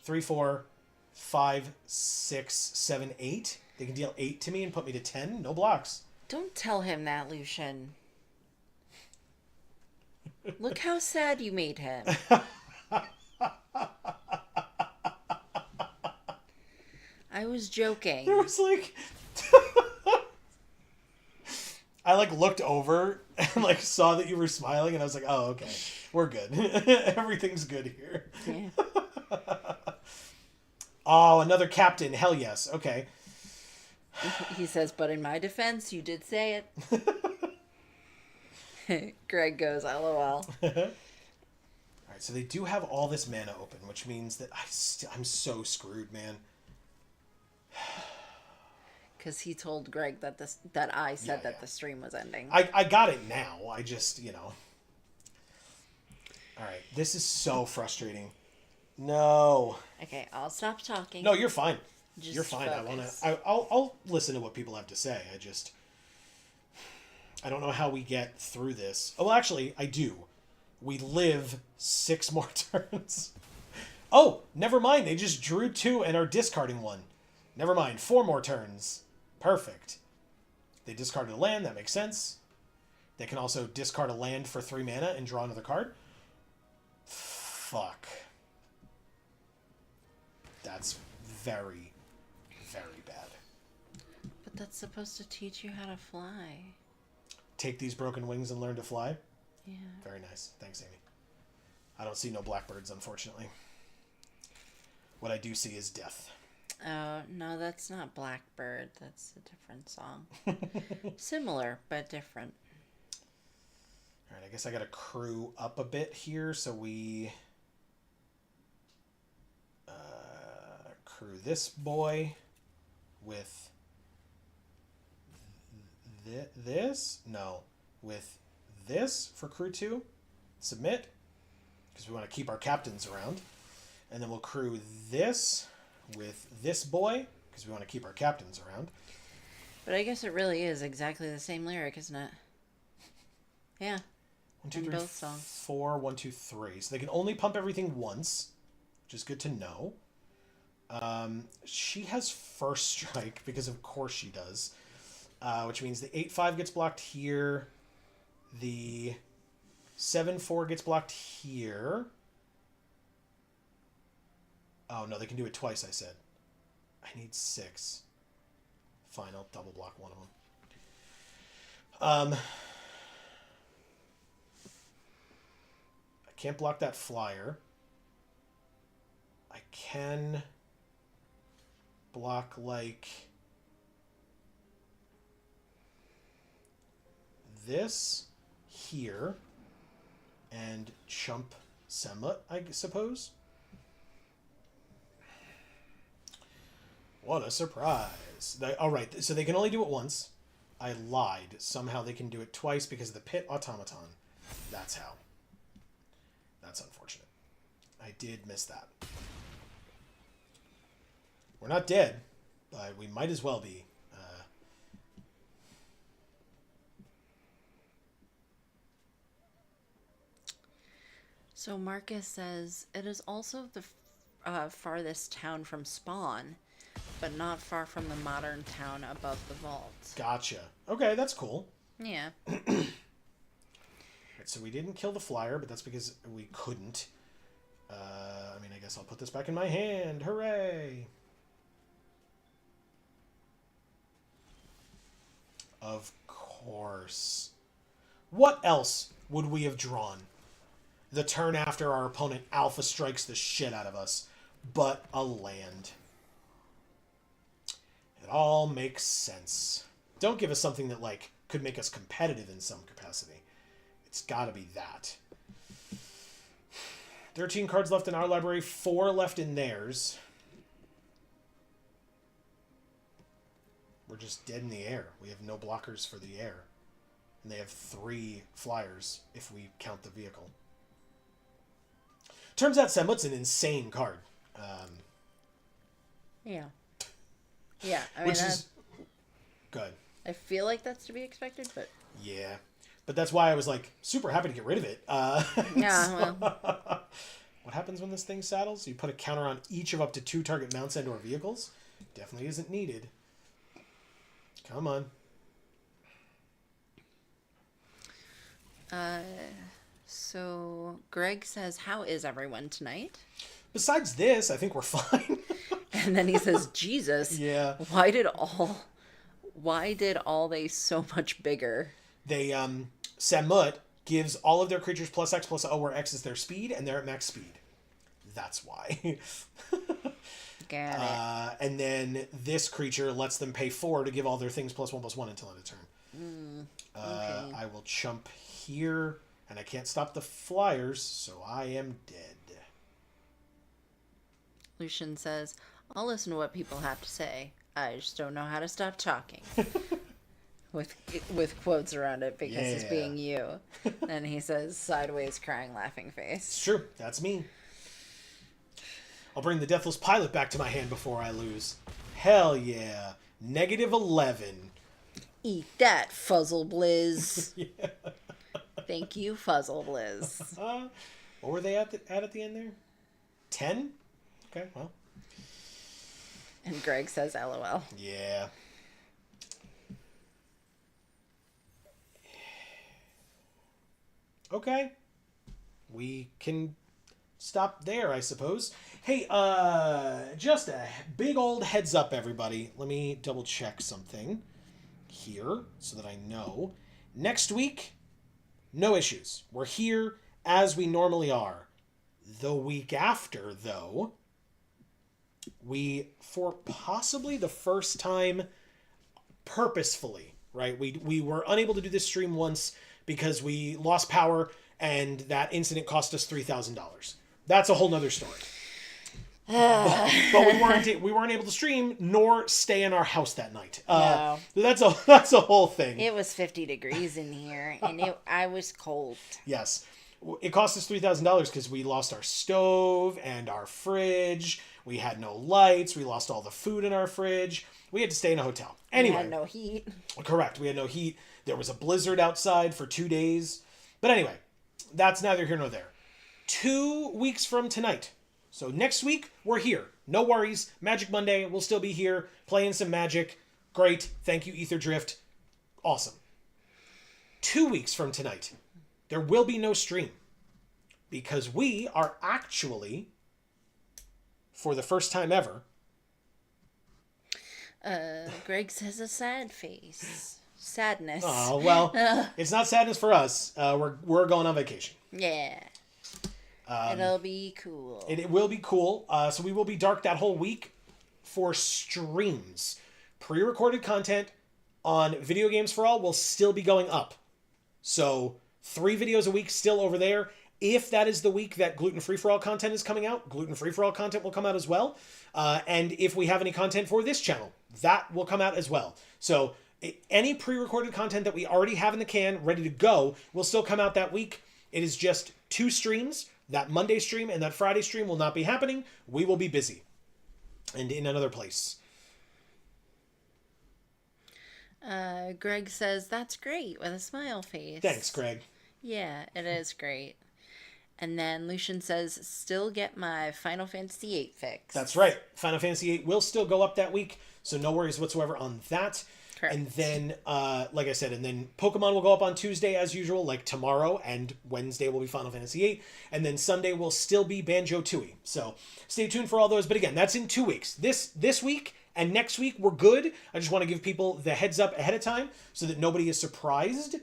3, 4, 5, 6, 7, 8. They can deal 8 to me and put me to 10. No blocks. Don't tell him that, Lucian. Look how sad you made him. I was joking. There was like... I like looked over and like saw that you were smiling and I was like, oh, okay. We're good. Everything's good here. Yeah. Oh, another captain. Hell yes. Okay. He says, but in my defense, you did say it. Greg goes, LOL. All right, so they do have all this mana open, which means that I'm so screwed, man. Because he told Greg that I said Yeah. that the stream was ending. I got it now. I just, All right, this is so frustrating. No. Okay, I'll stop talking. No, you're fine. Just You're fine. focus. I'll listen to what people have to say. I don't know how we get through this. Oh, well, actually, I do. We live 6 more turns. Oh, never mind. They just drew 2 and are discarding 1. Never mind. 4 more turns. Perfect. They discarded a land. That makes sense. They can also discard a land for 3 mana and draw another card. Fuck. That's very, very bad. But that's supposed to teach you how to fly. Take these broken wings and learn to fly? Yeah. Very nice. Thanks, Amy. I don't see no blackbirds, unfortunately. What I do see is death. Oh, no, that's not Blackbird. That's a different song. Similar, but different. All right, I guess I got to crew up a bit here, so we crew this boy with this? No, with this for crew 2. Submit, because we want to keep our captains around. And then we'll crew this with this boy, because we want to keep our captains around. But I guess it really is exactly the same lyric, isn't it? Yeah. 1, 2, In 3, both songs. 4, 1, 2, 3. So they can only pump everything once, which is good to know. She has first strike, because of course she does. Which means the 8-5 gets blocked here. The 7-4 gets blocked here. Oh, no, they can do it twice, I said. I need 6. Fine, I'll double block one of them. I can't block that flyer. I can block, like, this here and chump Semut, I suppose. What a surprise. All right, so they can only do it once. I lied. Somehow they can do it twice because of the pit automaton. That's how. That's unfortunate. I did miss that. We're not dead, but we might as well be. So Marcus says, it is also the farthest town from spawn, but not far from the modern town above the vault. Gotcha. Okay, that's cool. Yeah. Right, so we didn't kill the flyer, but that's because we couldn't. I mean, I guess I'll put this back in my hand. Hooray! Of course. What else would we have drawn the turn after our opponent alpha strikes the shit out of us but a land? It all makes sense. Don't give us something that, like, could make us competitive in some capacity. It's gotta be that. 13 cards left in our library, 4 left in theirs. We're just dead in the air. We have no blockers for the air. And they have 3 flyers if we count the vehicle. Turns out Semut's an insane card. Yeah. Yeah, I mean, Which is good. I feel like that's to be expected, but... Yeah. But that's why I was, like, super happy to get rid of it. Yeah, well... What happens when this thing saddles? You put a counter on each of up to 2 target mounts and or vehicles? Definitely isn't needed. Come on. So Greg says, how is everyone tonight? Besides this, I think we're fine. And then he says, Jesus, Yeah. why did all they so much bigger? They, Samut gives all of their creatures +X +O, where X is their speed, and they're at max speed. That's why. Got it. And then this creature lets them pay 4 to give all their things +1/+1 until end of turn. Okay. I will chump here, and I can't stop the flyers, so I am dead. Lucian says, I'll listen to what people have to say. I just don't know how to stop talking. with quotes around it because he's being you. And he says, sideways, crying, laughing face. It's true. That's me. I'll bring the Deathless Pilot back to my hand before I lose. Hell yeah. -11. Eat that, Fuzzle Blizz. Yeah. Thank you, Fuzzle Blizz. What were they at the end there? 10? Okay, well. And Greg says LOL. Yeah. Okay. We can stop there, I suppose. Hey, just a big old heads up, everybody. Let me double check something here so that I know. Next week, no issues. We're here as we normally are. The week after, though, we, for possibly the first time purposefully, right? We were unable to do this stream once because we lost power and that incident cost us $3,000. That's a whole nother story. But we weren't able to stream nor stay in our house that night. No. That's a whole thing. It was 50 degrees in here, and I was cold. Yes. It cost us $3,000 because we lost our stove and our fridge. We had no lights. We lost all the food in our fridge. We had to stay in a hotel. Anyway. We had no heat. Correct. We had no heat. There was a blizzard outside for 2 days. But anyway, that's neither here nor there. 2 weeks from tonight. So next week, we're here. No worries. Magic Monday, we'll still be here playing some Magic. Great. Thank you, Aetherdrift. Awesome. 2 weeks from tonight, there will be no stream. Because we are actually, for the first time ever... Greg says a sad face. Sadness. Oh, well, it's not sadness for us. We're going on vacation. Yeah. It'll be cool. It will be cool. So we will be dark that whole week for streams. Pre-recorded content on Video Games for All will still be going up. So 3 videos a week still over there. If that is the week that Gluten Free for All content is coming out, Gluten Free for All content will come out as well. And if we have any content for this channel, that will come out as well. So any pre-recorded content that we already have in the can, ready to go, will still come out that week. It is just 2 streams. That Monday stream and that Friday stream will not be happening. We will be busy. And in another place. Greg says, that's great, with a smile face. Thanks, Greg. Yeah, it is great. And then Lucian says, still get my Final Fantasy VIII fix. That's right. Final Fantasy VIII will still go up that week, so no worries whatsoever on that. Correct. And then, like I said, and then Pokemon will go up on Tuesday as usual, like tomorrow, and Wednesday will be Final Fantasy VIII, and then Sunday will still be Banjo-Tooie. So stay tuned for all those. But again, that's in 2 weeks. This week and next week we're good. I just want to give people the heads up ahead of time so that nobody is surprised.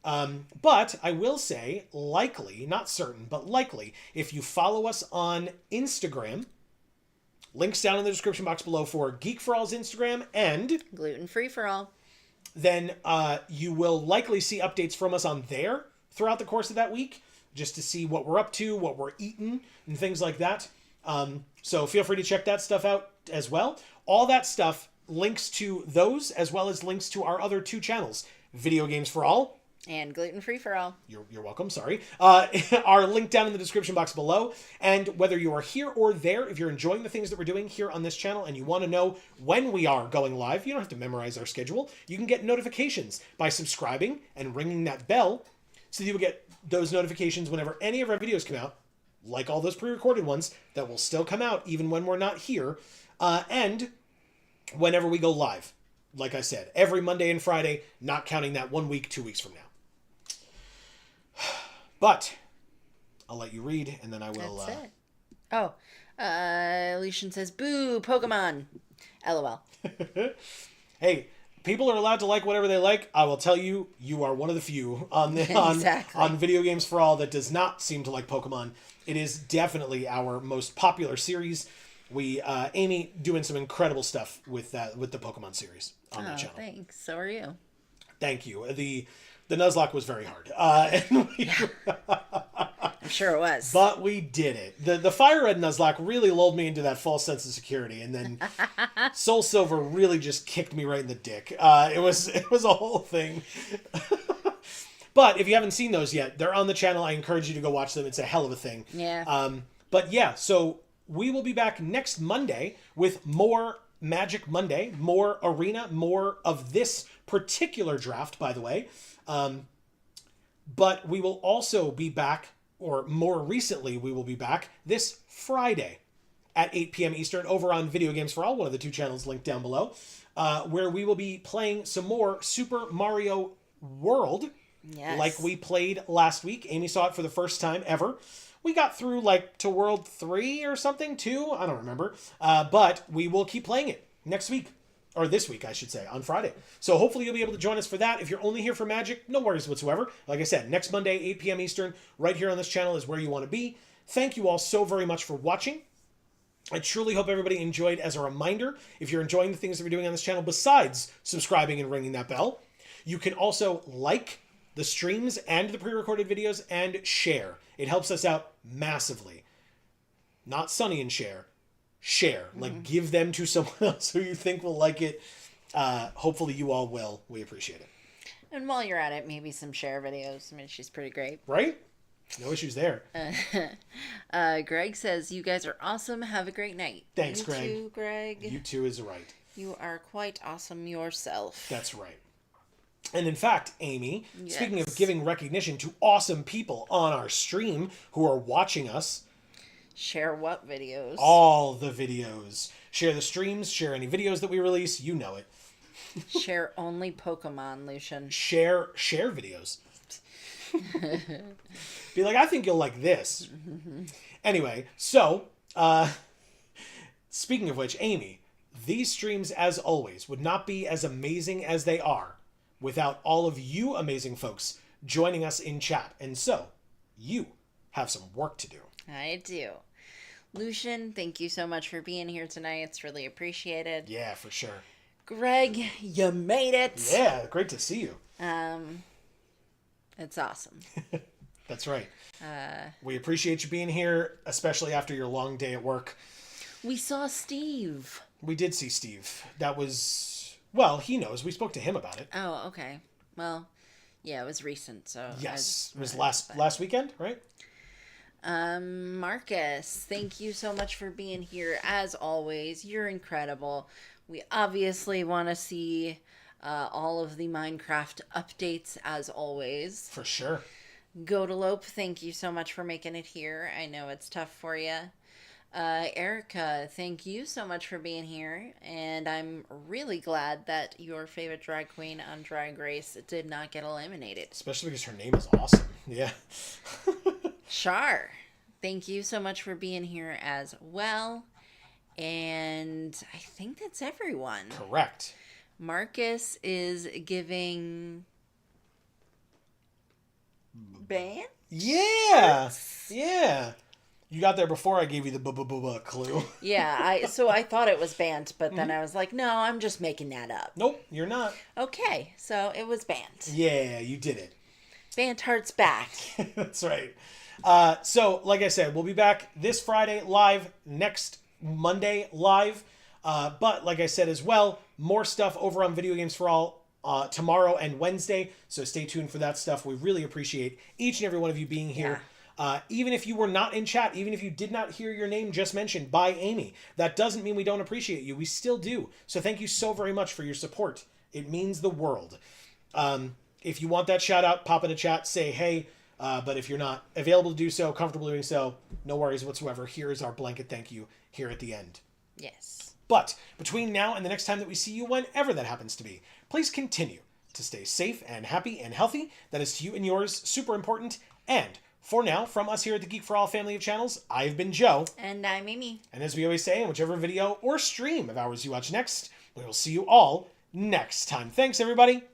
But I will say, likely, not certain, but likely, if you follow us on Instagram, links down in the description box below for Geek for All's Instagram and Gluten Free for All. Then you will likely see updates from us on there throughout the course of that week, just to see what we're up to, what we're eating, and things like that. So feel free to check that stuff out as well. All that stuff, links to those, as well as links to our other 2 channels, Video Games for All, and Gluten Free for All. You're welcome, sorry. Are linked down in the description box below. And whether you are here or there, if you're enjoying the things that we're doing here on this channel and you want to know when we are going live, you don't have to memorize our schedule. You can get notifications by subscribing and ringing that bell so that you will get those notifications whenever any of our videos come out, like all those pre-recorded ones that will still come out even when we're not here, and whenever we go live. Like I said, every Monday and Friday, not counting that 1 week, 2 weeks from now. But I'll let you read, and then I will... That's it. Oh, Lucian says, boo, Pokemon. LOL. Hey, people are allowed to like whatever they like. I will tell you, you are one of the few on Video Games for All that does not seem to like Pokemon. It is definitely our most popular series. We Amy doing some incredible stuff with the Pokemon series on that channel. Thanks. So are you. Thank you. The Nuzlocke was very hard. I'm sure it was. But we did it. The Fire Red Nuzlocke really lulled me into that false sense of security, and then Soul Silver really just kicked me right in the dick. It was a whole thing. But if you haven't seen those yet, they're on the channel. I encourage you to go watch them. It's a hell of a thing. Yeah. But yeah, so we will be back next Monday with more Magic Monday, more Arena, more of this particular draft, by the way. But we will also be back, or more recently, we will be back this Friday at 8 p.m. Eastern over on Video Games for All, one of the two channels linked down below, where we will be playing some more Super Mario World. Yes. Like we played last week. Amy saw it for the first time ever. We got through to World 3 or something, 2. I don't remember. But we will keep playing it next week. Or this week, I should say, on Friday. So hopefully you'll be able to join us for that. If you're only here for Magic, no worries whatsoever. Like I said, next Monday, 8 p.m. Eastern, right here on this channel is where you want to be. Thank you all so very much for watching. I truly hope everybody enjoyed. As a reminder, if you're enjoying the things that we're doing on this channel, besides subscribing and ringing that bell, you can also like the streams and the pre-recorded videos and share. It helps us out massively. Not Sunny and share. Share. Give them to someone else who you think will like it. Hopefully you all will. We appreciate it. And while you're at it, maybe some share videos. I mean, she's pretty great. Right? No issues there. Greg says, you guys are awesome. Have a great night. Thanks, you Greg. You too, Greg. You too is right. You are quite awesome yourself. That's right. And in fact, Amy, Yes. speaking of giving recognition to awesome people on our stream who are watching us, share what videos? all the videos. Share the streams, share any videos that we release, you know it. Share only Pokemon, Lucian. Share videos. Be like, I think you'll like this. Anyway, so, speaking of which, Amy, these streams, as always, would not be as amazing as they are without all of you amazing folks joining us in chat. And so, you have some work to do. I do. Lucian, thank you so much for being here tonight. It's really appreciated. Yeah, for sure. Greg, you made it. Yeah, great to see you. It's awesome. That's right. We appreciate you being here, especially after your long day at work. We saw Steve. We did see Steve. That was, well, he knows. We spoke to him about it. Oh, okay. Well, yeah, it was recent, so. Yes. It was last weekend, right? Marcus, thank you so much for being here. As always, you're incredible. We obviously want to see all of the Minecraft updates, as always. For sure. Godalope, thank you so much for making it here. I know it's tough for you. Erica, thank you so much for being here. And I'm really glad that your favorite drag queen on Drag Race did not get eliminated. Especially because her name is awesome. Yeah. Char, thank you so much for being here as well. And I think that's everyone. Correct. Marcus is giving ban? Yeah. Yeah. You got there before I gave you the clue. Yeah, I thought it was banned, but then I was like, no, I'm just making that up. Nope, you're not. Okay, so it was banned. Yeah, you did it. Banned hearts back. That's right. So, like I said, we'll be back this Friday live, next Monday live. But like I said as well, more stuff over on Video Games for All tomorrow and Wednesday. So stay tuned for that stuff. We really appreciate each and every one of you being here. Yeah. Even if you were not in chat, even if you did not hear your name just mentioned by Amy, that doesn't mean we don't appreciate you. We still do. So thank you so very much for your support. It means the world. If you want that shout out, pop in a chat, say hey. But if you're not available to do so, comfortable doing so, no worries whatsoever. Here is our blanket thank you here at the end. Yes. But between now and the next time that we see you, whenever that happens to be, please continue to stay safe and happy and healthy. That is to you and yours super important. And for now, from us here at the Geek for All family of channels, I've been Joe. And I'm Amy. And as we always say, in whichever video or stream of ours you watch next, we will see you all next time. Thanks, everybody.